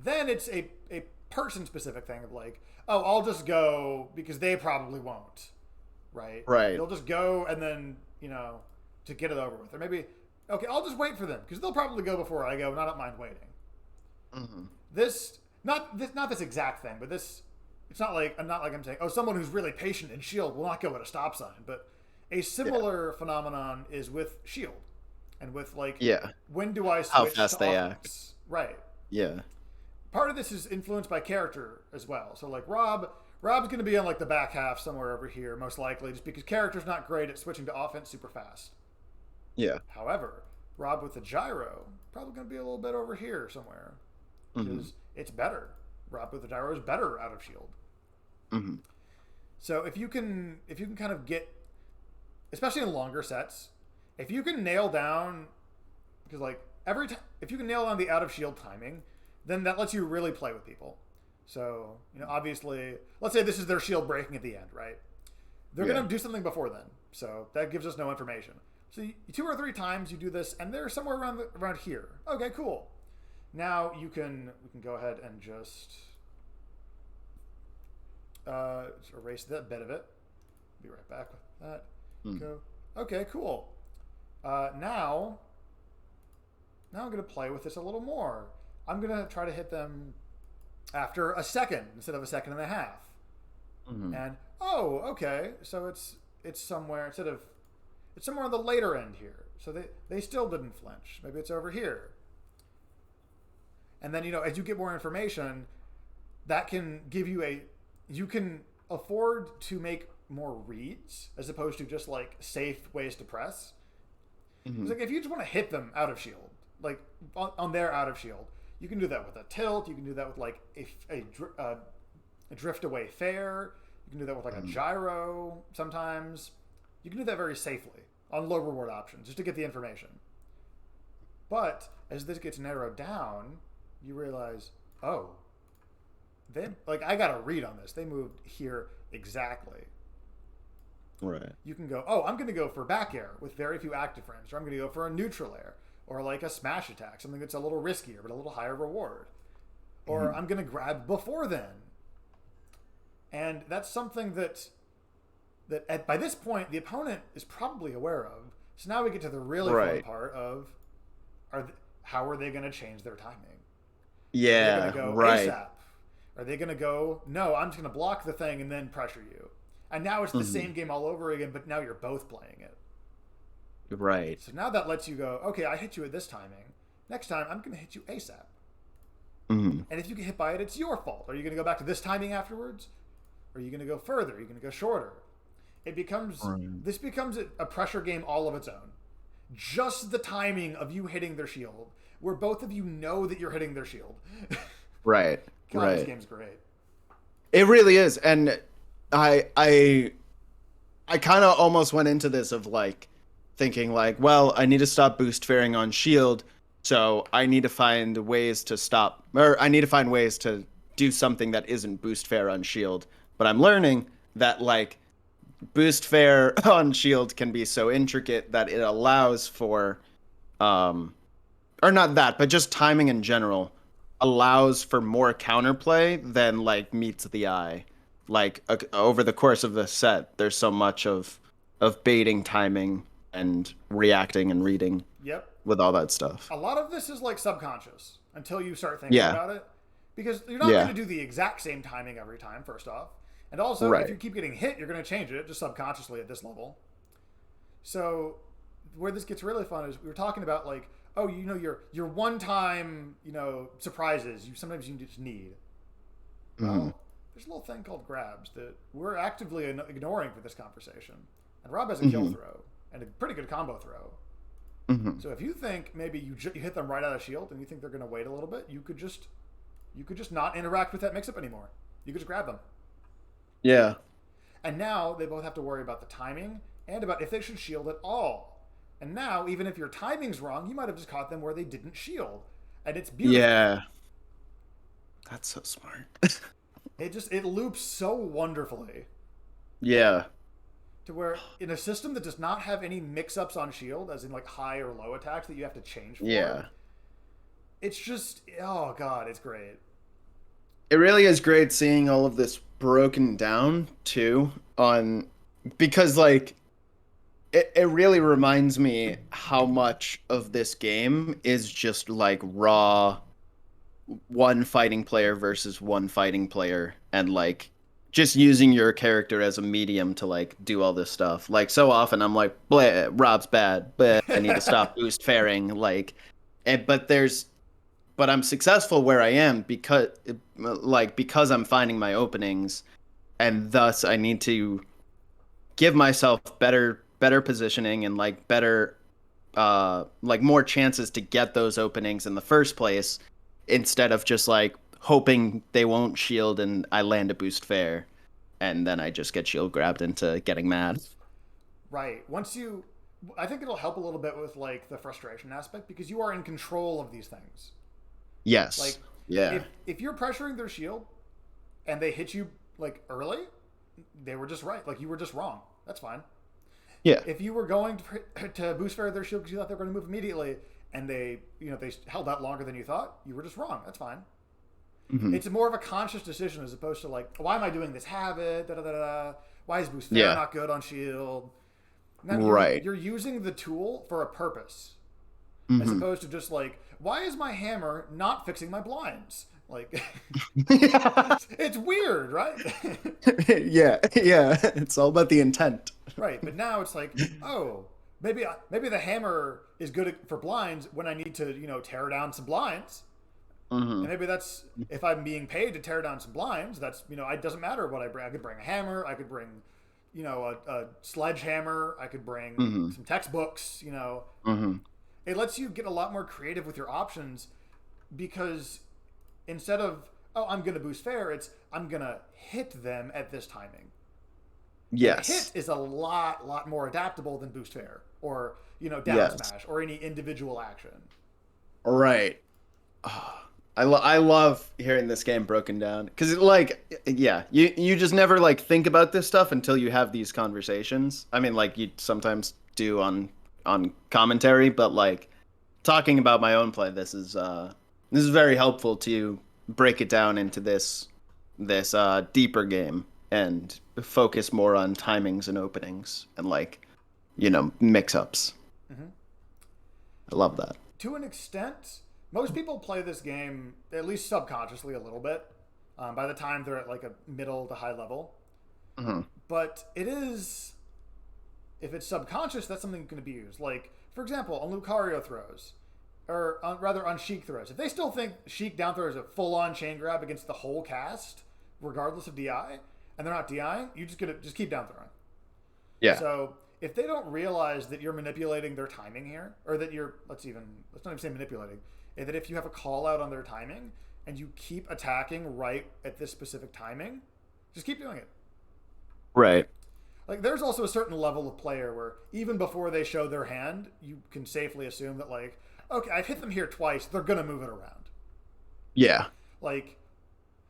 then it's a person-specific thing of like, oh, I'll just go because they probably won't, right? Right. They'll just go and then, to get it over with. Or maybe, okay, I'll just wait for them because they'll probably go before I go and I don't mind waiting. Mm-hmm. Not this exact thing, but this, it's not like I'm saying, oh, someone who's really patient in Shield will not go at a stop sign, but a similar phenomenon is with Shield. And with like, when do I switch how fast to they offense? act? Right. Yeah. Part of this is influenced by character as well. So like Rob's going to be on like the back half somewhere over here, most likely, just because character's not great at switching to offense super fast. Yeah. However, Rob with the gyro probably going to be a little bit over here somewhere because it's better. Rob with the gyro is better out of Shield. Mm-hmm. So if you can kind of get, especially in longer sets, if you can nail down, because like every time, if you can nail down the out of Shield timing, then that lets you really play with people. So, obviously, let's say this is their shield breaking at the end, right? They're going to do something before then. So that gives us no information. So 2 or 3 times you do this, and they're somewhere around here. Okay, cool. Now we can go ahead and just erase that bit of it. Be right back with that. Go. Okay, cool. Now I'm going to play with this a little more. I'm going to try to hit them after a second instead of a second and a half. Mm-hmm. And, okay. So it's somewhere, it's somewhere on the later end here. So they still didn't flinch. Maybe it's over here. And then, as you get more information, that can give you you can afford to make more reads as opposed to just like safe ways to press. Mm-hmm. It's like if you just want to hit them out of shield, like on their out of shield, you can do that with a tilt. You can do that with like a drift away fair. You can do that with like a gyro sometimes. You can do that very safely on low reward options just to get the information. But as this gets narrowed down, you realize, I got a read on this. They moved here exactly. Right. You can go, I'm going to go for back air with very few active frames, or I'm going to go for a neutral air, or like a smash attack, something that's a little riskier but a little higher reward. Or I'm going to grab before then. And that's something that by this point the opponent is probably aware of. So now we get to the really fun part of how are they going to change their timing? Yeah, are they going to go ASAP? Are they going to go, no, I'm just going to block the thing and then pressure you? And now it's the same game all over again, but now you're both playing it. Right. So now that lets you go, okay, I hit you at this timing. Next time, I'm going to hit you ASAP. Mm-hmm. And if you get hit by it, it's your fault. Are you going to go back to this timing afterwards? Or are you going to go further? Are you going to go shorter? This becomes a pressure game all of its own. Just the timing of you hitting their shield, where both of you know that you're hitting their shield. Right. God, this game's great. It really is. And I kind of almost went into this of like thinking like, well, I need to stop boost fairing on shield, so I need to find ways to stop, or I need to find ways to do something that isn't boost fair on shield. But I'm learning that like boost fair on shield can be so intricate that it allows for, or not that, but just timing in general allows for more counterplay than like meets the eye. Like over the course of the set, there's so much of baiting, timing, and reacting and reading. Yep. With all that stuff. A lot of this is like subconscious until you start thinking about it, because you're not going to do the exact same timing every time. First off, and also if you keep getting hit, you're going to change it just subconsciously at this level. So where this gets really fun is we were talking about like, your one-time surprises. Sometimes you just need. Well, there's a little thing called grabs that we're actively ignoring for this conversation, and Rob has a kill throw and a pretty good combo throw. So if you think maybe you hit them right out of shield and you think they're going to wait a little bit, you could just not interact with that mix-up anymore. You could just grab them. Yeah. And now they both have to worry about the timing and about if they should shield at all. And now, even if your timing's wrong, you might have just caught them where they didn't shield. And it's beautiful. Yeah. That's so smart. It loops so wonderfully. Yeah. To where in a system that does not have any mix-ups on shield, as in like high or low attacks that you have to change for, it's just, oh god, it's great. It really is great seeing all of this broken down too on because like it really reminds me how much of this game is just like raw one fighting player versus one fighting player and like just using your character as a medium to like do all this stuff. Like so often I'm like, bleh, Rob's bad, but I need to stop boost fairing. Like, but I'm successful where I am because I'm finding my openings, and thus I need to give myself better positioning and like better like more chances to get those openings in the first place instead of just like hoping they won't shield and I land a boost fair and then I just get shield grabbed into getting mad. Right. I think it'll help a little bit with like the frustration aspect because you are in control of these things. Like, Yes. Yeah. if you're pressuring their shield and they hit you like early, they were just right. Like you were just wrong. That's fine. Yeah. If you were going to boost fare their shield because you thought they were going to move immediately and they held out longer than you thought, you were just wrong. That's fine. Mm-hmm. It's more of a conscious decision as opposed to like, why am I doing this habit? Da, da, da, da. Why is boost fare Yeah. not good on shield? Now, Right. you're using the tool for a purpose as Mm-hmm. opposed to just like, why is my hammer not fixing my blinds? Like, it's weird, right? Yeah. Yeah. It's all about the intent. Right, but now it's like, oh, maybe the hammer is good for blinds when I need to, tear down some blinds. Mm-hmm. And maybe that's if I'm being paid to tear down some blinds. That's it doesn't matter what I bring. I could bring a hammer. I could bring, a sledgehammer. I could bring Mm-hmm. some textbooks. Mm-hmm. It lets you get a lot more creative with your options because instead of I'm gonna boost fair, it's I'm gonna hit them at this timing. Yes. Hit is a lot more adaptable than boost fair or down Yes. smash or any individual action. Right. I love hearing this game broken down because like yeah you just never like think about this stuff until you have these conversations. I mean like you sometimes do on commentary, but like talking about my own play, this is very helpful to break it down into this deeper game and focus more on timings and openings and like mix ups. Mm-hmm. I love that. To an extent, most people play this game at least subconsciously a little bit by the time they're at like a middle to high level. Mm-hmm. But if it's subconscious, that's something that can be used. Like, for example, on Lucario throws, or rather on Sheik throws. If they still think Sheik down throw is a full-on chain grab against the whole cast, regardless of DI, and they're not DIing, you just keep down throwing. Yeah. So if they don't realize that you're manipulating their timing here, or that let's not even say manipulating, that if you have a call out on their timing and you keep attacking right at this specific timing, just keep doing it. Right. Like there's also a certain level of player where even before they show their hand, you can safely assume that like, okay, I've hit them here twice, they're gonna move it around. Yeah. Like,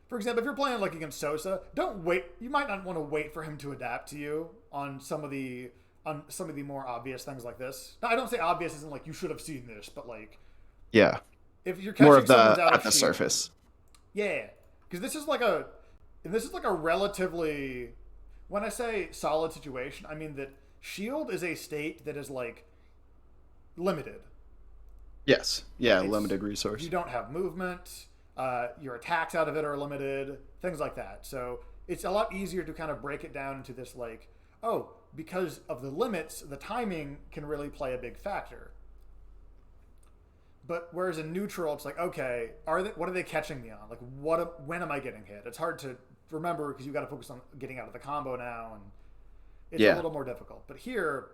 for example, if you're playing like against Sosa, don't wait. You might not want to wait for him to adapt to you on some of the more obvious things like this. Now, I don't say obvious isn't like you should have seen this, but like, Yeah. if you're catching More of someone's the out at of the shield, surface. yeah, because this is like a relatively, when I say solid situation, I mean that shield is a state that is like limited. Yes. Yeah. It's, Limited resource. You don't have movement. Your attacks out of it are limited. Things like that. So it's a lot easier to kind of break it down into this like, oh, because of the limits, the timing can really play a big factor. But whereas in neutral, it's like, okay, what are they catching me on? Like, when am I getting hit? It's hard to remember because you got to focus on getting out of the combo now, and it's a little more difficult. But here,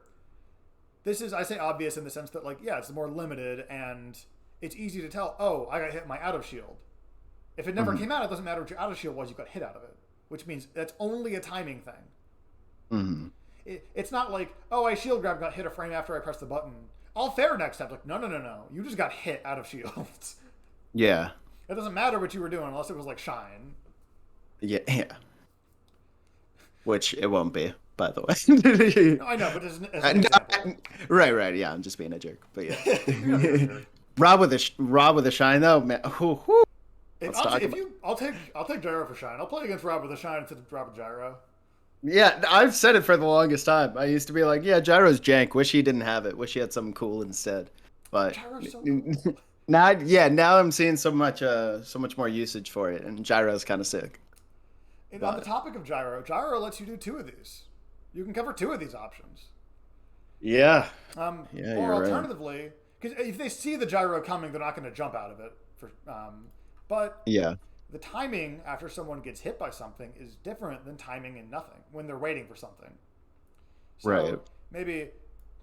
I say obvious in the sense that like, yeah, it's more limited and it's easy to tell. Oh, I got hit my out of shield. If it never came out, it doesn't matter what your out of shield was. You got hit out of it, which means that's only a timing thing. Mm-hmm. It's not like, oh, I shield grab, got hit a frame after I pressed the button. I'll fair next time. Like, no. You just got hit out of shields. Yeah. It doesn't matter what you were doing unless it was like shine. Yeah. Yeah. Which it won't be, by the way. No, I know, but as an example. Right. Yeah, I'm just being a jerk, but yeah. You're a jerk. Rob with a shine though, man. Whew. Let's talk If about. I'll take gyro for shine. I'll play against Rob with a shine instead of Rob with gyro. Yeah, I've said it for the longest time. I used to be like, yeah, gyro's jank. Wish he didn't have it. Wish he had something cool instead. But Gyro's so cool. now I'm seeing so much more usage for it, and gyro's kind of sick. And on the But topic of gyro, gyro lets you do two of these. You can cover two of these options. yeah, yeah, Or you're right. alternatively, because if they see the gyro coming, they're not going to jump out of it. But Yeah, the timing after someone gets hit by something is different than timing in nothing when they're waiting for something. right. So maybe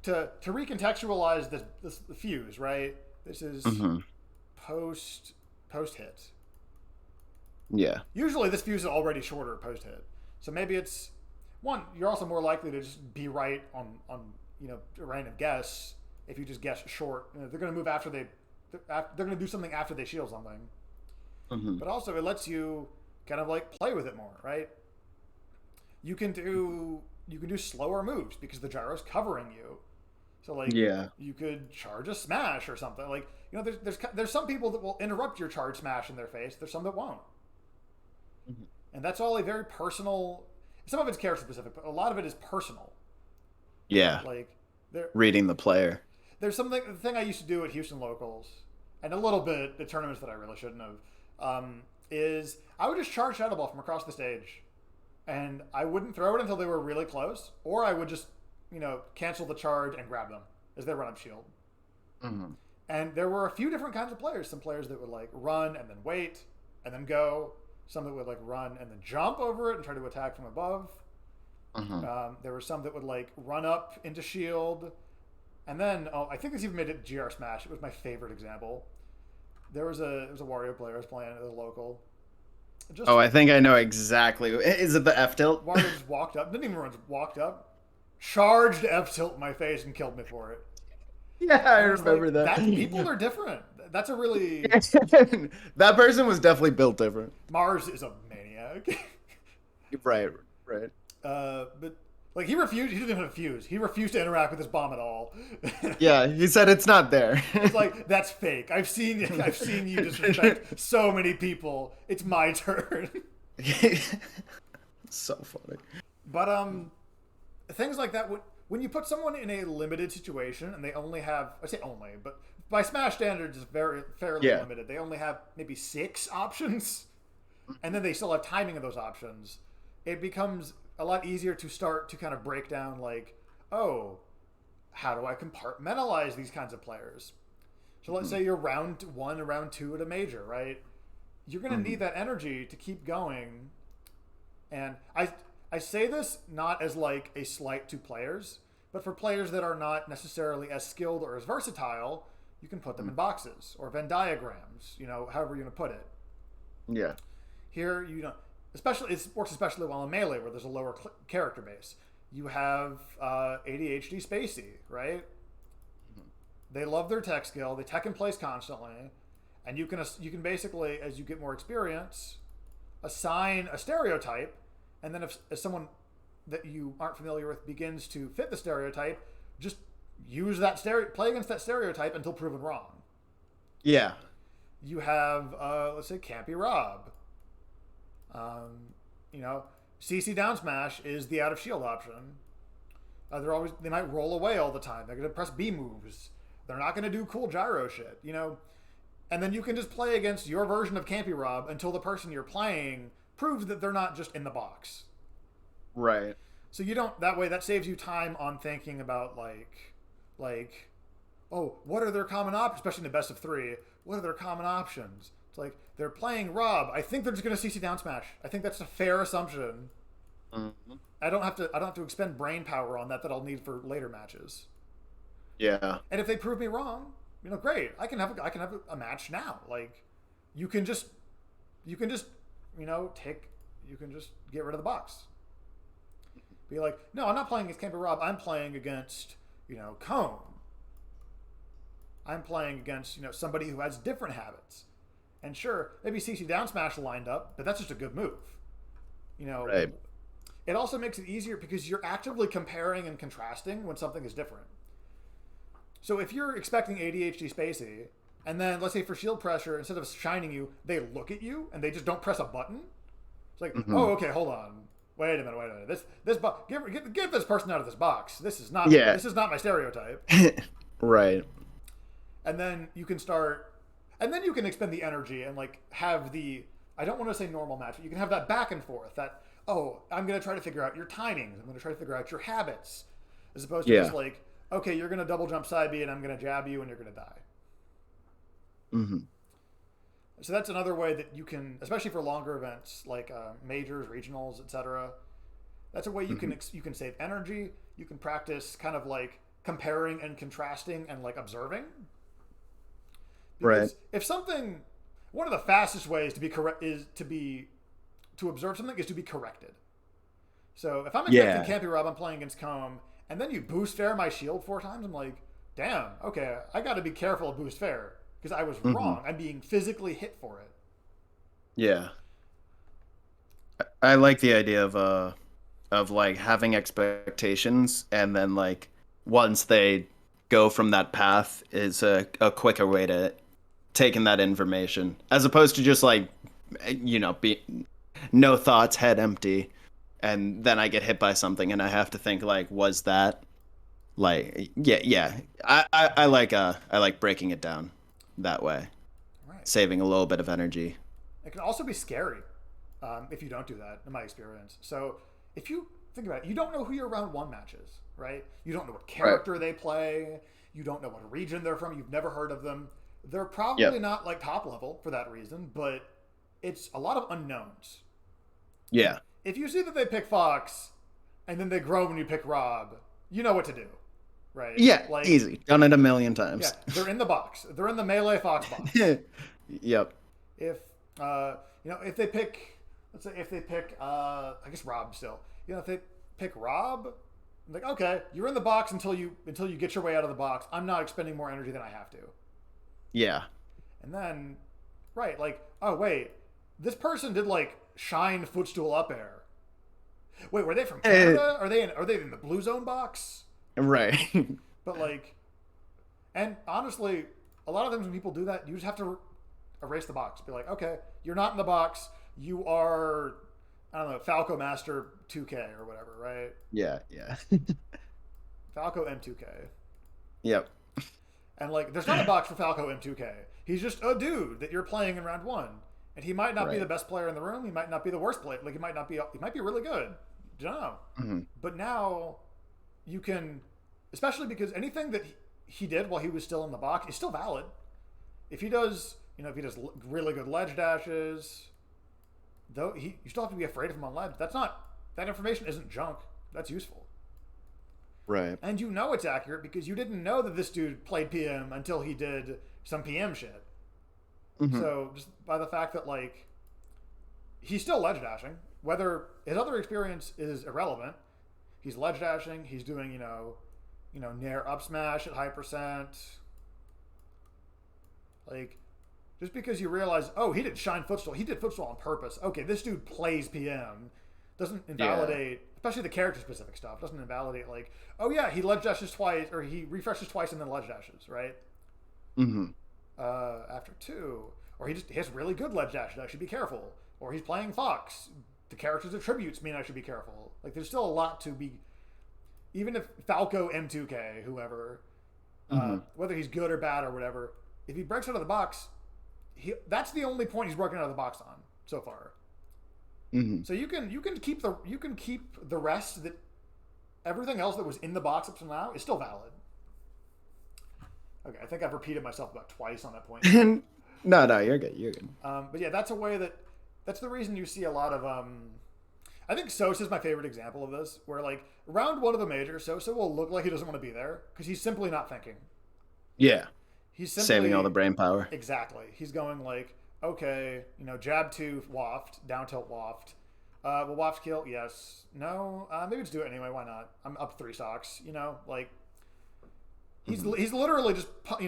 to recontextualize this fuse, right? This is Hmm. post hit. Yeah, Usually this fuse is already shorter post hit. So maybe it's one, you're also more likely to just be right on a random guess if you just guess short. They're going to move after they're going to do something after they shield something. hmm, But also it lets you kind of like play with it more, right? You can do slower moves because the gyro's covering you. So like yeah, you could charge a smash or something. Like there's some people that will interrupt your charge smash in their face. There's some that won't. mhm, And that's all a very personal. Some of it's character specific, but a lot of it is personal. yeah. Like there, Reading the player. there's something. The thing I used to do at Houston locals, and a little bit at tournaments that I really shouldn't have, is I would just charge Shadow Ball from across the stage, and I wouldn't throw it until they were really close, or I would just cancel the charge and grab them as they run up shield. Hmm. And there were a few different kinds of players. Some players that would like run and then wait and then go. Some that would like run and then jump over it and try to attack from above. Hmm. There were some that would like run up into shield, and then I think this even made it GR Smash. It was my favorite example. There was a Wario player I was playing at a local. Just Oh, I think I know exactly. Is it the F tilt? Wario just walked up, didn't even run, just walked up, charged F tilt in my face and killed me for it. Yeah, I And it's remember like that. that. People are different. That's a really That person was definitely built different. Mars is a maniac. Right, right. But like he refused. He didn't even have a fuse. He refused to interact with this bomb at all. Yeah, he said it's not there. It's like that's fake. I've seen you disrespect so many people. It's my turn. So funny. But things like that when you put someone in a limited situation and they only have, I say only, but by Smash standards it's fairly Yeah. limited. They only have maybe 6 options, and then they still have timing of those options. It becomes a lot easier to start to kind of break down like, oh, how do I compartmentalize these kinds of players? So let's say you're round 1 or round 2 at a major, right? You're going to need that energy to keep going. And I say this not as like a slight to players, but for players that are not necessarily as skilled or as versatile, you can put them in boxes or Venn diagrams, however you're going to put it. Yeah. Here, especially it works especially well in Melee where there's a lower character base. You have ADHD Spacey, right? They love their tech skill. They tech in place constantly, and you can basically, as you get more experience, assign a stereotype, and then if someone that you aren't familiar with begins to fit the stereotype, just use that play against that stereotype until proven wrong. Yeah. You have let's say Campy Rob. CC down smash is the out of shield option. They might roll away all the time. They're gonna press B moves. They're not gonna do cool gyro shit, And then you can just play against your version of Campy Rob until the person you're playing proves that they're not just in the box. Right. So you don't that way that saves you time on thinking about like oh, what are their common options, especially in the best of 3, what are their common options? It's like they're playing Rob. I think they're just gonna CC down smash. I think that's a fair assumption. Mm-hmm. I don't have to expend brain power on that I'll need for later matches. Yeah. And if they prove me wrong, great. I can have a match now. Like you can just you can just get rid of the box. Be like, no, I'm not playing against Camper Rob. I'm playing against Cone. I'm playing against somebody who has different habits. And sure, maybe CC down smash lined up, but that's just a good move. Right. It also makes it easier because you're actively comparing and contrasting when something is different. So if you're expecting ADHD Spacey, And then let's say for shield pressure, instead of shining you, they look at you and they just don't press a button. It's like, oh, okay, hold on. Wait a minute. This box, get this person out of this box. This is not my stereotype. Right. And then you can start, and then you can expend the energy and like have the, I don't want to say normal match, but you can have that back and forth. That, oh, I'm going to try to figure out your timings. I'm going to try to figure out your habits, as opposed to just like, okay, you're going to double jump side B and I'm going to jab you and you're going to die. Mm-hmm. So that's another way that you can, especially for longer events like majors, regionals, etc. That's a way you can you can save energy. You can practice kind of like comparing and contrasting and like observing. Because if something, one of the fastest ways to be correct is to observe something is to be corrected. So if I'm expecting Campy Rob, I'm playing against Comb, and then you boost fair my shield 4 times, I'm like, damn, okay, I got to be careful of boost fair because I was wrong. I'm being physically hit for it. Yeah. I like the idea of like having expectations, and then like once they go from that path is a quicker way to taking that information, as opposed to just like, be no thoughts, head empty, and then I get hit by something and I have to think like, was that like, I like breaking it down that way, saving a little bit of energy. It can also be scary if you don't do that, in my experience. So if you think about it, you don't know who your round 1 match is, right? You don't know what character they play. You don't know what region they're from. You've never heard of them. They're probably not like top level for that reason, but it's a lot of unknowns. Yeah. If you see that they pick Fox and then they grow when you pick Rob, you know what to do, right? Yeah, like, easy. Done it a million times. Yeah, they're in the box. They're in the melee Fox box. Yep. If if they pick, let's say if they pick, I guess Rob still. If they pick Rob, I'm like, okay, you're in the box until you get your way out of the box. I'm not expending more energy than I have to. Yeah. And then, like, oh wait, this person did like shine footstool up air. Wait, were they from Canada? Are they in the blue zone box? Right. But like, and honestly, a lot of times when people do that, you just have to erase the box. Be like, okay, you're not in the box. You are, I don't know, Falco Master 2K or whatever, right? Yeah. Falco M2K. Yep. And like, there's not a box for Falco M2K. He's just a dude that you're playing in round 1, and he might not be the best player in the room. He might not be the worst player. Like, he might be really good. You don't know. But now you can, especially because anything that he did while he was still in the box is still valid. If he does, really good ledge dashes, though, you still have to be afraid of him on ledge. That information isn't junk. That's useful. Right. And it's accurate because you didn't know that this dude played PM until he did some PM shit. So just by the fact that like he's still ledge dashing, whether his other experience is irrelevant, he's ledge dashing, he's doing, nair up smash at high percent. Like, just because you realize, oh, he did shine footstool, he did footstool on purpose. Okay, this dude plays PM. Doesn't invalidate, especially the character specific stuff, doesn't invalidate like, oh yeah, he ledge dashes twice, or he refreshes twice and then ledge dashes, right? After 2. Or he has really good ledge dashes, I should be careful. Or he's playing Fox. The character's attributes mean I should be careful. Like, there's still a lot to be, even if Falco M2K, whoever, whether he's good or bad or whatever, if he breaks out of the box, that's the only point he's broken out of the box on so far. So you can keep the rest, that everything else that was in the box up to now is still valid. Okay, I think I've repeated myself about twice on that point. No, you're good. But yeah, that's that's the reason you see a lot of I think Sosa's my favorite example of this, where like round 1 of a major, Sosa will look like he doesn't want to be there because he's simply not thinking. Yeah. He's simply saving all the brain power. Exactly. He's going like, okay, jab 2 waft, down tilt waft. Will waft kill? Yes. No. Maybe just do it anyway. Why not? I'm up 3 stocks. Like he's literally just putting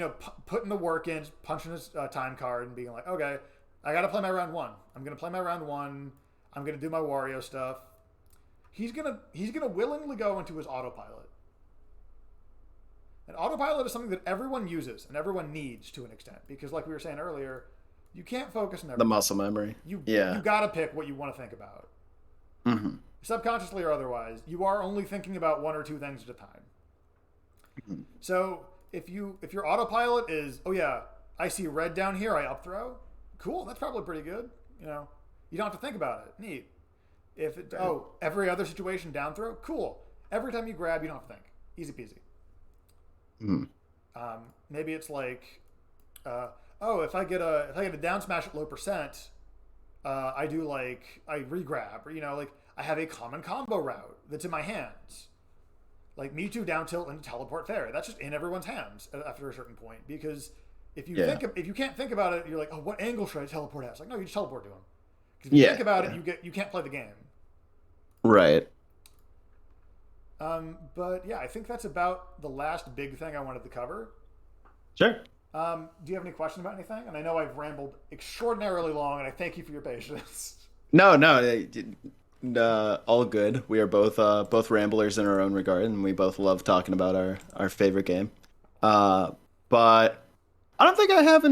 the work in, punching his time card, and being like, okay, I got to play my round 1. I'm gonna play my round 1. I'm gonna do my Wario stuff. He's gonna willingly go into his autopilot. And autopilot is something that everyone uses and everyone needs to an extent because, like we were saying earlier, you can't focus on The everything. muscle memory. You gotta pick what you want to think about, subconsciously or otherwise. You are only thinking about one or two things at a time. So if your autopilot is, oh yeah, I see red down here, I up throw. Cool, that's probably pretty good. You know, you don't have to think about it. Neat. If it, every other situation down throw, cool. Every time you grab, you don't have to think. Easy peasy. Maybe it's like, if I get a down smash at low percent, I regrab, or like I have a common combo route that's in my hands, like Mewtwo down tilt and teleport fairy. That's just in everyone's hands after a certain point because if you can't think about it, you're like, oh, what angle should I teleport at? It's like, no, you just teleport to him. Because if you think about it, you can't play the game. Right. But yeah, I think that's about the last big thing I wanted to cover. Sure. Do you have any questions about anything? And I know I've rambled extraordinarily long, and I thank you for your patience. No, all good. We are both ramblers in our own regard, and we both love talking about our favorite game. But I don't think I have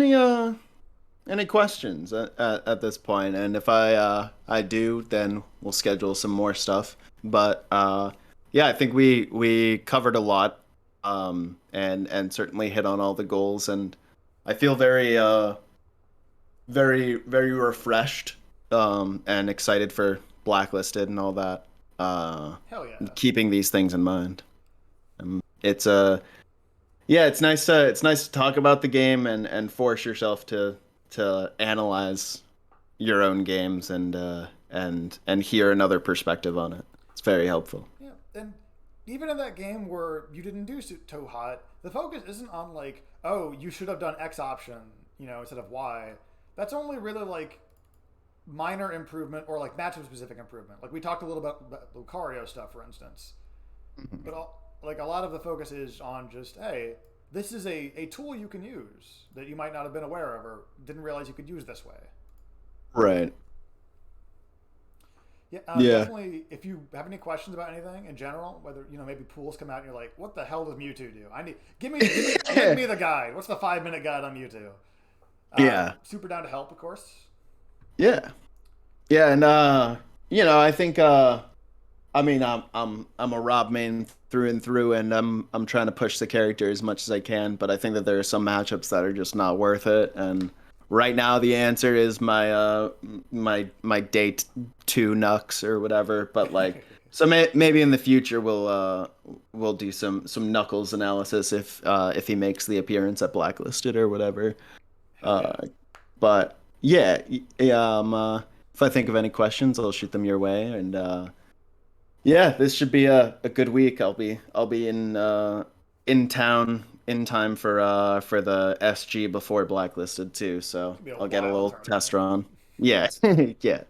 any questions at this point. And if I do, then we'll schedule some more stuff. But yeah, I think we covered a lot, and certainly hit on all the goals, and I feel very very refreshed, and excited for Blacklisted and all that. Hell yeah! Keeping these things in mind. It's it's nice to talk about the game and force yourself to analyze your own games and hear another perspective on it. It's very helpful. Yeah, and even in that game where you didn't do so hot, the focus isn't on like, oh, you should have done X option, instead of Y. That's only really like minor improvement or like matchup specific improvement. Like we talked a little about Lucario stuff, for instance. But a lot of the focus is on just, hey, this is a tool you can use that you might not have been aware of or didn't realize you could use this way. Right. Yeah, definitely. If you have any questions about anything in general, whether maybe pools come out and you're like, "What the hell does Mewtwo do?" Give me the guide. What's the 5-minute guide on Mewtwo? Super down to help, of course. Yeah, and I think I'm a Rob main through and through, and I'm trying to push the character as much as I can, but I think that there are some matchups that are just not worth it, and right now the answer is my day 2 Nux or whatever, but like so maybe in the future we'll do some Knuckles analysis if he makes the appearance at Blacklisted or whatever. But yeah, if I think of any questions, I'll shoot them your way, and this should be a good week. I'll be in town in time for the SG before Blacklisted too, so I'll get a little test run. Yeah. Yeah.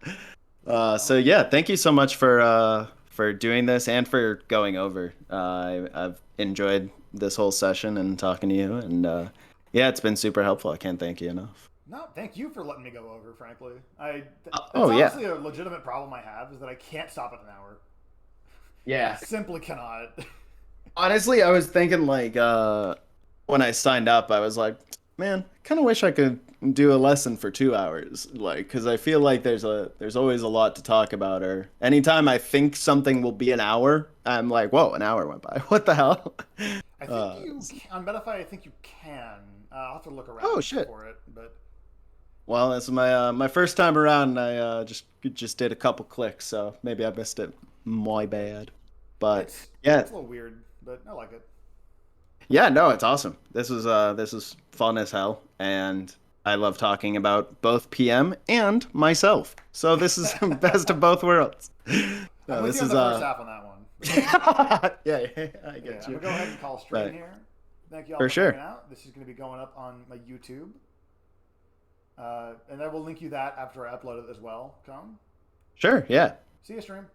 So yeah, thank you so much for doing this and for going over. I've enjoyed this whole session and talking to you, and it's been super helpful. I can't thank you enough. No, thank you for letting me go over, frankly. Honestly a legitimate problem I have is that I can't stop at an hour. Yeah. I simply cannot. Honestly, I was thinking like when I signed up, I was like, man, kind of wish I could do a lesson for 2 hours, like, because I feel like there's always a lot to talk about, or anytime I think something will be an hour, I'm like, whoa, an hour went by. What the hell? I think you can, on Metafy, I think you can. I'll have to look around for it, but. Well, it's my first time around. I just did a couple clicks, so maybe I missed it. My bad. But it's a little weird, but I like it. Yeah, no, it's awesome. This was fun as hell, and I love talking about both PM and myself. So this is best of both worlds. No, this is the first half on that one. Yeah, I get you. I'm gonna go ahead and call stream here. Thank you all for sure. Hanging out. This is gonna be going up on my YouTube. And I will link you that after I upload it as well. Come. Sure, yeah. See you, stream.